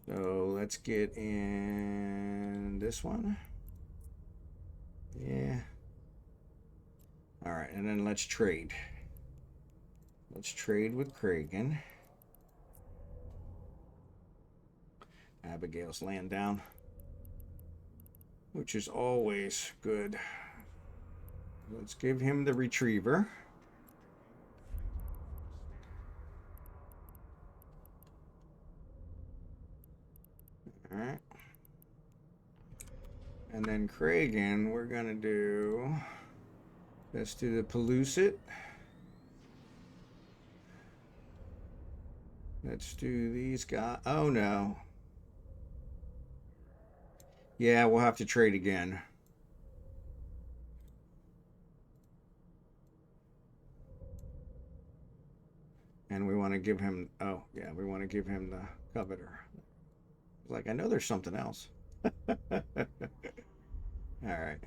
So let's get in this one. Yeah. All right, and then let's trade. Let's trade with Kragan. Abigail's laying down, which is always good. Let's give him the retriever. All right. And then Kragan, we're going to do... Let's do the pellucid. Let's do these guys. Oh, no. Yeah, we'll have to trade again. And we want to give him... Oh, yeah, we want to give him the Coveter. Like, I know there's something else. All right.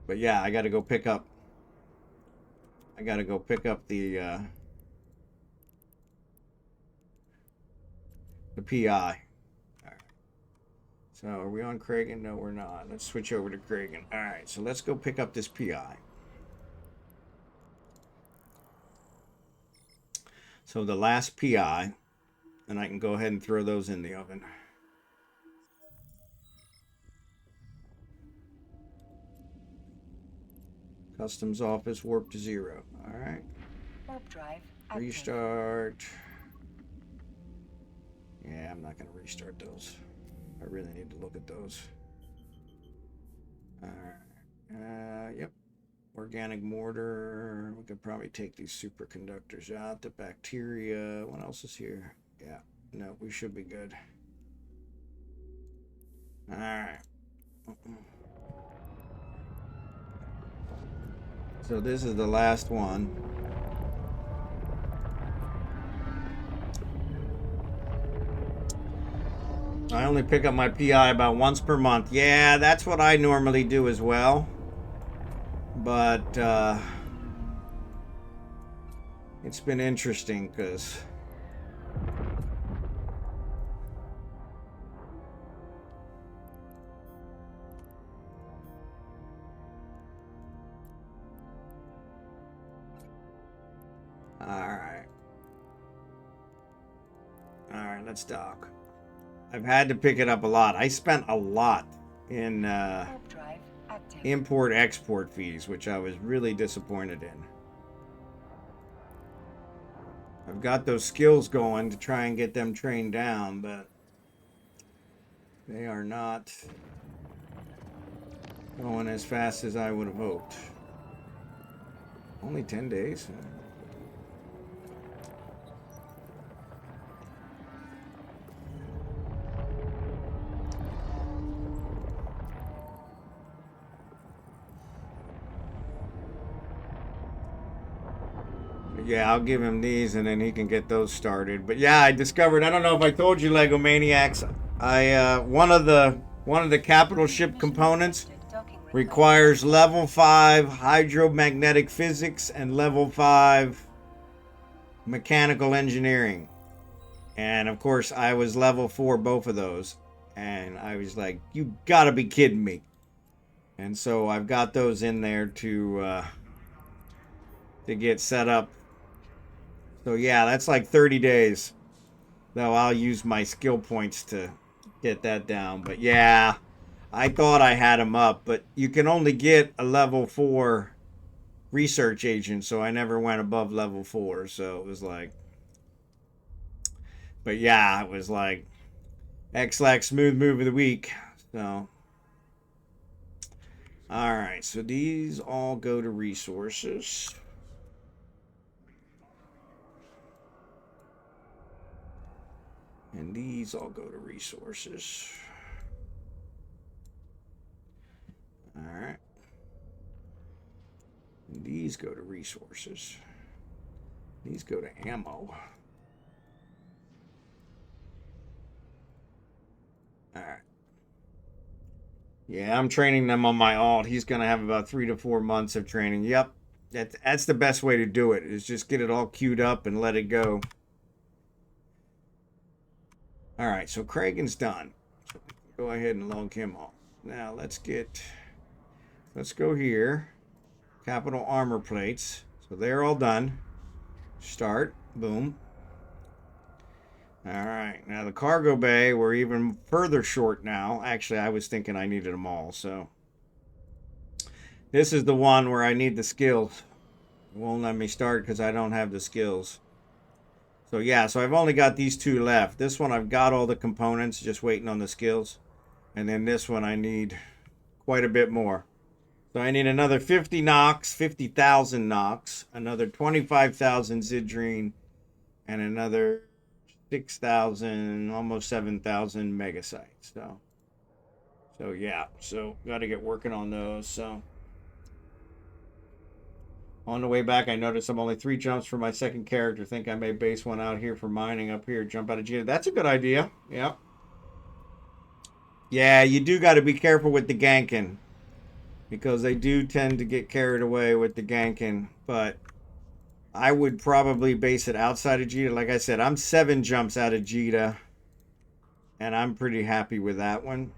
But yeah, I got to go pick up... the PI. All right. So are we on Kragan? No, we're not. Let's switch over to Kragan. All right, so let's go pick up this PI. So the last PI, and I can go ahead and throw those in the oven. Customs office warp to 0. All right. Warp drive active. Restart. Yeah, I'm not going to restart those. I really need to look at those. All right. Yep. Organic mortar. We could probably take these superconductors out. The bacteria. What else is here? Yeah. No, we should be good. All right. So this is the last one. I only pick up my PI about once per month. Yeah, that's what I normally do as well. But it's been interesting because all right, let's dock. I've had to pick it up a lot. I spent a lot in import-export fees, which I was really disappointed in. I've got those skills going to try and get them trained down, but they are not going as fast as I would have hoped. Only 10 days? Yeah, I'll give him these and then he can get those started. But yeah, I discovered, I don't know if I told you, Legomaniacs, one of the capital ship components requires level 5 hydromagnetic physics and level 5 mechanical engineering. And of course, I was level 4 both of those. And I was like, you gotta be kidding me. And so I've got those in there to get set up. So yeah, that's like 30 days. Though I'll use my skill points to get that down. But yeah, I thought I had them up. But you can only get a level 4 research agent. So I never went above level 4. So it was like... But yeah, it was like X-Lax smooth move of the week. So... Alright, so these all go to resources. And these all go to resources. Alright. And these go to resources. These go to ammo. Alright. Yeah, I'm training them on my alt. He's going to have about 3 to 4 months of training. Yep. That's the best way to do it, is just get it all queued up and let it go. Alright, so Kragen's done. So go ahead and log him off. Now let's go here. Capital armor plates. So they're all done. Start. Boom. Alright, now the cargo bay, we're even further short now. Actually, I was thinking I needed them all, so. This is the one where I need the skills. It won't let me start because I don't have the skills. So yeah, so I've only got these 2 left. This one I've got all the components, just waiting on the skills. And then this one I need quite a bit more. So I need another 50 Nox, 50,000 Nox, another 25,000 Zidrine, and another 6,000, almost 7,000 megasites. So yeah, so got to get working on those. So on the way back, I noticed I'm only 3 jumps for my second character. Think I may base one out here for mining up here. Jump out of Gita. That's a good idea. Yep. Yeah, you do got to be careful with the ganking, because they do tend to get carried away with the ganking. But I would probably base it outside of Jita. Like I said, I'm 7 jumps out of Jita, and I'm pretty happy with that one.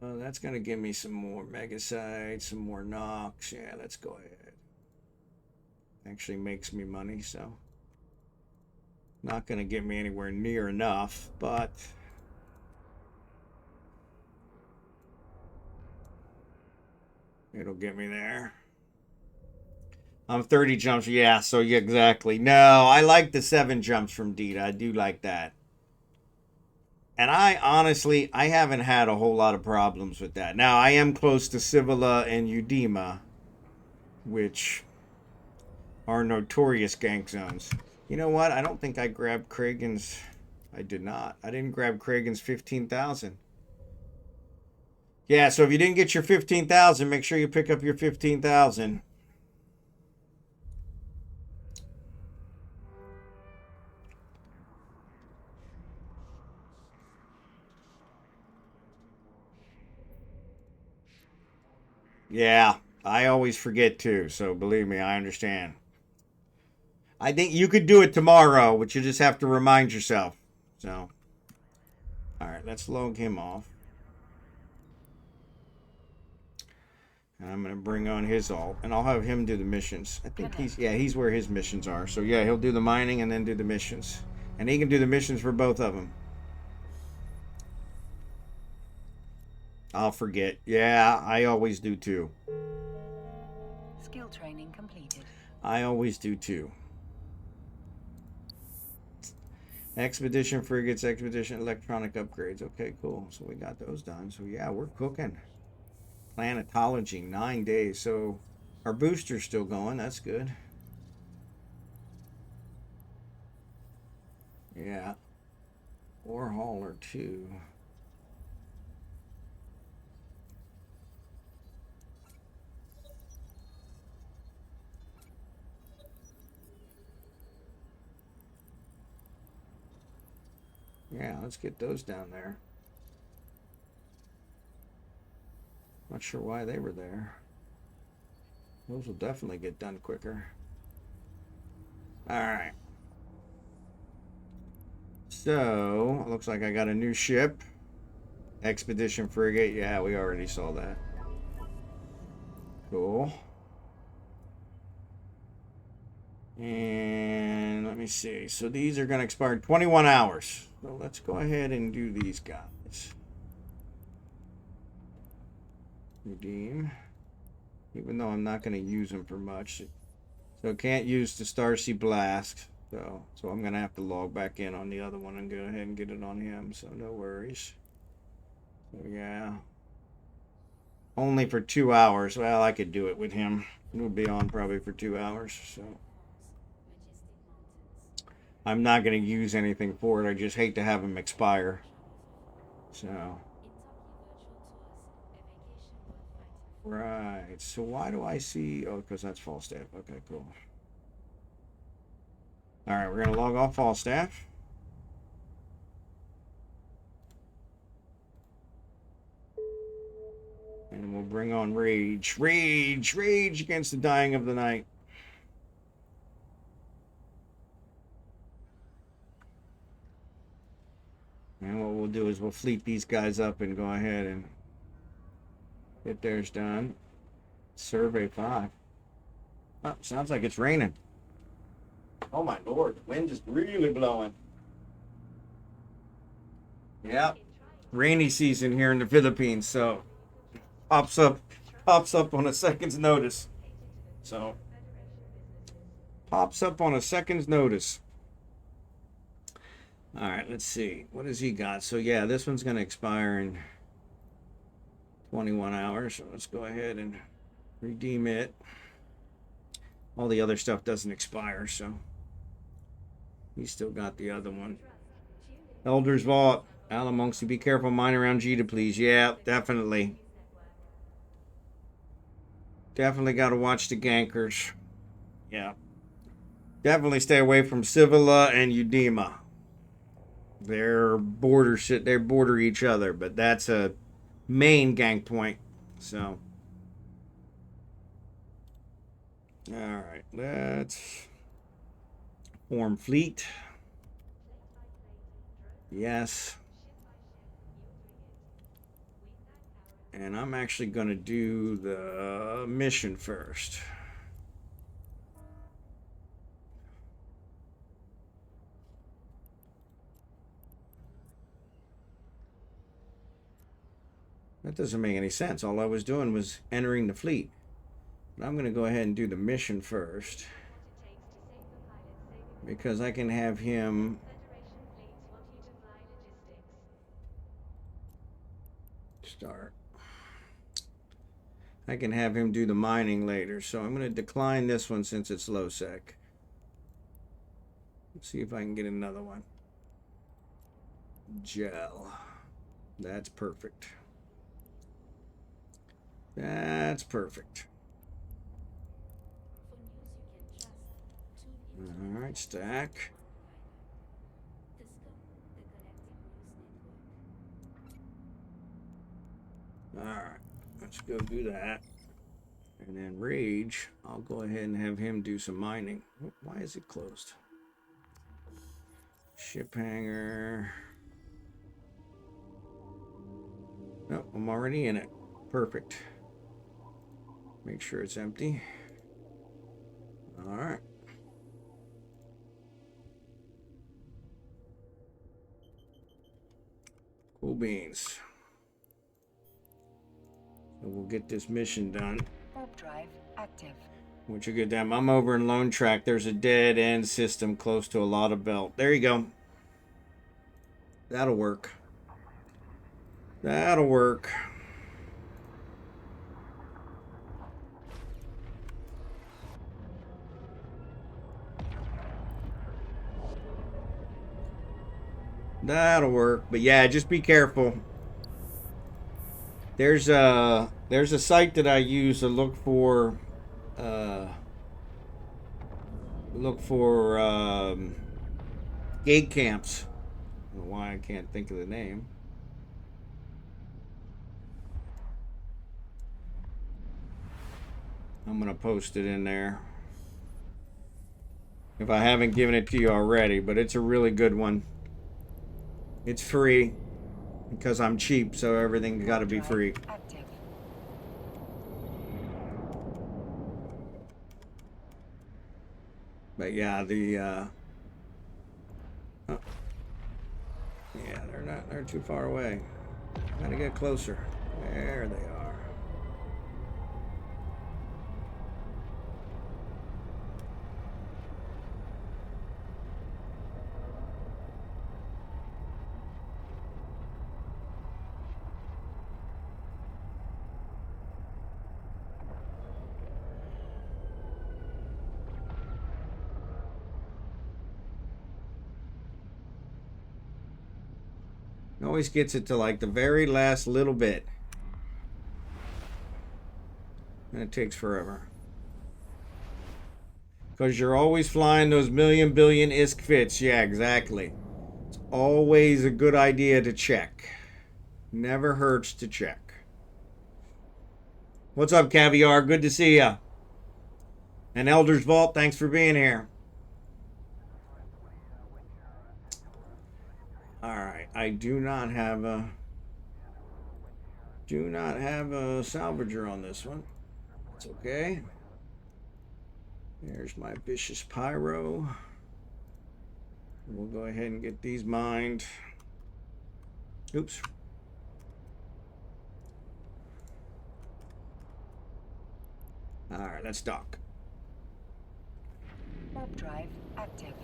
That's going to give me some more megasites, some more Nox. Yeah, let's go ahead. Actually makes me money, so. Not going to get me anywhere near enough, but... it'll get me there. I'm 30 jumps. Yeah, so yeah, exactly. No, I like the 7 jumps from Dita. I do like that. And I honestly, I haven't had a whole lot of problems with that. Now, I am close to Civila and Udima, which are notorious gank zones. You know what? I don't think I grabbed Kragen's. I did not. I didn't grab Kragen's 15,000. Yeah, so if you didn't get your 15,000, make sure you pick up your 15,000. Yeah, I always forget too, so believe me, I understand. I think you could do it tomorrow, but you just have to remind yourself. So, all right, let's log him off. And I'm going to bring on his alt, and I'll have him do the missions. I think he's where his missions are. So yeah, he'll do the mining and then do the missions. And he can do the missions for both of them. I'll forget. Yeah, I always do too. Skill training completed. I always do too. Expedition frigates, expedition electronic upgrades. Okay, cool. So we got those done. So yeah, we're cooking. Planetology, 9 days. So our booster's still going. That's good. Yeah. Ore hauler 2. Yeah, let's get those down there. Not sure why they were there. Those will definitely get done quicker. All right. So, looks like I got a new ship. Expedition frigate. Yeah, we already saw that. Cool. And let me see. So these are going to expire in 21 hours. So let's go ahead and do these guys. Redeem. Even though I'm not going to use them for much. So can't use the Starsea Blast. So I'm going to have to log back in on the other one and go ahead and get it on him. So no worries. So yeah. Only for 2 hours. Well, I could do it with him. We'll be on probably for 2 hours. So I'm not going to use anything for it. I just hate to have him expire. So. Right. So why do I see... Oh, because that's Falstaff. Okay, cool. All right, we're going to log off Falstaff. And we'll bring on Rage. Rage! Rage against the dying of the night. And what we'll do is we'll fleet these guys up and go ahead and get theirs done. Survey 5. Oh, sounds like it's raining. Oh my lord, the wind is really blowing. Yep. Rainy season here in the Philippines, so pops up on a second's notice. So pops up on a second's notice. All right, let's see. What has he got? So yeah, this one's going to expire in 21 hours. So let's go ahead and redeem it. All the other stuff doesn't expire, so he's still got the other one. Elder's Vault. almonxy, be careful, mine around Gita, please. Yeah, definitely. Definitely got to watch the gankers. Yeah. Definitely stay away from Civila and Udema. They're border each other, but that's a main gank point. So, all right, let's form fleet. Yes. And I'm actually going to do the mission first. That doesn't make any sense. All I was doing was entering the fleet. But I'm going to go ahead and do the mission first. Because I can have him... Start. I can have him do the mining later. So I'm going to decline this one since it's low sec. Let's see if I can get another one. Gel. That's perfect. That's perfect. All right, stack. All right, let's go do that. And then Rage, I'll go ahead and have him do some mining. Oh, why is it closed? Ship hangar. No, I'm already in it. Perfect. Make sure it's empty. All right. Cool beans. So we'll get this mission done. Warp drive active. Once you get down, I'm over in Lone Track. There's a dead end system close to a lot of belt. There you go. That'll work. That'll work. That'll work. But yeah, just be careful. There's a site that I use to look for gate camps. don't know why I can't think of the name. I'm gonna post it in there if I haven't given it to you already, but it's a really good one. It's free because I'm cheap, so everything's got to be free. Active. But yeah, oh, yeah, they're too far away. Gotta get closer. There they are. It always gets it to like the very last little bit. And it takes forever. Because you're always flying those million billion ISK fits. Yeah, exactly. It's always a good idea to check. Never hurts to check. What's up, Caviar? Good to see ya. And Elder's Vault, thanks for being here. Alright, I do not have a salvager on this one. It's okay. There's my vicious pyro. We'll go ahead and get these mined. Oops. Alright, let's dock. Warp drive active.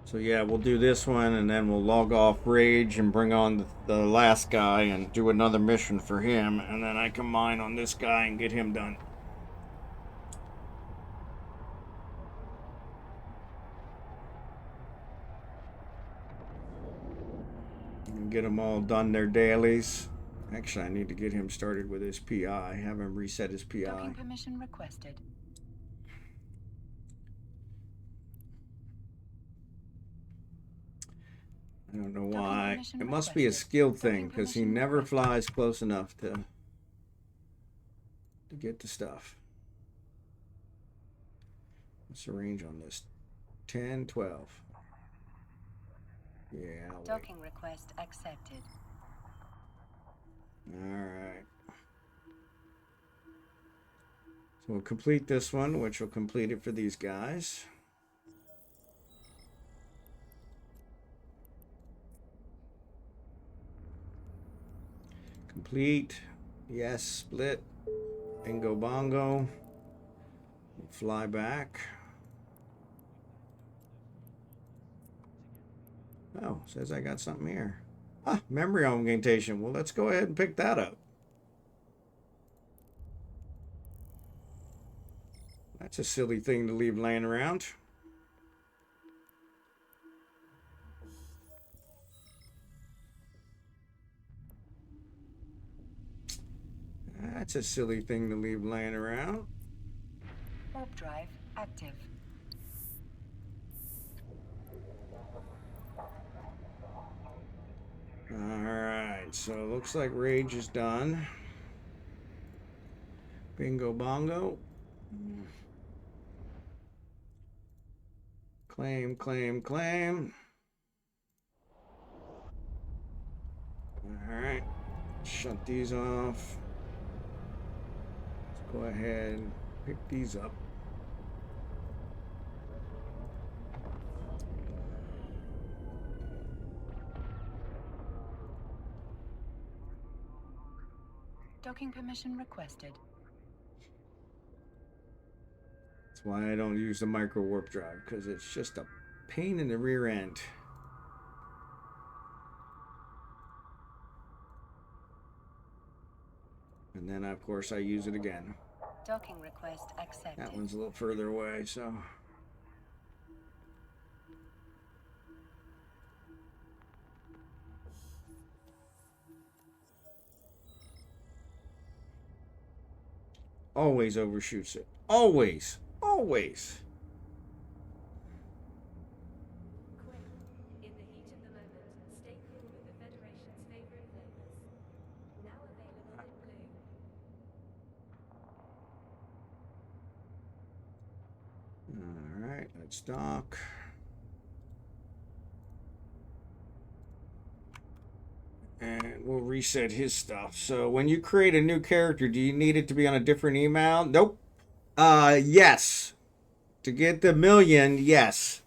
So yeah, we'll do this one and then we'll log off Rage and bring on the last guy and do another mission for him, and then I can mine on this guy and get him done. And get them all done their dailies. Actually, I need to get him started with his PI. Have him reset his PI. Docking permission requested. I don't know Docking why. permission It must be a requested. skill Docking thing because he permission never requested. flies close enough to get the stuff. What's the range on this? 10, 12. Yeah, I'll wait. Docking request accepted. Alright. So we'll complete this one, which will complete it for these guys. Complete. Yes, split. Bingo bongo. We'll fly back. Oh, says I got something here. Ah, memory augmentation. Well, let's go ahead and pick that up. That's a silly thing to leave laying around. That's a silly thing to leave laying around. Warp drive active. Alright, so it looks like Rage is done. Bingo bongo. Claim, claim, claim. Alright, shut these off. Let's go ahead and pick these up. Docking permission requested. That's why I don't use the micro warp drive, because it's just a pain in the rear end. And then, of course, I use it again. Docking request accepted. That one's a little further away, so... always overshoots it. Always. Always. Quick. In the heat of the moment, stay cool with the Federation's favorite flavors. Now available in blue. All right, let's dock. And we'll reset his stuff. So when you create a new character, do you need it to be on a different email? Nope. Yes. To get the million, yes.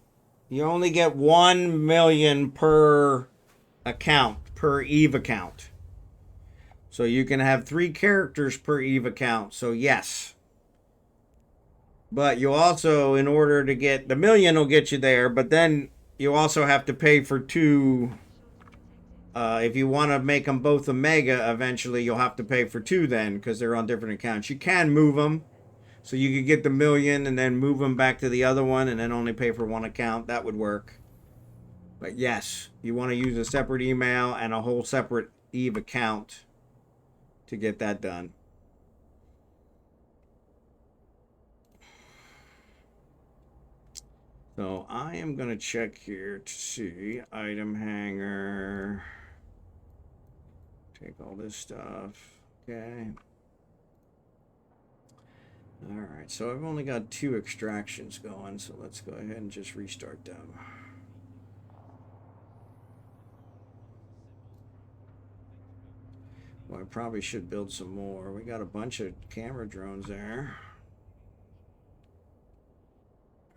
You only get 1 million per account, per Eve account. So you can have 3 characters per Eve account. So yes. But you also, in order to get the million, will get you there. But then you also have to pay for 2. If you want to make them both a mega, eventually you'll have to pay for 2 then, because they're on different accounts. You can move them, so you could get the million and then move them back to the other one and then only pay for 1 account. That would work. But yes, you want to use a separate email and a whole separate Eve account to get that done. So I am going to check here to see item hanger. Take all this stuff. Okay. All right. So I've only got 2 extractions going. So let's go ahead and just restart them. Well, I probably should build some more. We got a bunch of camera drones there.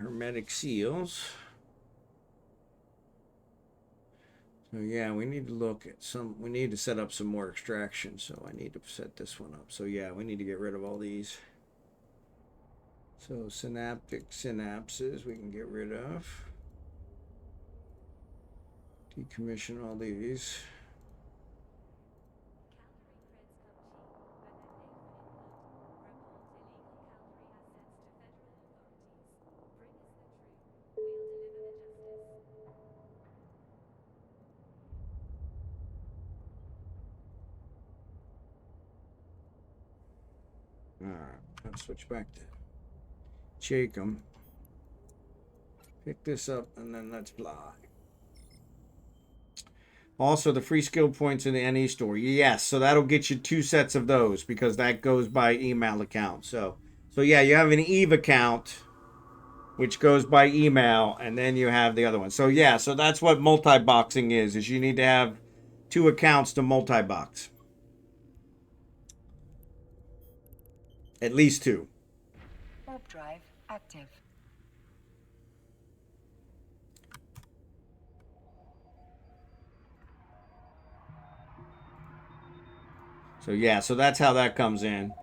Hermetic seals. So yeah, we need to look at some, we need to set up some more extraction. So I need to set this one up. So yeah, we need to get rid of all these. So synaptic synapses we can get rid of. Decommission all these. All right, let's switch back to Jacob. Pick this up and then let's fly. Also, the free skill points in the NE store. Yes, so that'll get you 2 sets of those because that goes by email account. So yeah, you have an Eve account, which goes by email, and then you have the other one. So yeah, so that's what multi-boxing is you need to have 2 accounts to multi-box. At least 2. Warp drive active. So yeah, so that's how that comes in.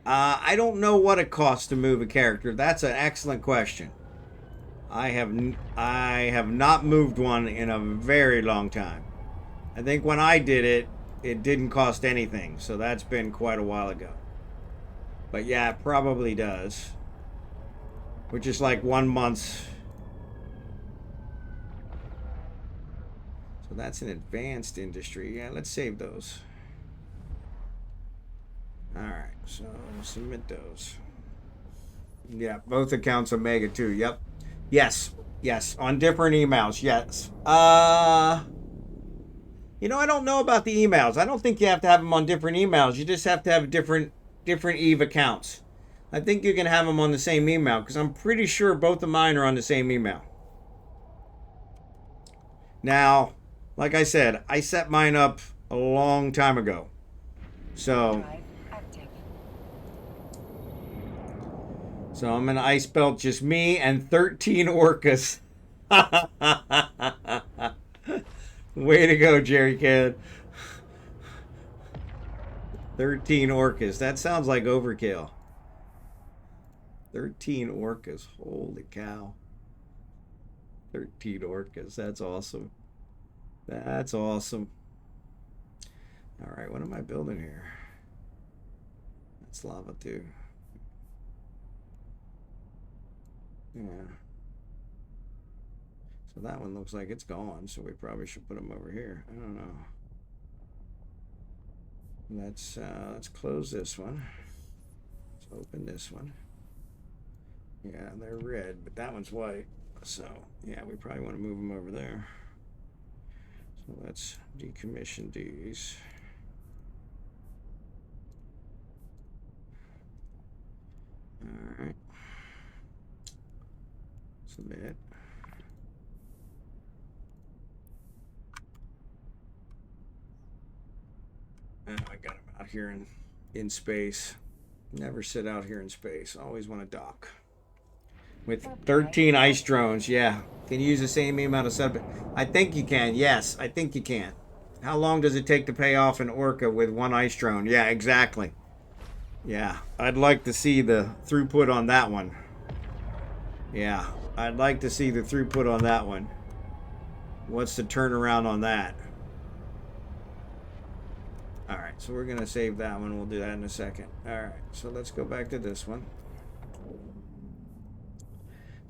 I don't know what it costs to move a character. That's an excellent question. I have not moved one in a very long time. I think when I did it, it didn't cost anything. So that's been quite a while ago. But yeah, it probably does. Which is like 1 month's. So that's an advanced industry. Yeah, let's save those. Alright, so submit those. Yeah, both accounts are mega too. Yep. Yes. Yes. On different emails. Yes. You know, I don't know about the emails. I don't think you have to have them on different emails. You just have to have different Eve accounts. I think you can have them on the same email because I'm pretty sure both of mine are on the same email. Now, like I said, I set mine up a long time ago. So I'm gonna ice belt just me and 13 orcas. Way to go, Jerry Kid. 13 orcas. That sounds like overkill. 13 orcas. Holy cow. 13 orcas. That's awesome. That's awesome. All right, what am I building here? That's lava too. Yeah. So that one looks like it's gone, so we probably should put them over here. I don't know. Let's close this one. open this one. Yeah, they're red, but that one's white. So, yeah, we probably want to move them over there. So let's decommission these. All right. Submit. And I got them out here in space. Never sit out here in space. Always want to dock. With 13 ice drones, yeah. Can you use the same amount of sub? I think you can. Yes, I think you can. How long does it take to pay off an orca with one ice drone? Yeah, exactly. Yeah, I'd like to see the throughput on that one. Yeah, I'd like to see the throughput on that one. What's the turnaround on that? All right, so we're going to save that one. We'll do that in a second. All right, so let's go back to this one.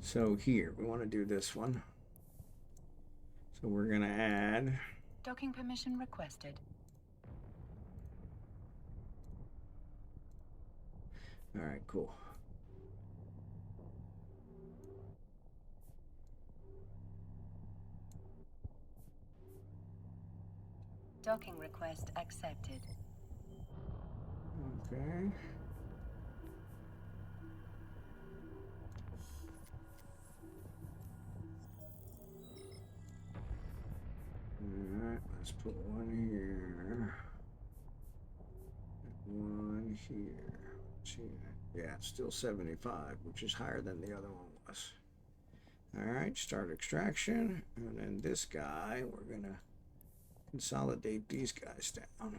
So here, we want to do this one. So we're going to add... Docking permission requested. All right, cool. Docking request accepted. Okay. All right, let's put one here. One here. Yeah, it's still 75, which is higher than the other one was. All right, start extraction. And then this guy, we're going to consolidate these guys down.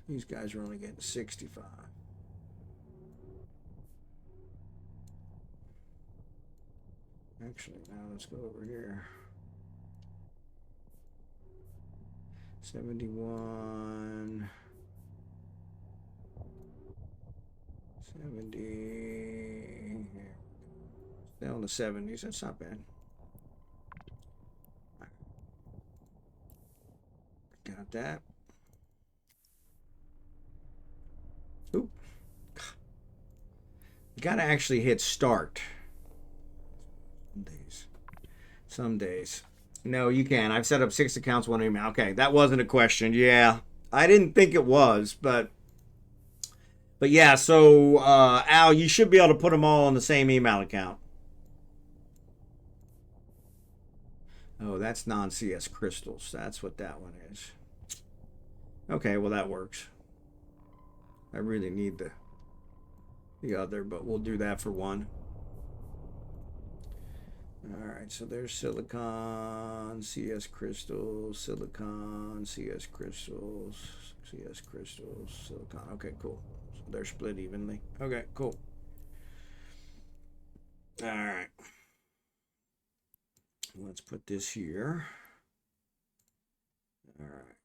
These guys are only getting 65. Actually, now let's go over here. 71. 70. Still in the 70s. That's not bad. Got that. Oop. You gotta actually hit start. Some days. No, you can. I've set up 6 accounts, 1 email. Okay, that wasn't a question. Yeah, I didn't think it was, but yeah. So Al, you should be able to put them all on the same email account. Oh, that's non-CS crystals. That's what that one is. Okay, well that works. I really need the other, but we'll do that for one. All right, so there's silicon, CS crystals, silicon, CS crystals, CS crystals, silicon. Okay, cool. So they're split evenly. Okay, cool. All right. Let's put this here. All right.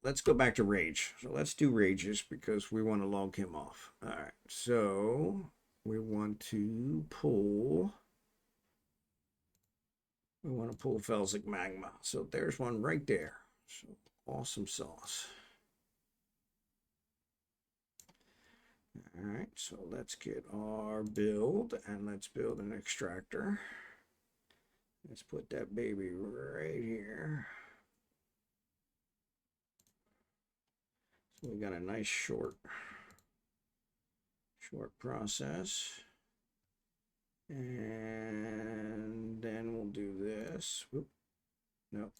Let's go back to Rage. So let's do Rages because we want to log him off. All right, so we want to pull... We want to pull Felsic Magma. So there's one right there. So awesome sauce. All right, so let's get our build and let's build an extractor. Let's put that baby right here. So we got a nice short process. And then we'll do this. Whoop. Nope.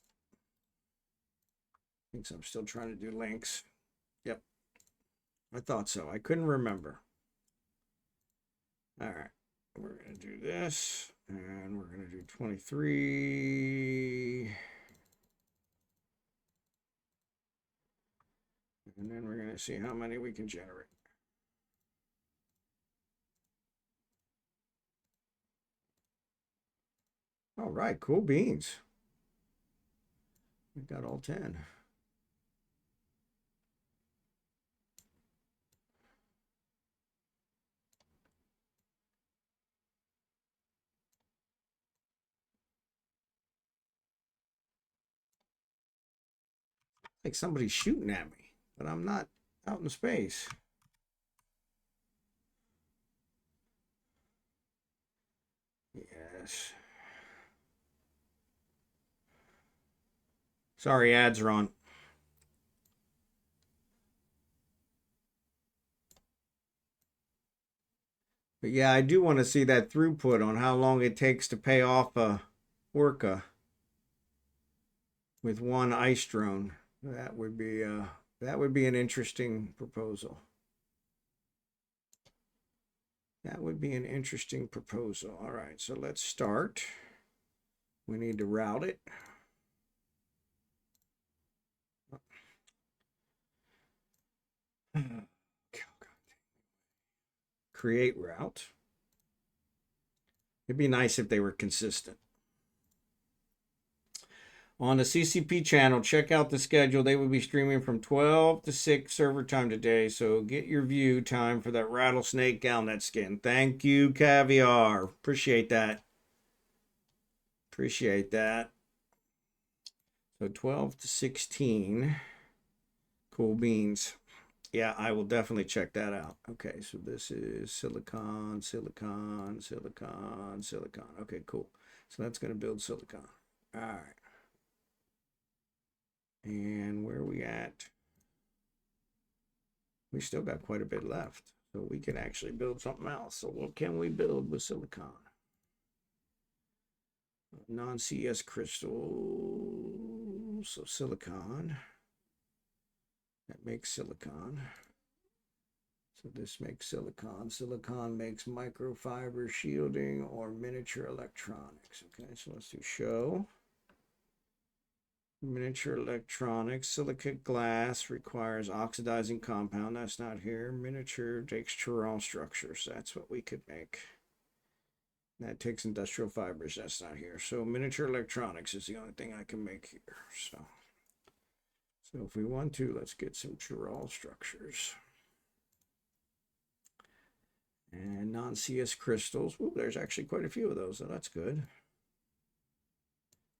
Thinks I'm still trying to do links. Yep. I thought so. I couldn't remember. All right. We're going to do this. And we're going to do 23. And then we're going to see how many we can generate. All right, cool beans. We got all 10. Like somebody's shooting at me, but I'm not out in space. Yes. Sorry, ads are on. But yeah, I do want to see that throughput on how long it takes to pay off a orca with one ice drone. That would be an interesting proposal. That would be an interesting proposal. All right, so let's start. We need to route it. Create route. It'd be nice if they were consistent. On the CCP channel, check out the schedule. They will be streaming from 12 to 6 server time today. So get your view time for that rattlesnake Galnet skin. Thank you, Caviar. Appreciate that. Appreciate that. So 12 to 16. Cool beans. Yeah, I will definitely check that out. Okay, so this is silicon, silicon, silicon, silicon. Okay, cool. So that's going to build silicon. All right. And where are we at? We still got quite a bit left. So we can actually build something else. So what can we build with silicon? Non-CS crystal. So silicon. That makes silicon. So this makes silicon. Silicon makes microfiber shielding or miniature electronics. Okay, so let's do show. Miniature electronics. Silicate glass requires oxidizing compound. That's not here. Miniature takes chiral structures. That's what we could make. That takes industrial fibers. That's not here. So miniature electronics is the only thing I can make here. So if we want to, let's get some chiral structures. And non-CS crystals. Ooh, there's actually quite a few of those, so that's good.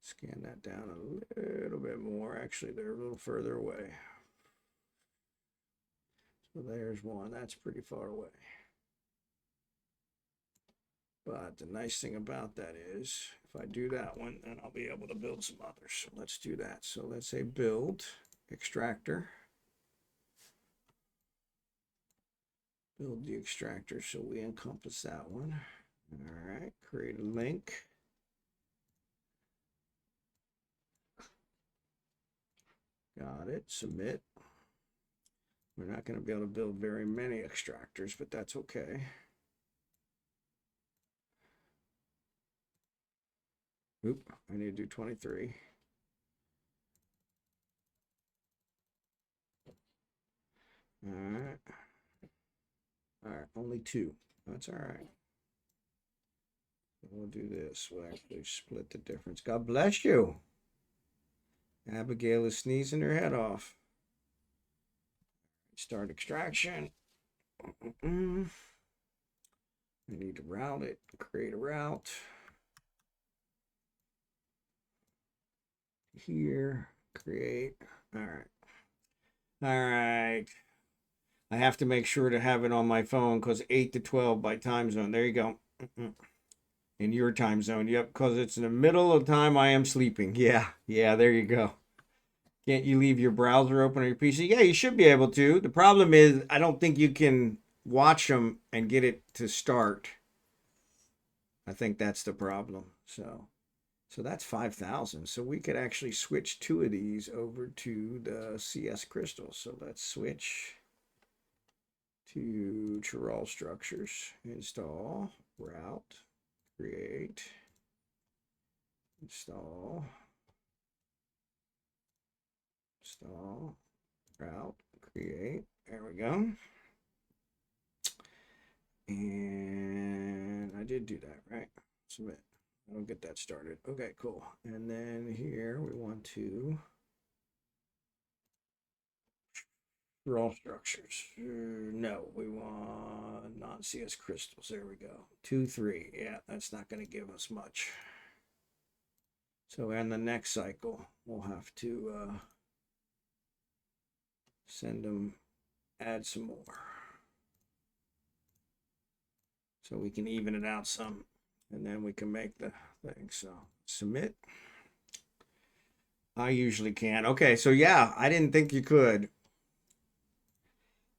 Scan that down a little bit more. Actually, they're a little further away. So there's one. That's pretty far away. But the nice thing about that is, if I do that one, then I'll be able to build some others. So let's do that. So let's say build extractor. Build the extractor, so we encompass that one. All right, create a link. Got it, submit. We're not going to be able to build very many extractors, but that's okay. Oop, I need to do 23. All right. All right, only 2. That's all right. We'll do this. We'll actually split the difference. God bless you. Abigail is sneezing her head off. Start extraction. I need to route it. Create a route. Here. Create. All right. All right. I have to make sure to have it on my phone because 8 to 12 by time zone. There you go. In your time zone. Yep, because it's in the middle of the time I am sleeping. Yeah, there you go. Can't you leave your browser open on your PC? Yeah, you should be able to. The problem is I don't think you can watch them and get it to start. I think that's the problem. So that's 5,000. So we could actually switch 2 of these over to the CS crystals. So let's switch to chiral structures. Install, route, create, install, route, create. There we go. And I did do that, right? Submit. I'll get that started. Okay, cool. And then here we want to raw structures. No, we want non-CS crystals. There we go. 2, 3. Yeah, that's not going to give us much. So in the next cycle, we'll have to send them add some more. So we can even it out some, and then we can make the thing. So submit. I usually can. Okay, so yeah, I didn't think you could.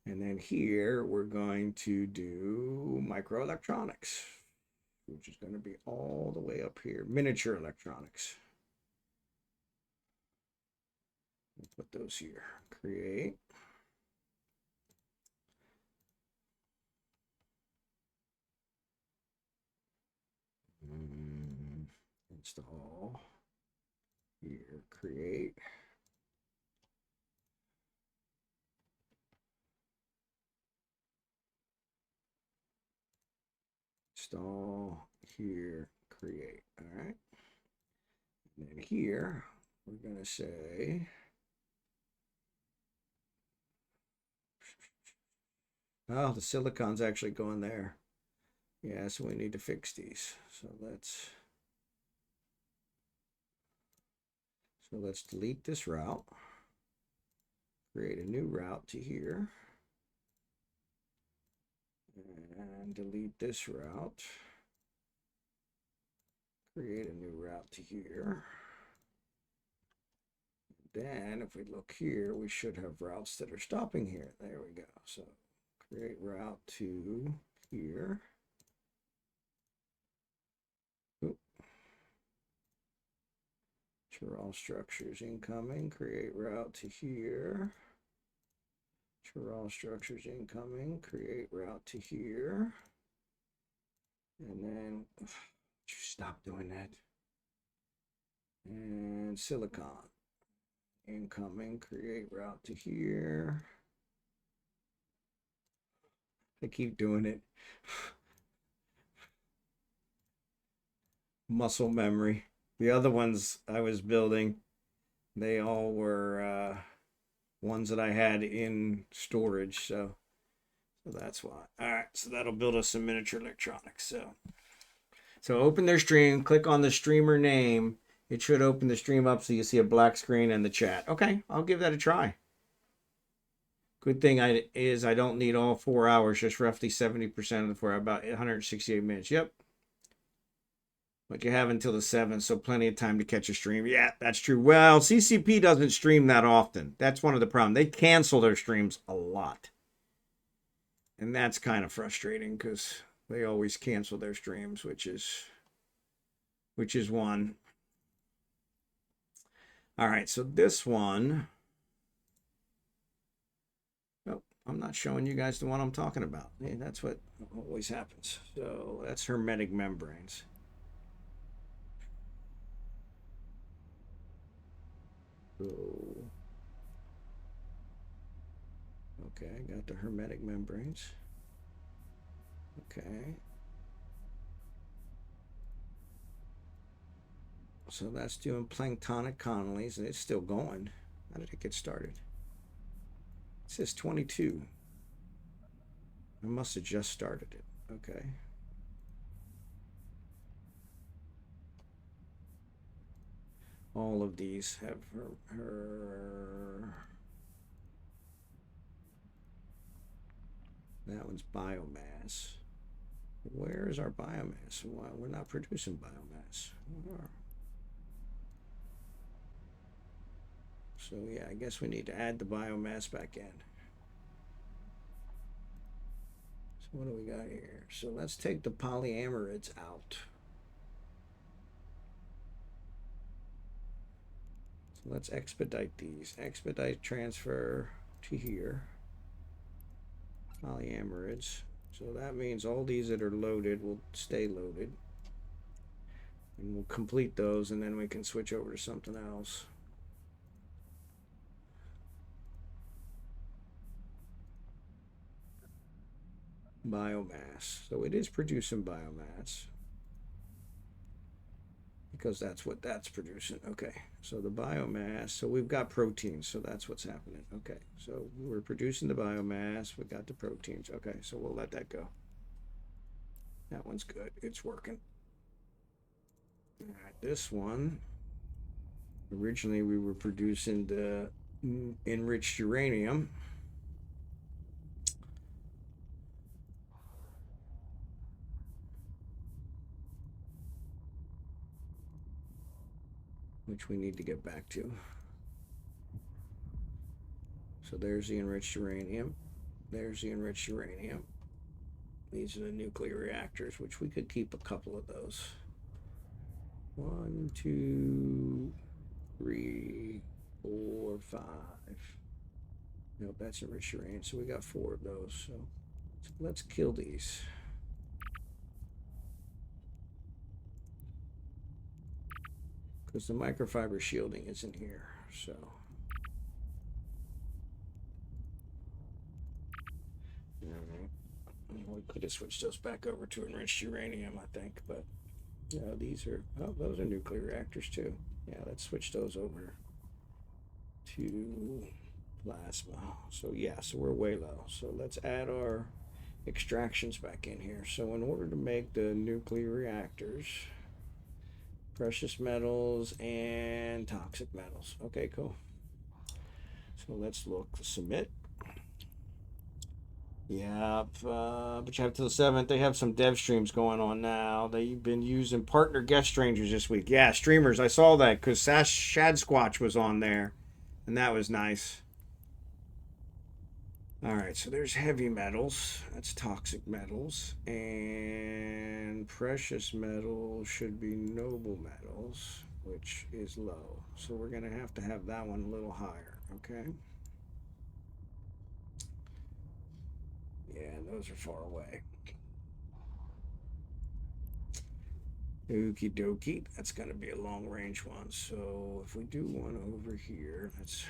And then here we're going to do microelectronics, which is going to be all the way up here. Miniature electronics. We'll put those here. Create. Install. Here, create. Install, here, create. All right. And then here, we're going to say, oh, the silicon's actually going there. Yeah, so we need to fix these. So let's delete this route. Create a new route to here. And delete this route. Create a new route to here. Then if we look here, we should have routes that are stopping here. There we go. So create route to here. Oop. All structures incoming. Create route to here. All structures incoming. Create route to here. And then stop doing that. And silicon incoming. Create route to here. I keep doing it. Muscle memory. The other ones I was building, they all were ones that I had in storage, so that's why. All right, so that'll build us some miniature electronics. So open their stream, click on the streamer name. It should open the stream up so you see a black screen and the chat. Okay, I'll give that a try. Good thing is I don't need all 4 hours, just roughly 70% of the 4 hours, about 168 minutes. Yep. But you have until the 7th, so plenty of time to catch a stream. Yeah, that's true. Well, CCP doesn't stream that often. That's one of the problems. They cancel their streams a lot. And that's kind of frustrating because they always cancel their streams, which is one. All right, so this one. Oh, I'm not showing you guys the one I'm talking about. Hey, that's what always happens. So that's hermetic membranes. So, okay, got the hermetic membranes. Okay. So that's doing planktonic Connellys, and it's still going. How did it get started? It says 22. I must have just started it. Okay. All of these have her. That one's biomass. Where's our biomass? Why we're not producing biomass? So yeah, I guess we need to add the biomass back in. So what do we got here? So let's take the polyamerids out. So let's expedite these. Expedite transfer to here. Polyamerids. So that means all these that are loaded will stay loaded. And we'll complete those, and then we can switch over to something else. Biomass. So it is producing biomass because that's what that's producing. Okay, so the biomass, so we've got proteins, so that's what's happening. Okay, so we're producing the biomass, we got the proteins. Okay, so we'll let that go. That one's good, it's working. All right, this one, originally we were producing the enriched uranium. which we need to get back to. So there's the enriched uranium. There's the enriched uranium. These are the nuclear reactors, which we could keep a couple of those. 1, 2, 3, 4, 5. Nope, that's enriched uranium. So we got 4 of those. So let's kill these. Because the microfiber shielding isn't here. So alright. We could have switched those back over to enriched uranium, I think, but no, these are, oh, those are nuclear reactors too. Yeah, let's switch those over to plasma. So yeah, so we're way low. So let's add our extractions back in here. So in order to make the nuclear reactors, precious metals and toxic metals. Okay, cool. So let's look, submit. Yeah, but you have till the 7th. They have some dev streams going on now. They've been using partner guest strangers this week. Yeah, streamers. I saw that because Shad Squatch was on there, and that was nice. All right, so there's heavy metals. That's toxic metals. And precious metals should be noble metals, which is low. So we're going to have that one a little higher, okay? Yeah, those are far away. Okie dokie. That's going to be a long range one. So if we do one over here, that's...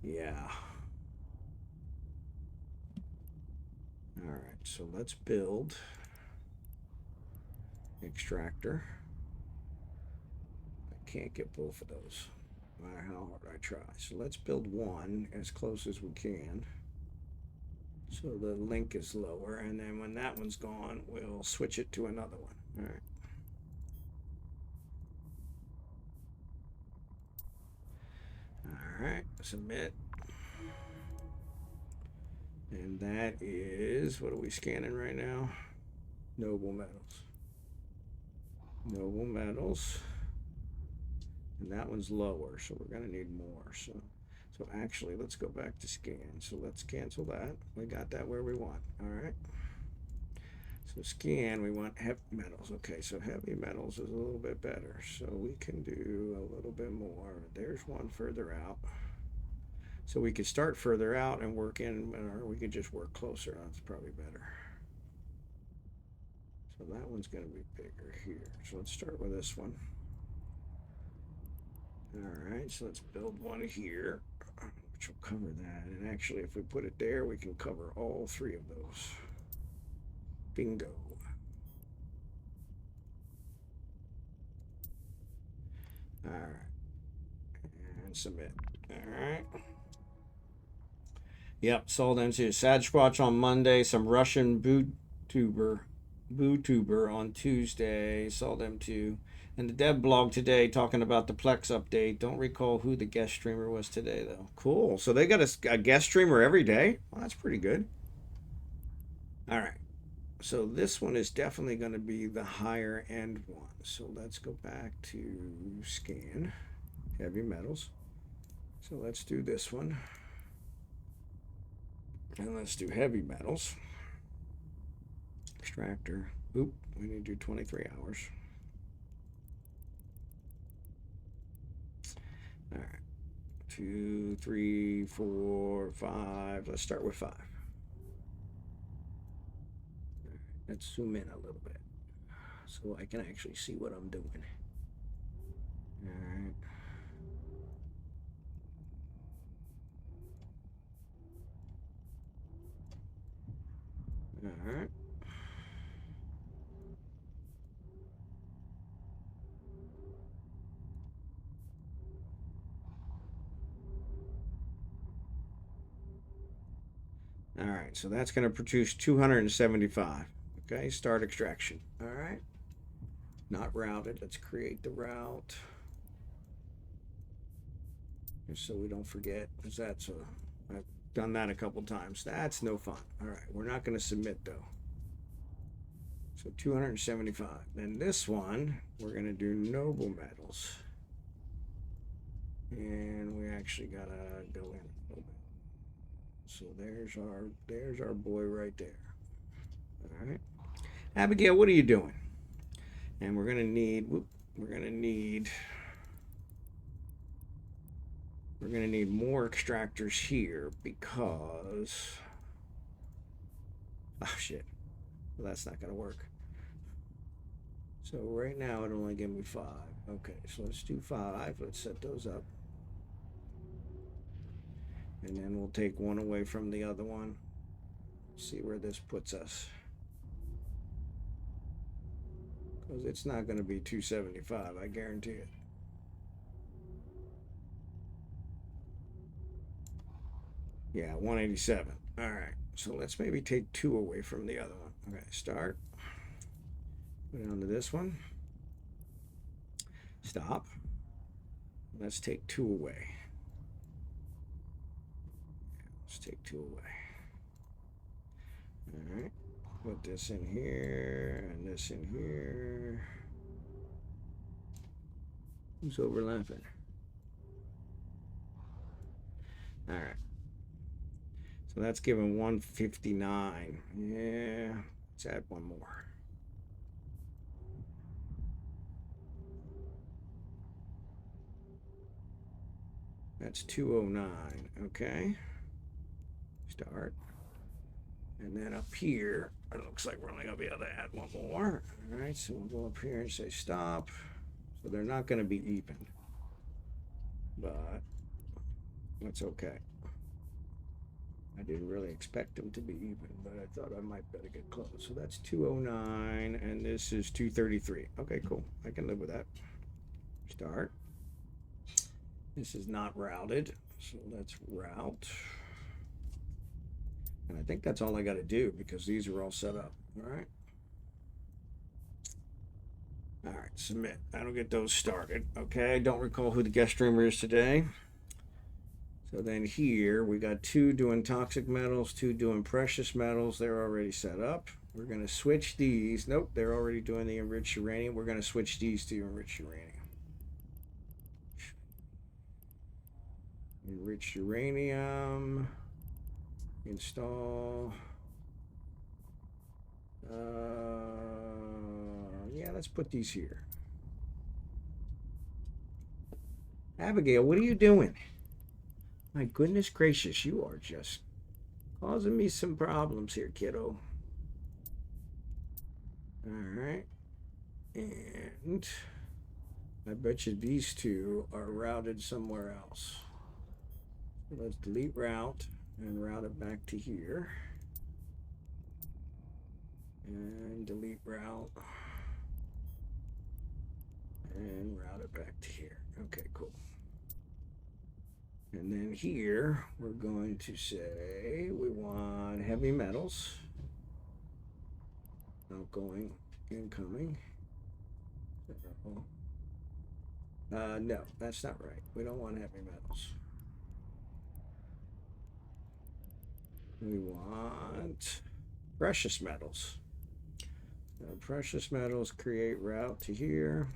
Yeah. All right, so let's build extractor. I can't get both of those, no matter how hard I try. So let's build one as close as we can. So the link is lower, and then when that one's gone, we'll switch it to another one. All right. All right, submit. And that is, what are we scanning right now? Noble metals. Noble metals. And that one's lower, so we're going to need more. So actually, let's go back to scan. So let's cancel that. We got that where we want. All right. So scan, we want heavy metals. Okay, so heavy metals is a little bit better. So we can do a little bit more. There's one further out. So we could start further out and work in, or we could just work closer. That's probably better. So that one's going to be bigger here. So let's start with this one. All right, so let's build one here, which will cover that. And actually, if we put it there, we can cover all 3 of those. Bingo. All right. And submit. All right. Yep, saw them too. Sad Squatch on Monday, some Russian bootuber on Tuesday. Saw them too. And the dev blog today talking about the Plex update. Don't recall who the guest streamer was today, though. Cool. So they got a guest streamer every day? Well, that's pretty good. All right. So this one is definitely going to be the higher end one. So let's go back to scan. Heavy metals. So let's do this one. And let's do heavy metals. Extractor. Oop, we need to do 23 hours. All right. 2, 3, 4, 5. Let's start with 5. All right. Let's zoom in a little bit so I can actually see what I'm doing. All right. All right. All right, so that's going to produce 275. Okay, start extraction. All right, not routed. Let's create the route just so we don't forget, because that's I've done that a couple times. That's no fun. All right, we're not going to submit though. So 275. Then this one, we're gonna do noble metals. And we actually gotta go in a little bit. So there's our boy right there. All right. Abigail, what are you doing? And we're gonna need more extractors here because oh shit. Well, that's not gonna work. So right now it only gave me 5. Okay, so let's do 5. Let's set those up. And then we'll take one away from the other one. See where this puts us. Because it's not going to be 275, I guarantee it. Yeah, 187. All right, so let's maybe take 2 away from the other one. Okay, start. Go down to this one. Stop. Let's take 2 away. Let's take 2 away. All right. Put this in here and this in here. Who's overlapping? All right. So that's giving 159. Yeah. Let's add one more. That's 209. Okay. Start. And then up here, it looks like we're only going to be able to add one more. All right, so we'll go up here and say stop. So they're not going to be even. But that's okay. I didn't really expect them to be even, but I thought I might better get close. So that's 209, and this is 233. Okay, cool. I can live with that. Start. This is not routed, so let's route. And I think that's all I got to do because these are all set up. All right. All right, submit. That'll get those started. Okay, I don't recall who the guest streamer is today. So then here we got 2 doing toxic metals, 2 doing precious metals. They're already set up. We're going to switch these. Nope, they're already doing the enriched uranium. We're going to switch these to enriched uranium. Enriched uranium. Install. Yeah, let's put these here. Abigail, what are you doing? My goodness gracious, you are just causing me some problems here, kiddo. All right. And I bet you these 2 are routed somewhere else. Let's delete route and route it back to here. And delete route. And route it back to here. Okay, cool. And then here, we're going to say we want heavy metals. Outgoing, incoming. No, that's not right. We don't want heavy metals. We want precious metals. Precious metals create route to here.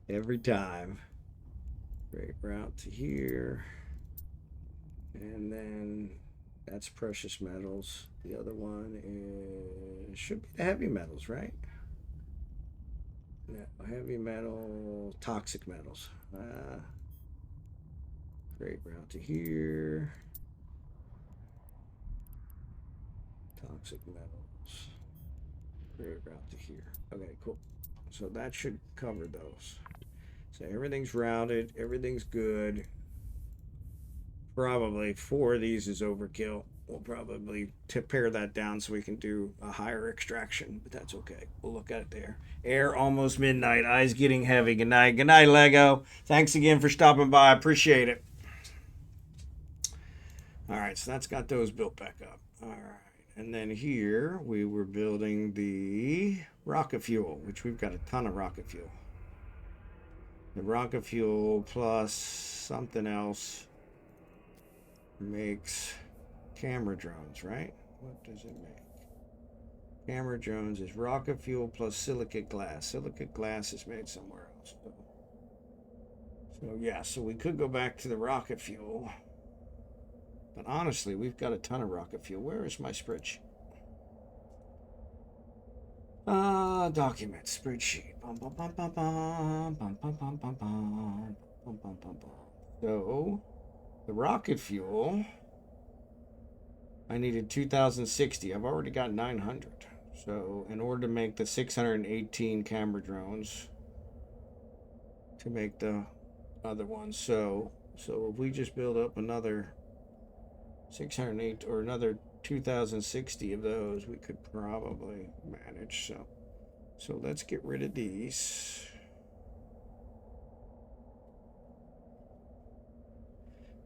Every time. Create route to here. And then that's precious metals. The other one is should be the heavy metals, right? No, heavy metal, toxic metals. Create route to here. Toxic metals. Create route to here. Okay, cool. So that should cover those. So everything's routed. Everything's good. Probably 4 of these is overkill. We'll probably pare that down so we can do a higher extraction, but that's okay. We'll look at it there. Air almost midnight. Eyes getting heavy. Good night. Good night, Lego. Thanks again for stopping by. I appreciate it. All right, so that's got those built back up. All right. And then here we were building the rocket fuel, which we've got a ton of rocket fuel. The rocket fuel plus something else makes camera drones, right? What does it make? Camera drones is rocket fuel plus silicate glass. Silicate glass is made somewhere else. So yeah, so we could go back to the rocket fuel. But honestly, we've got a ton of rocket fuel. Where is my spreadsheet? Document spreadsheet. So the rocket fuel, I needed 2060. I've already got 900. So in order to make the 618 camera drones, to make the other ones, so if we just build up another 608 or another 2060 of those, we could probably manage. So let's get rid of these.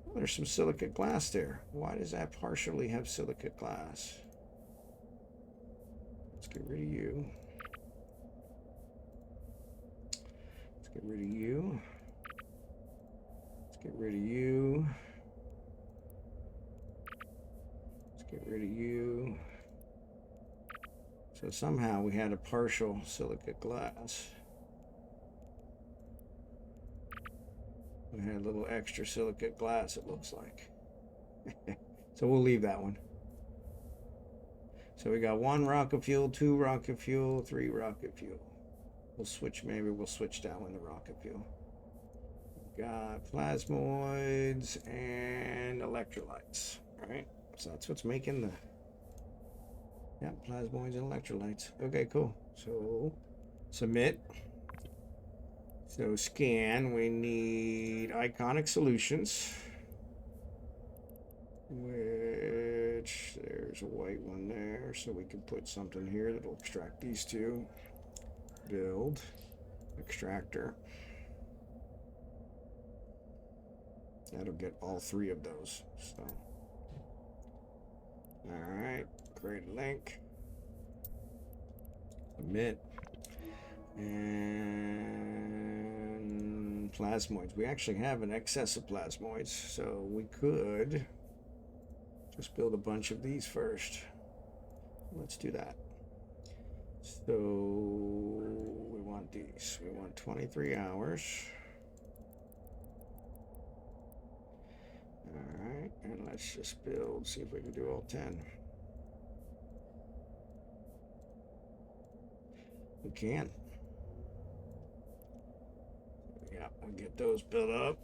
Oh, there's some silicate glass there. Why does that partially have silicate glass? Let's get rid of you. Let's get rid of you. Let's get rid of you. Let's get rid of you. So somehow we had a partial silicate glass. We had a little extra silicate glass, it looks like. So we'll leave that one. So we got 1 rocket fuel, 2 rocket fuel, 3 rocket fuel. Maybe we'll switch that one to rocket fuel. We got plasmoids and electrolytes, right? So that's what's making the, yeah, plasmoids and electrolytes. Okay, cool. So submit. So scan, we need iconic solutions, which there's a white one there, so we can put something here that'll extract these two. Build extractor. That'll get all 3 of those. So, all right, create a link, submit, and plasmoids. We actually have an excess of plasmoids, so we could just build a bunch of these first. Let's do that. So we want these. We want 23 hours. All right, and let's just build, see if we can do all 10. We can. Yeah, we'll get those built up.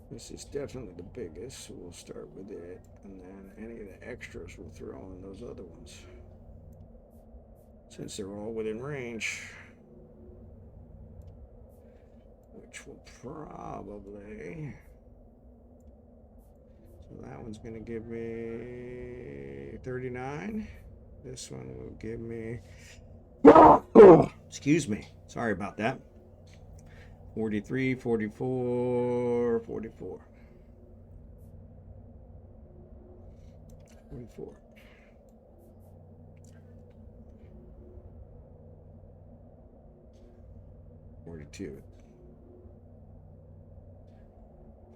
This is definitely the biggest, so we'll start with it, and then any of the extras we'll throw in those other ones, since they're all within range, which will probably, so that one's going to give me 39. This one will give me, excuse me, sorry about that, 43, 44, 44. 44. 42.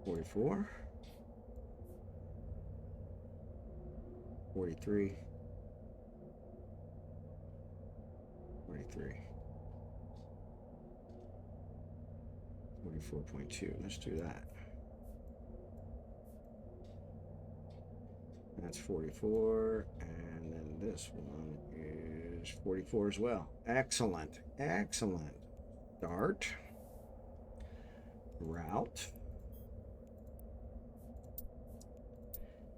44. 43. 43. 44.2. Let's do that. That's 44, and then this one is 44 as well. Excellent, excellent. Start. Route.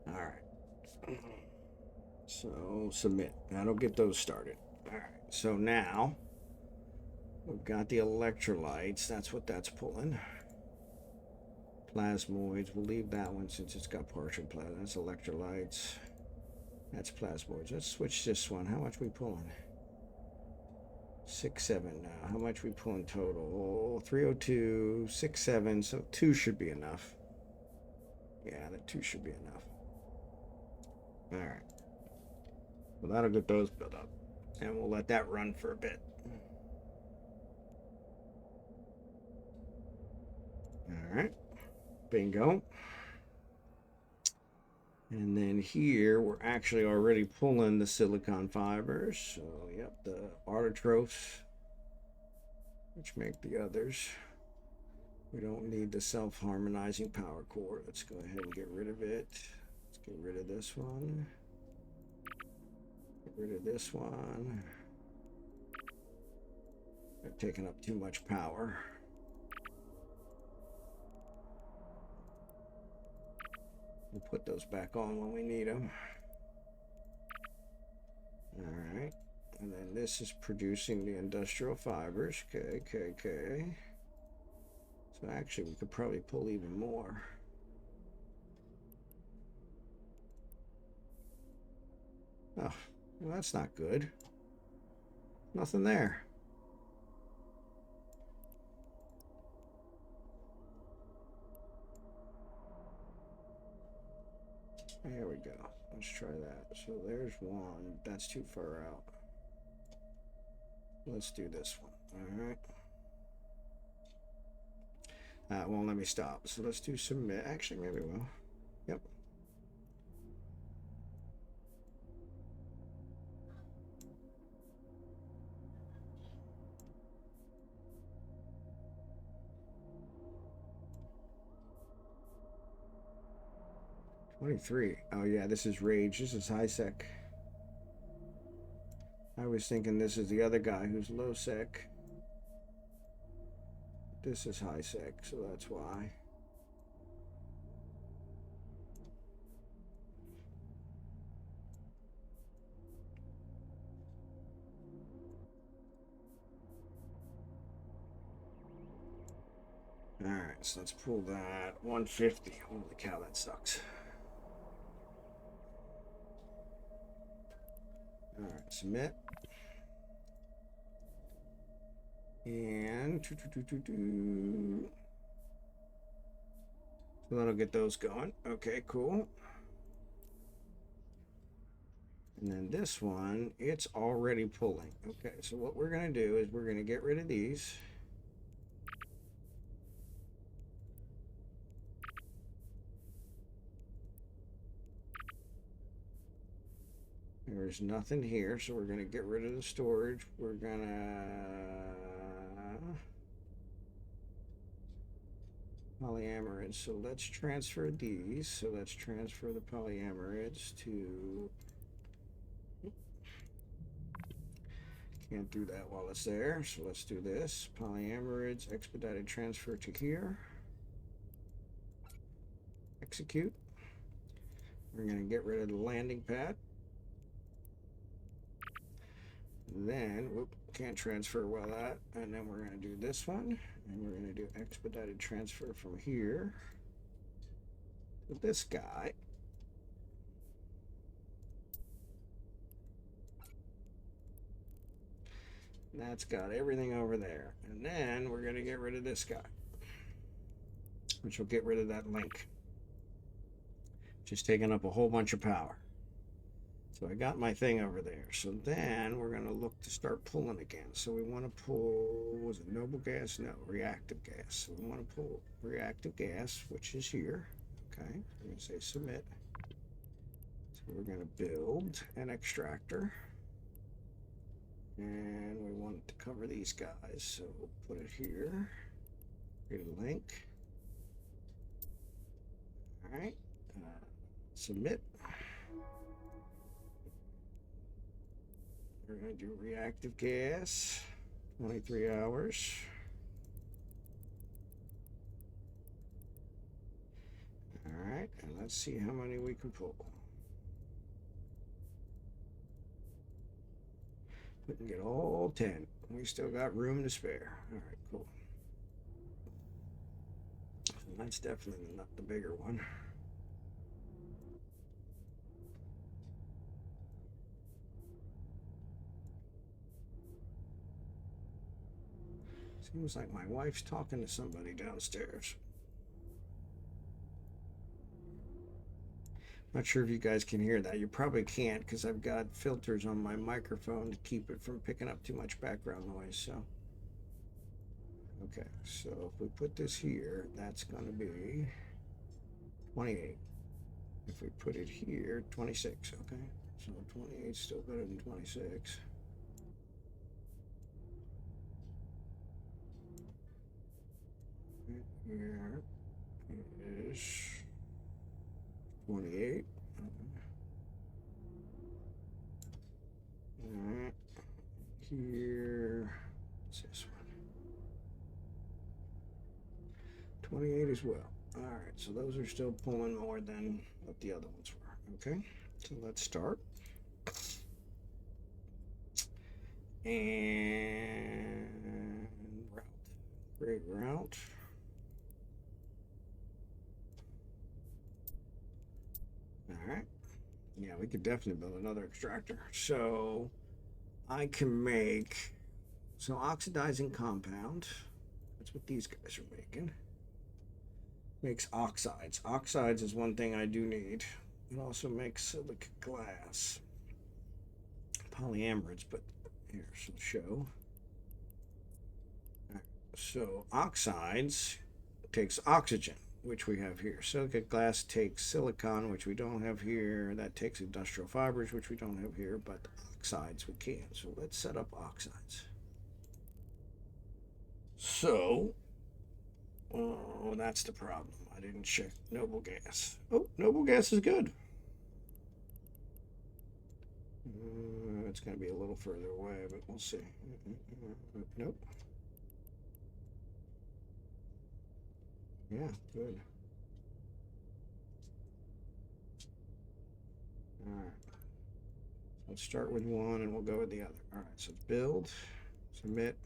All right. So submit. That'll get those started. All right. So now we've got the electrolytes. That's what that's pulling. Plasmoids. We'll leave that one since it's got partial plasma. That's electrolytes. That's plasmoids. Let's switch this one. How much we pulling? 6, 7 now. How much we pulling total? 302, 6, 7. So 2 should be enough. Yeah, that 2 should be enough. All right. Well, that'll get those built up. And we'll let that run for a bit. All right, bingo. And then here, we're actually already pulling the silicon fibers. So, yep, the autotrophs, which make the others. We don't need the self-harmonizing power core. Let's go ahead and get rid of it. Let's get rid of this one. Get rid of this one. They're taking up too much power. We'll put those back on when we need them. All right. And then this is producing the industrial fibers. Okay. So actually, we could probably pull even more. Oh, well, that's not good. Nothing there. There we go. Let's try that. So there's one. That's too far out. Let's do this one. All right. Won't let me stop. So let's do submit. Actually, maybe we'll. Yep. $23. Oh yeah, this is Rage. This is high sec. I was thinking this is the other guy who's low sec. This is high sec, so that's why. All right, so let's pull that 150. Holy cow, that sucks. All right, submit. And so that'll get those going. Okay, cool. And then this one, it's already pulling. Okay, so what we're gonna do is we're gonna get rid of these. There's nothing here, so we're gonna get rid of the storage. We're gonna polyamerids. So let's transfer these. So let's transfer the polyamerids to. Can't do that while it's there. So let's do this. Polyamerids, expedited transfer to here. Execute. We're gonna get rid of the landing pad. Then, whoop, can't transfer well that. And then we're going to do this one. And we're going to do expedited transfer from here to this guy. And that's got everything over there. And then we're going to get rid of this guy, which will get rid of that link. Just taking up a whole bunch of power. So I got my thing over there. So then we're going to look to start pulling again. So we want to pull, was it noble gas? No, reactive gas. So we want to pull reactive gas, which is here. Okay, I'm going to say submit. So we're going to build an extractor. And we want it to cover these guys. So we'll put it here. Create a link. All right, submit. We're going to do reactive gas, 23 hours. All right, and let's see how many we can pull. We can get all 10. We still got room to spare. All right, cool. That's definitely not the bigger one. Seems like my wife's talking to somebody downstairs. Not sure if you guys can hear that. You probably can't because I've got filters on my microphone to keep it from picking up too much background noise. So, okay, so if we put this here, that's going to be 28. If we put it here, 26. Okay, so 28 is still better than 26. Here is 28. Alright. Here, what's this one? 28 as well. Alright, so those are still pulling more than what the other ones were. Okay, so let's start. And route. Great route. Alright. Yeah, we could definitely build another extractor. So I can make oxidizing compound. That's what these guys are making. Makes oxides. Oxides is one thing I do need. It also makes silica glass. Polyamerids, but here's the show. Right. So oxides takes oxygen, which we have here. Silica glass takes silicon, which we don't have here. That takes industrial fibers, which we don't have here, but oxides we can. So let's set up oxides. So, oh, that's the problem. I didn't check noble gas. Oh, noble gas is good. It's going to be a little further away, but we'll see. Nope. Yeah, good. All right. Let's start with one and we'll go with the other. All right, so build, submit.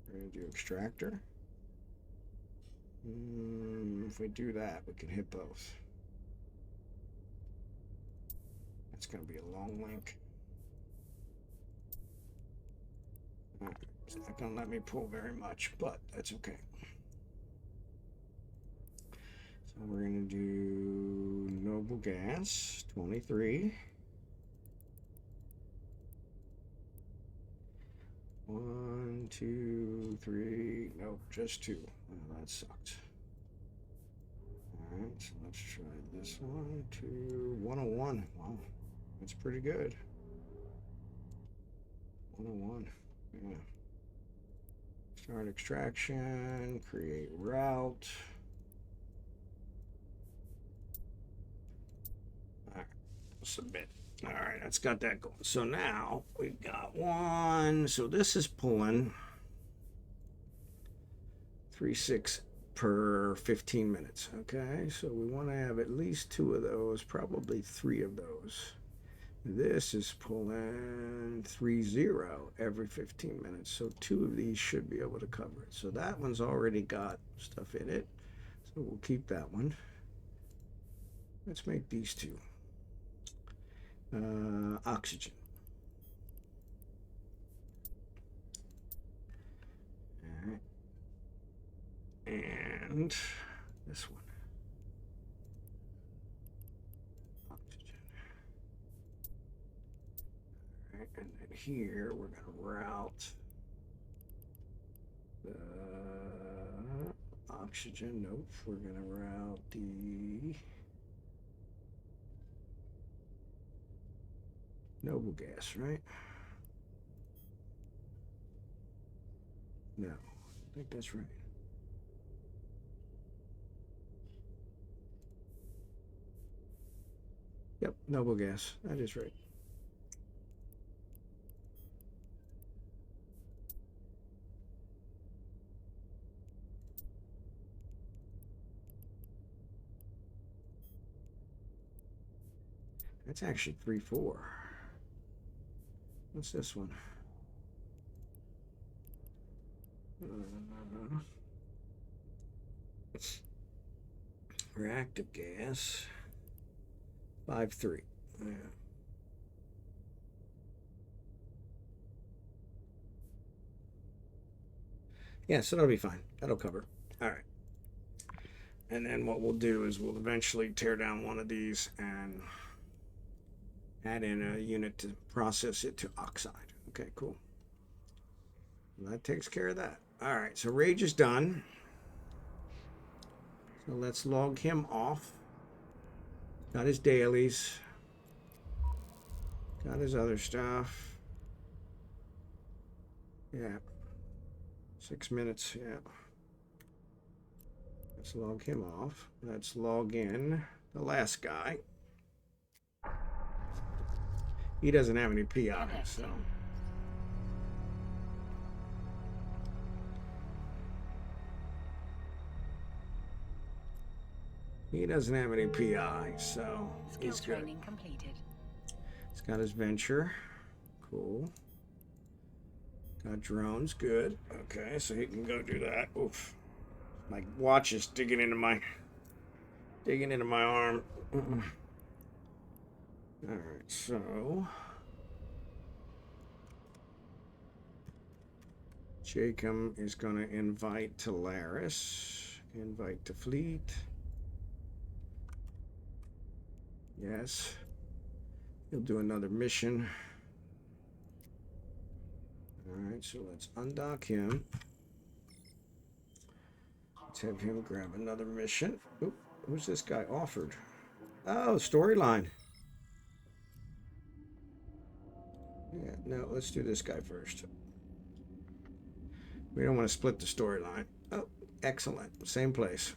We're going to do extractor. If we do that, we can hit both. That's going to be a long link. All right, it's not going to let me pull very much, but that's okay. So we're going to do noble gas, 23. 1, 2, 3. Nope, just 2. Oh, that sucked. Alright, so let's try this one. 2, 101. Wow, that's pretty good. 101. Yeah. Start extraction, create route. Alright, submit. All right, that's got that going. So now we've got one. So this is pulling 3.6 per 15 minutes. Okay, so we want to have at least 2 of those, probably 3 of those. This is pulling 3.0 every 15 minutes. So 2 of these should be able to cover it. So that one's already got stuff in it. So we'll keep that one. Let's make these 2. Oxygen. All right. And this one. Oxygen. All right, and then here we're going to route the oxygen. Nope, we're going to route the noble gas, right? No, I think that's right. Yep, noble gas. That is right. That's actually 3.4. What's this one? Reactive gas. 5.3. Yeah. Yeah, so that'll be fine. That'll cover. All right. And then what we'll do is we'll eventually tear down one of these and add in a unit to process it to oxide. Okay, cool. And that takes care of that. All right, so Rage is done. So let's log him off. Got his dailies. Got his other stuff. Yeah. 6 minutes, yeah. Let's log him off. Let's log in the last guy. He doesn't have any PI, so. He doesn't have any PI, so Skill he's good. training completed. He's got his venture. Cool. Got drones, good. Okay, so he can go do that. Oof. My watch is digging into my arm. Alright, so Jacob is gonna invite Talaris. Invite to fleet. Yes. He'll do another mission. Alright, so let's undock him. Let's have him grab another mission. Oop, who's this guy offered? Oh, storyline. Yeah, no, let's do this guy first. We don't want to split the storyline. Oh, excellent. Same place.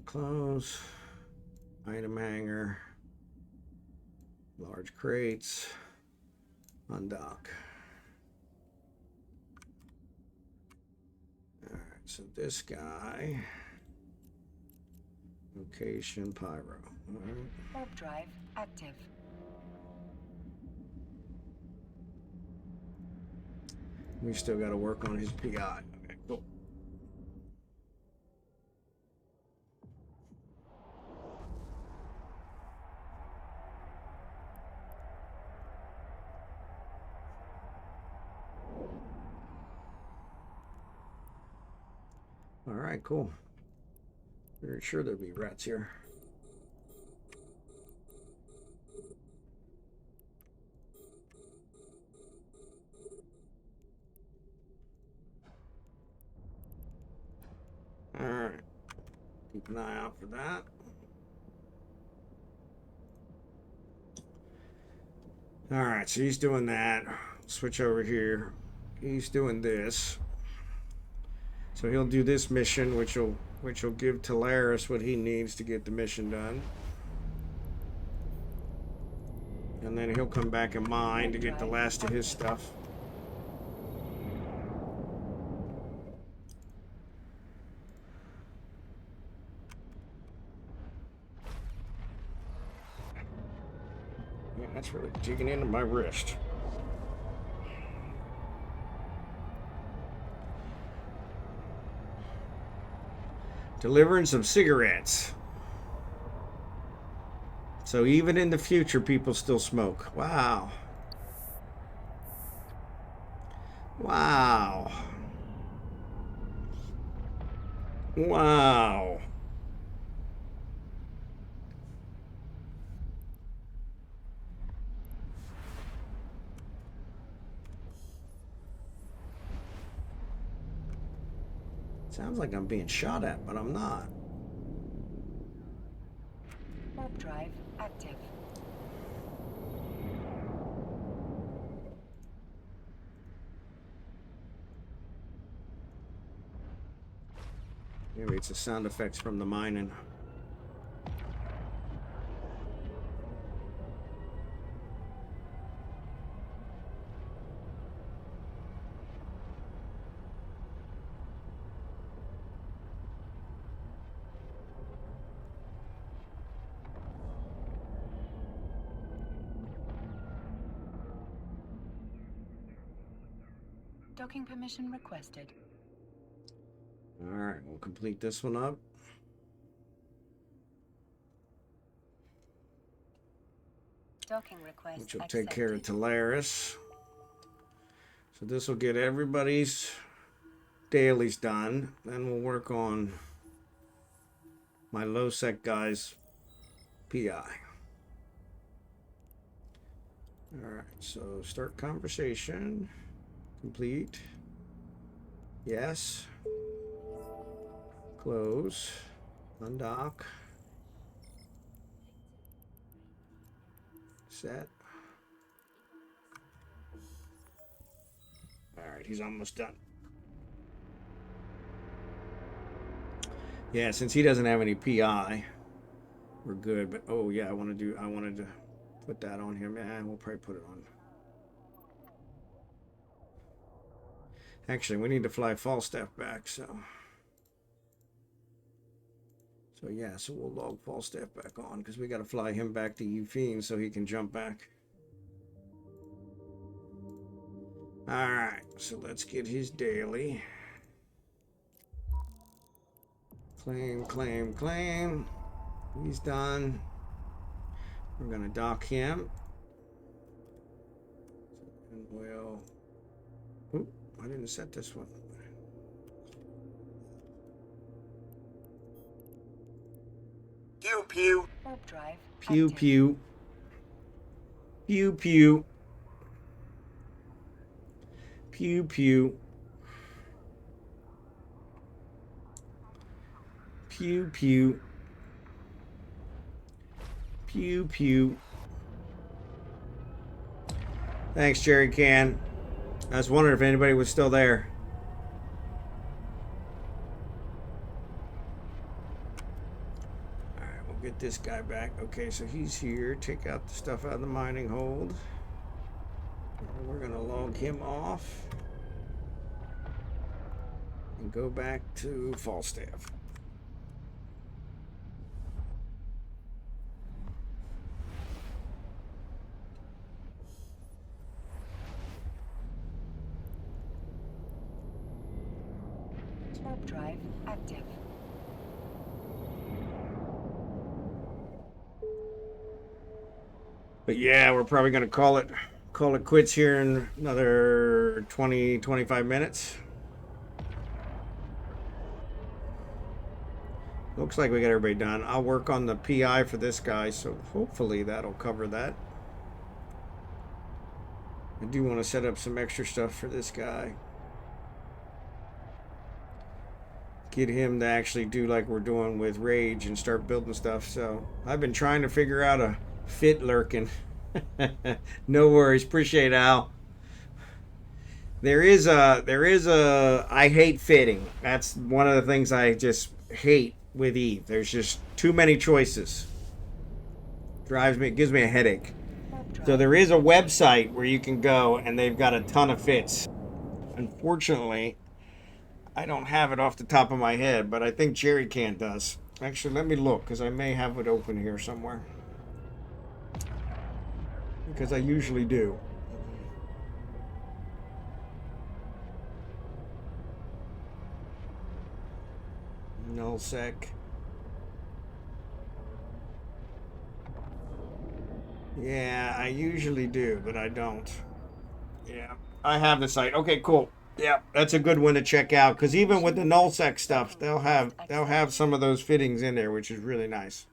Close. Item hanger. Large crates. Undock. Alright, so this guy. Location pyro. Alright. Warp drive active. We still got to work on his PI. Okay, cool. All right, cool. Very sure there'll be rats here. All right. Keep an eye out for that. All right, so he's doing that. Switch over here. He's doing this. So he'll do this mission, which will give Talaris what he needs to get the mission done. And then he'll come back and mine to get the last of his stuff. Yeah, that's really digging into my wrist. Delivering some cigarettes. So even in the future, people still smoke. Wow. Wow. Wow. Sounds like I'm being shot at, but I'm not. Warp drive active. Maybe it's the sound effects from the mining. Docking permission requested. All right, we'll complete this one up. Docking request Which will accepted. take care of Talaris. So this will get everybody's Dailies done. Then we'll work on my low sec guy's PI. All right, so start conversation. Complete. Yes. Close. Undock. Set. All right, he's almost done. Yeah, since he doesn't have any PI, we're good. But oh yeah, I wanted to put that on him. Yeah, we'll probably put it on. Actually, we need to fly Falstaff back, so yeah, so we'll log Falstaff back on because we got to fly him back to Euphene so he can jump back. All right, so let's get his daily. Claim, claim, claim. He's done. We're gonna dock him. And we'll. Oop, I didn't set this one. Pew pew. Warp drive. Pew active. pew. Pew pew. Pew pew. Pew pew. Pew pew. Thanks, Jerry Can. I was wondering if anybody was still there. Alright, we'll get this guy back. Okay, so he's here. Take out the stuff out of the mining hold. And we're gonna log him off. And go back to Falstaff. Warp drive active. But yeah, we're probably gonna call it quits here in another 20-25 minutes. Looks like we got everybody done. I'll work on the PI for this guy, so hopefully that'll cover that. I do want to set up some extra stuff for this guy. Get him to actually do like we're doing with Rage and start building stuff. So I've been trying to figure out a fit lurking. No worries. Appreciate it, Al. There is a I hate fitting. That's one of the things I just hate with Eve. There's just too many choices. Gives me a headache. So there is a website where you can go and they've got a ton of fits. Unfortunately, I don't have it off the top of my head, but I think Jerry Can does. Actually, let me look because I may have it open here somewhere. Because I usually do. Null sec. Yeah, I usually do, but I don't. Yeah, I have the site. Okay, cool. Yeah, that's a good one to check out because even with the null sec stuff, they'll have some of those fittings in there, which is really nice.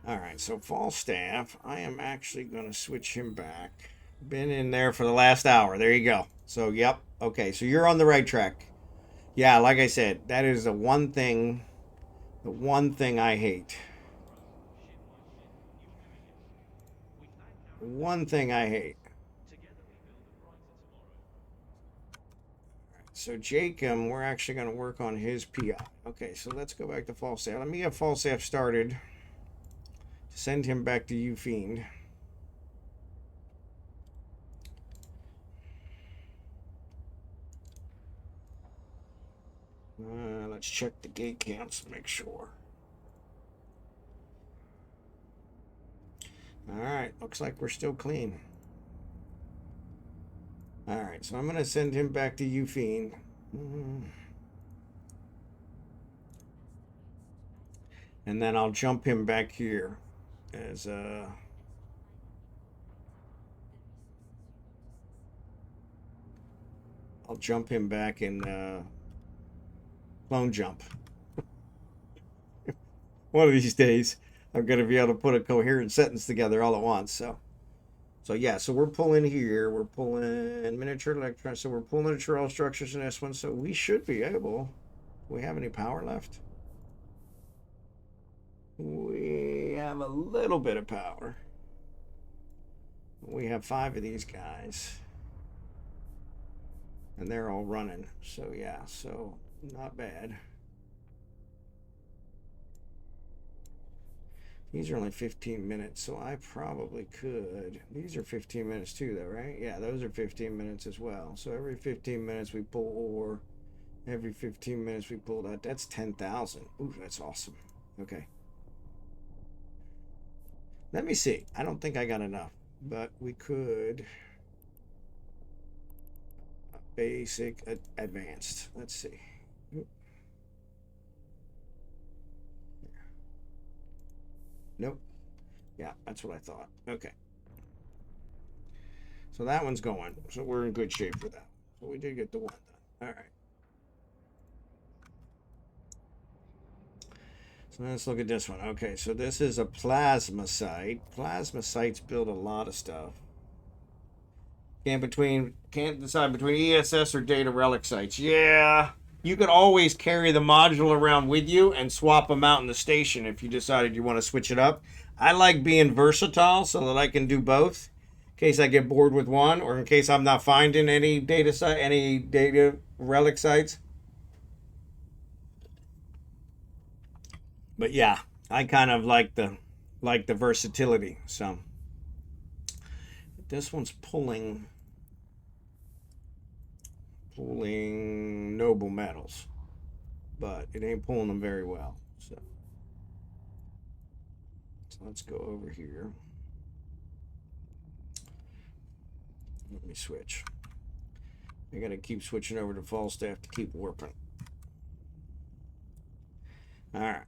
All right, so Falstaff, I am actually going to switch him back. Been in there for the last hour. There you go. So, yep. Okay, so you're on the right track. Yeah, like I said, that is the one thing I hate. One thing I hate. So Jacob, we're actually going to work on his PI. Okay, so let's go back to Falstaff. Let me get Falstaff started. Send him back to Euphene. Let's check the gate counts to make sure. All right, looks like we're still clean. All right, so I'm going to send him back to Euphene. And then I'll jump him back here as I'll jump him back in clone jump. One of these days, I'm going to be able to put a coherent sentence together all at once. So yeah, so we're pulling here. We're pulling miniature electrons. So we're pulling miniature all structures in this one. So we should be able. Do we have any power left? We have a little bit of power. We have 5 of these guys. And they're all running. So yeah, so not bad. These are only 15 minutes, so I probably could. These are 15 minutes too, though, right? Yeah, those are 15 minutes as well. So every 15 minutes we pull ore. Every 15 minutes we pull that. That's 10,000. Ooh, that's awesome. Okay. Let me see. I don't think I got enough, but we could. Basic, advanced. Let's see. Nope. Yeah, that's what I thought. Okay. So that one's going. So we're in good shape for that. So we did get the one done. All right. So let's look at this one. Okay, so this is a plasma site. Plasma sites build a lot of stuff. Can't decide between ESS or data relic sites. Yeah. You could always carry the module around with you and swap them out in the station if you decided you want to switch it up. I like being versatile so that I can do both in case I get bored with one or in case I'm not finding any data relic sites. But yeah, I kind of like the versatility. So this one's pulling noble metals, but it ain't pulling them very well. So let's go over here. Let me switch. I gotta keep switching over to Falstaff to keep warping. All right.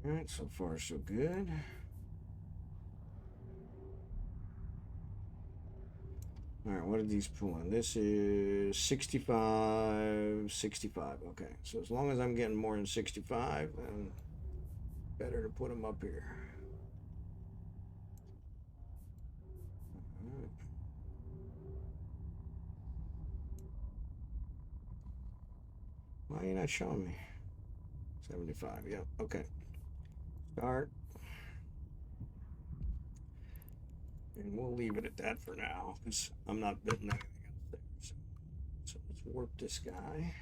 All right, so far so good. All right, what are these pulling? This is 65, 65. Okay, so as long as I'm getting more than 65, then better to put them up here. All right. Why are you not showing me? 75, yeah, okay. Start. And we'll leave it at that for now, because I'm not building anything else there. So let's warp this guy.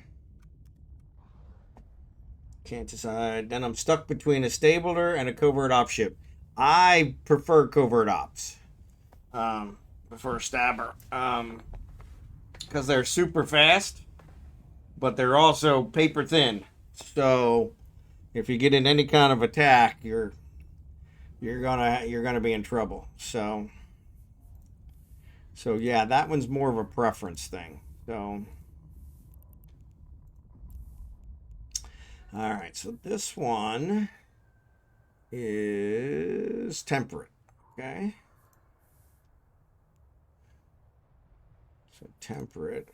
Can't decide. Then I'm stuck between a stabler and a covert op ship. I prefer covert ops. Prefer stabber. Because they're super fast, but they're also paper thin. So if you get in any kind of attack, you're gonna be in trouble. So yeah, that one's more of a preference thing. So all right, so this one is temperate. Okay. So temperate.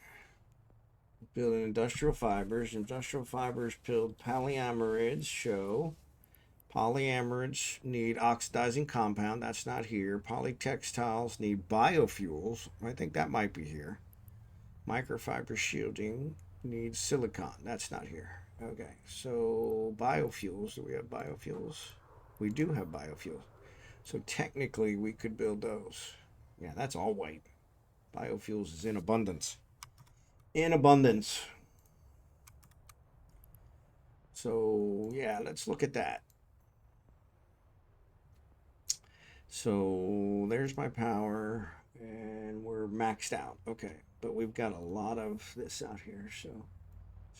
Building industrial fibers. Industrial fibers build polyamerids. Show. Polyamerids need oxidizing compound. That's not here. Polytextiles need biofuels. I think that might be here. Microfiber shielding needs silicon. That's not here. Okay, so biofuels. Do we have biofuels? We do have biofuels. So technically we could build those. Yeah, that's all white. Biofuels is in abundance. In abundance. So yeah, let's look at that. So there's my power and we're maxed out. Okay, but we've got a lot of this out here. So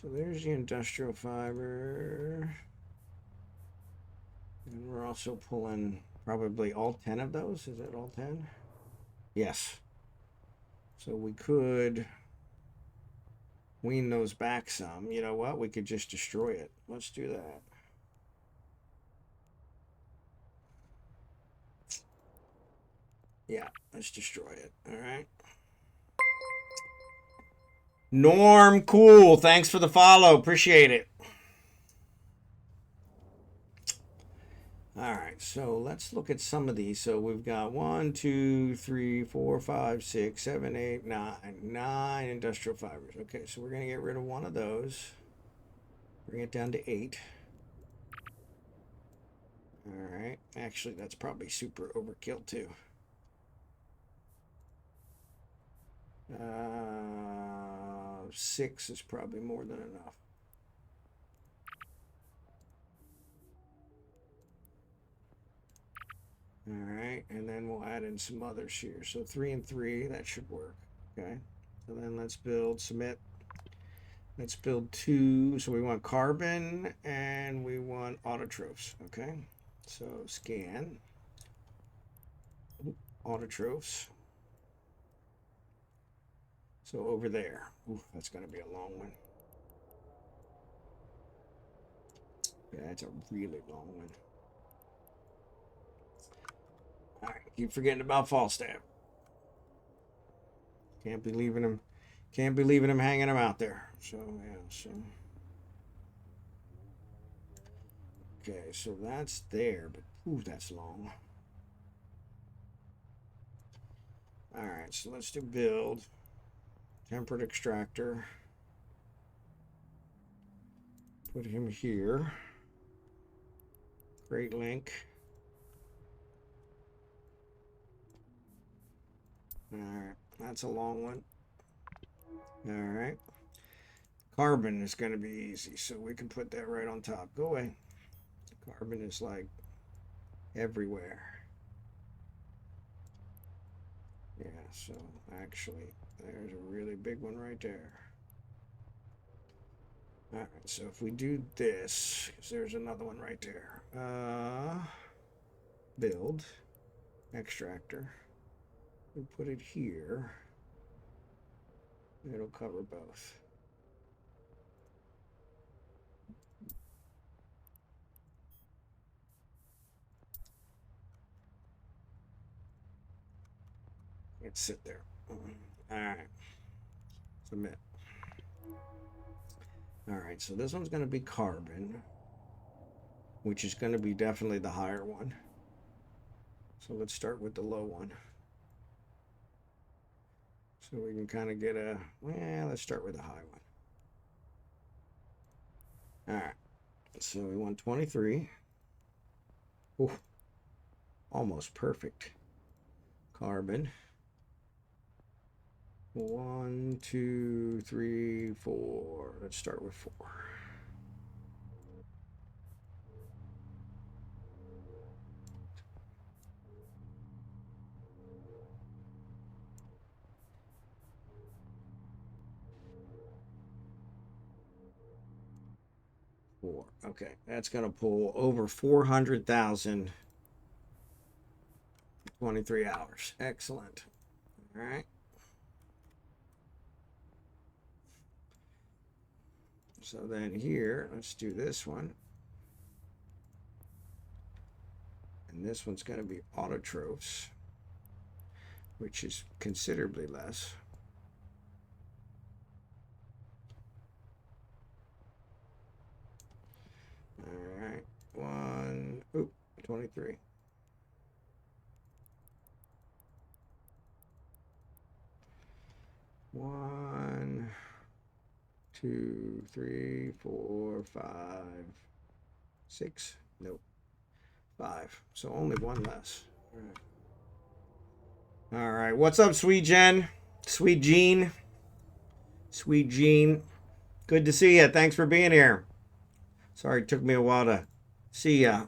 So there's the industrial fiber. And we're also pulling probably all 10 of those. Is that all 10? Yes. So we could wean those back some. You know what? We could just destroy it. Let's do that. Yeah, let's destroy it. All right. Norm, cool. Thanks for the follow. Appreciate it. All right, so let's look at some of these. So we've got 1, 2, 3, 4, 5, 6, 7, 8, 9 industrial fibers. Okay, so we're going to get rid of one of those. Bring it down to 8. All right, actually, that's probably super overkill too. 6 is probably more than enough. All right, and then we'll add in some others here. So 3 and 3, that should work. Okay, so then let's build submit. Let's build 2. So we want carbon and we want autotrophs. Okay, so scan autotrophs. So over there. Ooh, that's going to be a long one. Yeah, that's a really long one. All right, keep forgetting about Falstaff. Can't be leaving him hanging him out there. So yeah, so okay, so that's there, but ooh, that's long. All right, so let's do build temperate extractor. Put him here. Great link. All right, that's a long one. All right. Carbon is going to be easy, so we can put that right on top. Go away. Carbon is like everywhere. Yeah, so actually, there's a really big one right there. All right, so if we do this, because there's another one right there. Build extractor. We put it here. It'll cover both. Let's sit there. All right. Submit. All right, so this one's going to be carbon, which is going to be definitely the higher one. So let's start with the low one. So we can kind of get a, well, let's start with the high one. All right, so we want 23. Ooh, almost perfect. Carbon. 1, 2, 3, 4. Let's start with 4. Okay, that's going to pull over 400,000 23 hours. Excellent. All right. So then here, let's do this one. And this one's going to be autotrophs, which is considerably less. All right, 23. One, 2, 3, 4, 5, 6. Nope. 5. So only one less. All right. All right. What's up, Sweet Jen? Sweet Jean. Sweet Jean. Good to see you. Thanks for being here. Sorry, it took me a while to see ya.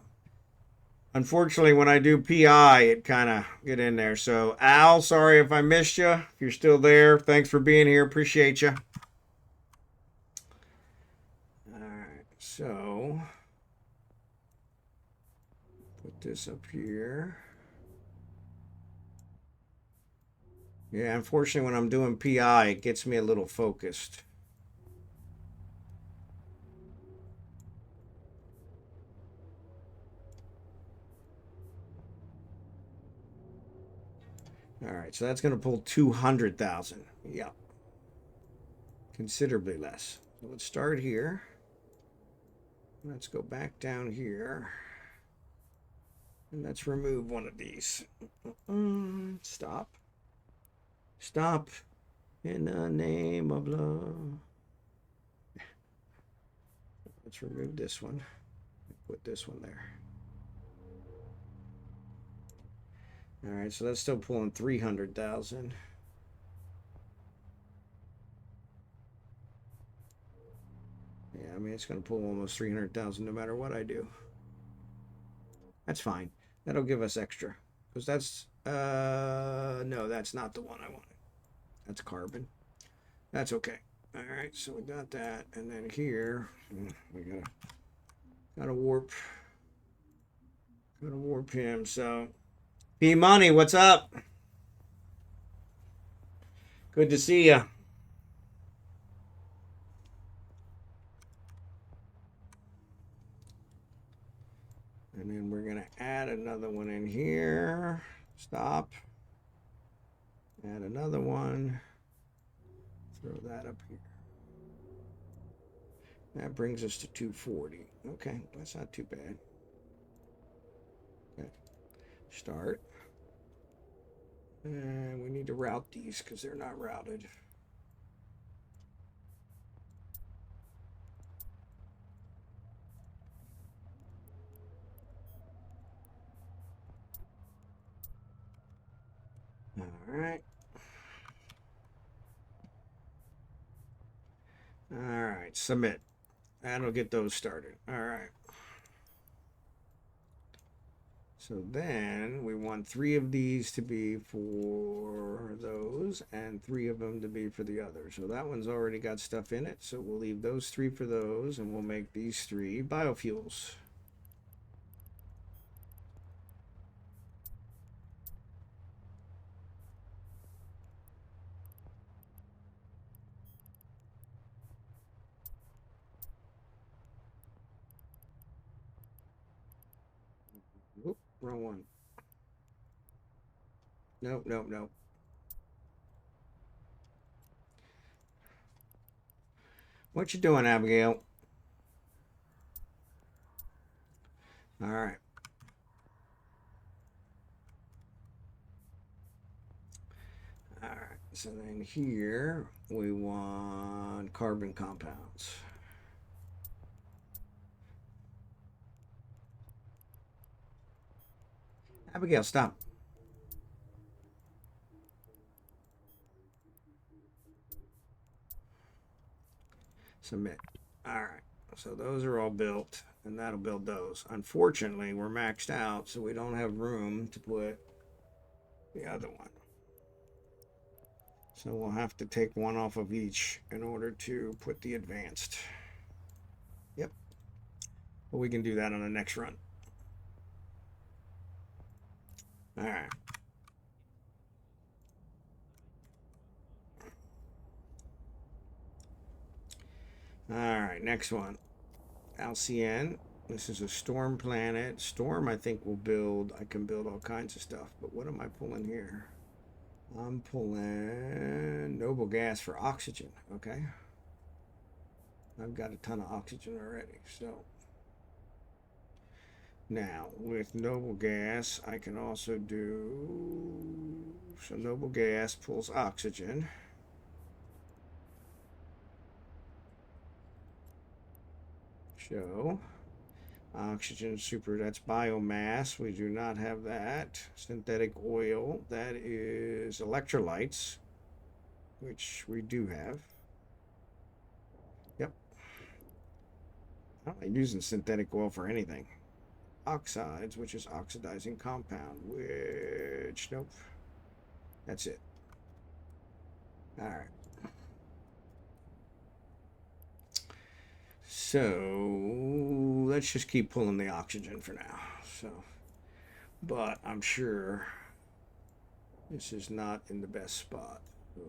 Unfortunately, when I do PI, it kind of get in there. So, Al, sorry if I missed you. If you're still there, thanks for being here. Appreciate you. So put this up here. Yeah, unfortunately, when I'm doing PI, it gets me a little focused. All right, so that's going to pull 200,000. Yeah, considerably less. So let's start here. Let's go back down here. And let's remove one of these. Stop. Stop. In the name of love. Let's remove this one. Put this one there. All right, so that's still pulling 300,000. Yeah, I mean, it's going to pull almost 300,000 no matter what I do. That's fine. That'll give us extra. Because that's, no, that's not the one I wanted. That's carbon. That's okay. All right, so we got that. And then here, we gotta warp him. So, P-Money, what's up? Good to see you. And then we're going to add another one in here. Stop. Add another one. Throw that up here. That brings us to 240. Okay, that's not too bad. Okay, start. And we need to route these because they're not routed. All right. All right, submit. That'll get those started. All right. So then we want 3 of these to be for those and 3 of them to be for the others. So that one's already got stuff in it. So we'll leave those 3 for those and we'll make these 3 biofuels. Oop, wrong one. Nope, nope, nope. What you doing, Abigail? All right. All right. So then here we want carbon compounds. Abigail, stop. Submit. All right. So those are all built, and that'll build those. Unfortunately, we're maxed out, so we don't have room to put the other one. So we'll have to take one off of each in order to put the advanced. Yep. But we can do that on the next run. All right. All right, next one. Alcn. This is a storm planet. Storm, I think, will build. I can build all kinds of stuff. But what am I pulling here? I'm pulling noble gas for oxygen. Okay. I've got a ton of oxygen already. So now with noble gas, I can also do. So noble gas pulls oxygen. Show. Oxygen super, that's biomass. We do not have that. Synthetic oil, that is electrolytes, which we do have. Yep. I'm not using synthetic oil for anything. Oxides, which is oxidizing compound, which, nope. That's it. All right. So let's just keep pulling the oxygen for now. So, but I'm sure this is not in the best spot. So,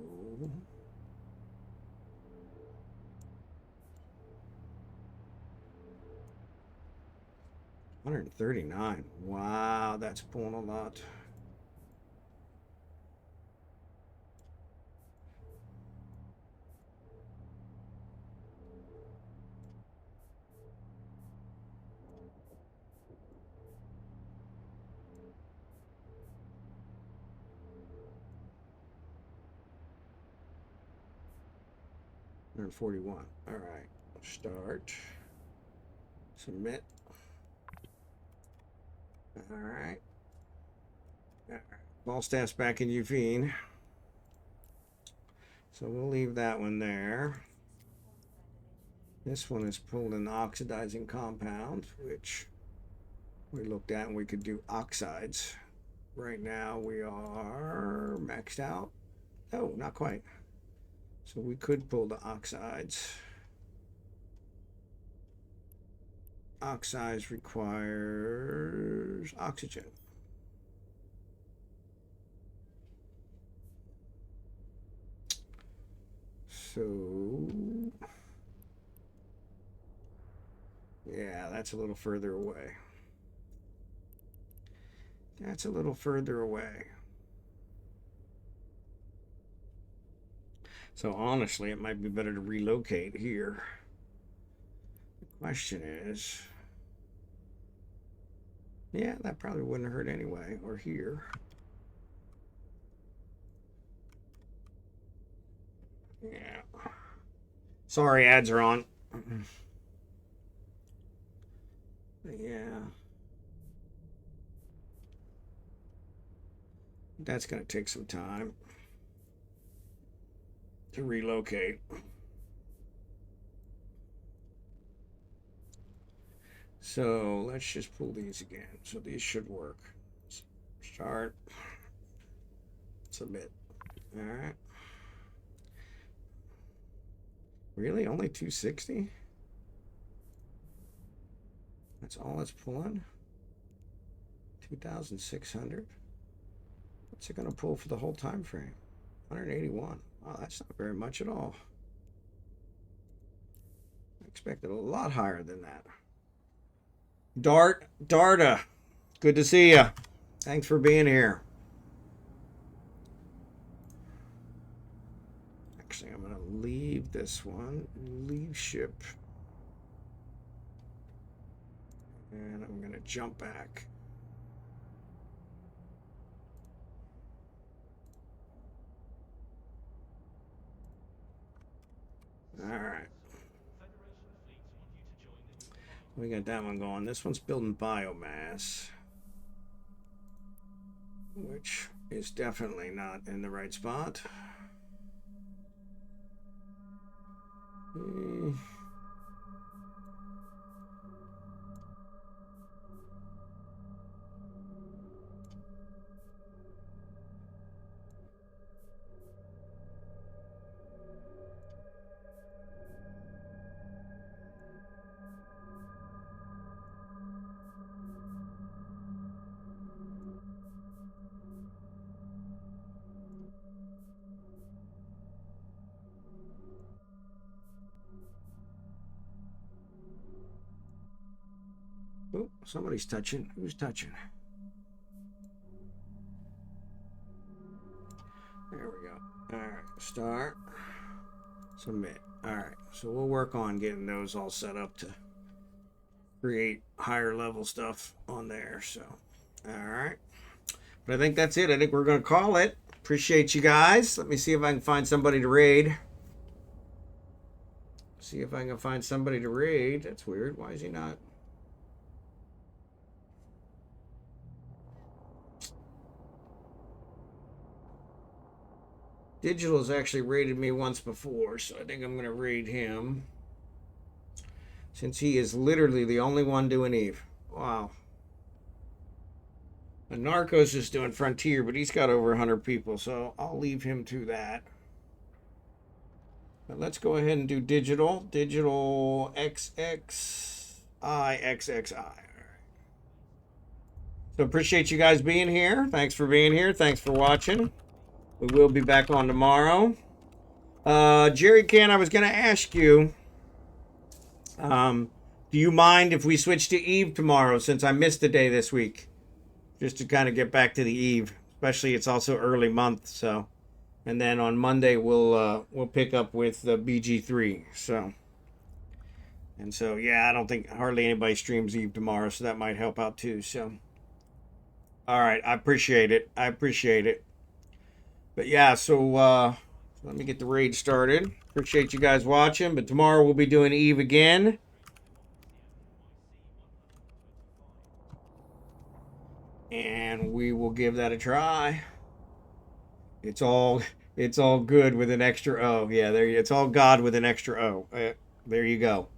139. Wow, that's pulling a lot. $141. All right. Start. Submit. All right. Ball staff's back in Uvine. So we'll leave that one there. This one is pulled an oxidizing compound, which we looked at, and we could do oxides. Right now we are maxed out. Oh, not quite. So we could pull the oxides. Oxides requires oxygen. So, yeah, that's a little further away. That's a little further away. So honestly, it might be better to relocate here. The question is, yeah, that probably wouldn't hurt anyway, or here. Yeah. Sorry, ads are on. Yeah. That's going to take some time to relocate. So let's just pull these again. So these should work. Start. Submit. All right. Really? Only 260? That's all it's pulling? 2,600? What's it going to pull for the whole time frame? 181. Wow, that's not very much at all. I expected a lot higher than that. Darta, good to see you. Thanks for being here. Actually, I'm going to leave this one. Leave ship. And I'm going to jump back. All right. We got that one going. This one's building biomass, which is definitely not in the right spot. Oh, somebody's touching. Who's touching? There we go. All right, start. Submit. All right, so we'll work on getting those all set up to create higher level stuff on there. So, all right. But I think that's it. I think we're going to call it. Appreciate you guys. Let me see if I can find somebody to raid. See if I can find somebody to raid. That's weird. Why is he not? Digital has actually raided me once before, so I think I'm going to raid him. Since he is literally the only one doing Eve. Wow. And Narcos is doing Frontier, but he's got over 100 people, so I'll leave him to that. But let's go ahead and do digital. Digital XXI. So appreciate you guys being here. Thanks for being here. Thanks for watching. We will be back on tomorrow. Jerry Can, I was going to ask you, do you mind if we switch to Eve tomorrow since I missed a day this week? Just to kind of get back to the Eve, especially it's also early month, so. And then on Monday we'll pick up with the BG3. So. And so yeah, I don't think hardly anybody streams Eve tomorrow, so that might help out too. So. All right, I appreciate it. But yeah, so let me get the raid started. Appreciate you guys watching. But tomorrow we'll be doing Eve again. And we will give that a try. It's all good with an extra O. Yeah, it's all God with an extra O. There you go.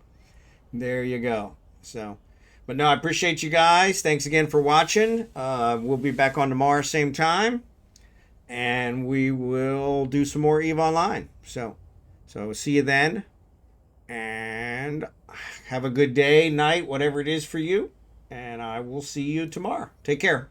So, but no, I appreciate you guys. Thanks again for watching. We'll be back on tomorrow, same time. And we will do some more Eve Online. So see you then. And have a good day, night, whatever it is for you. And I will see you tomorrow. Take care.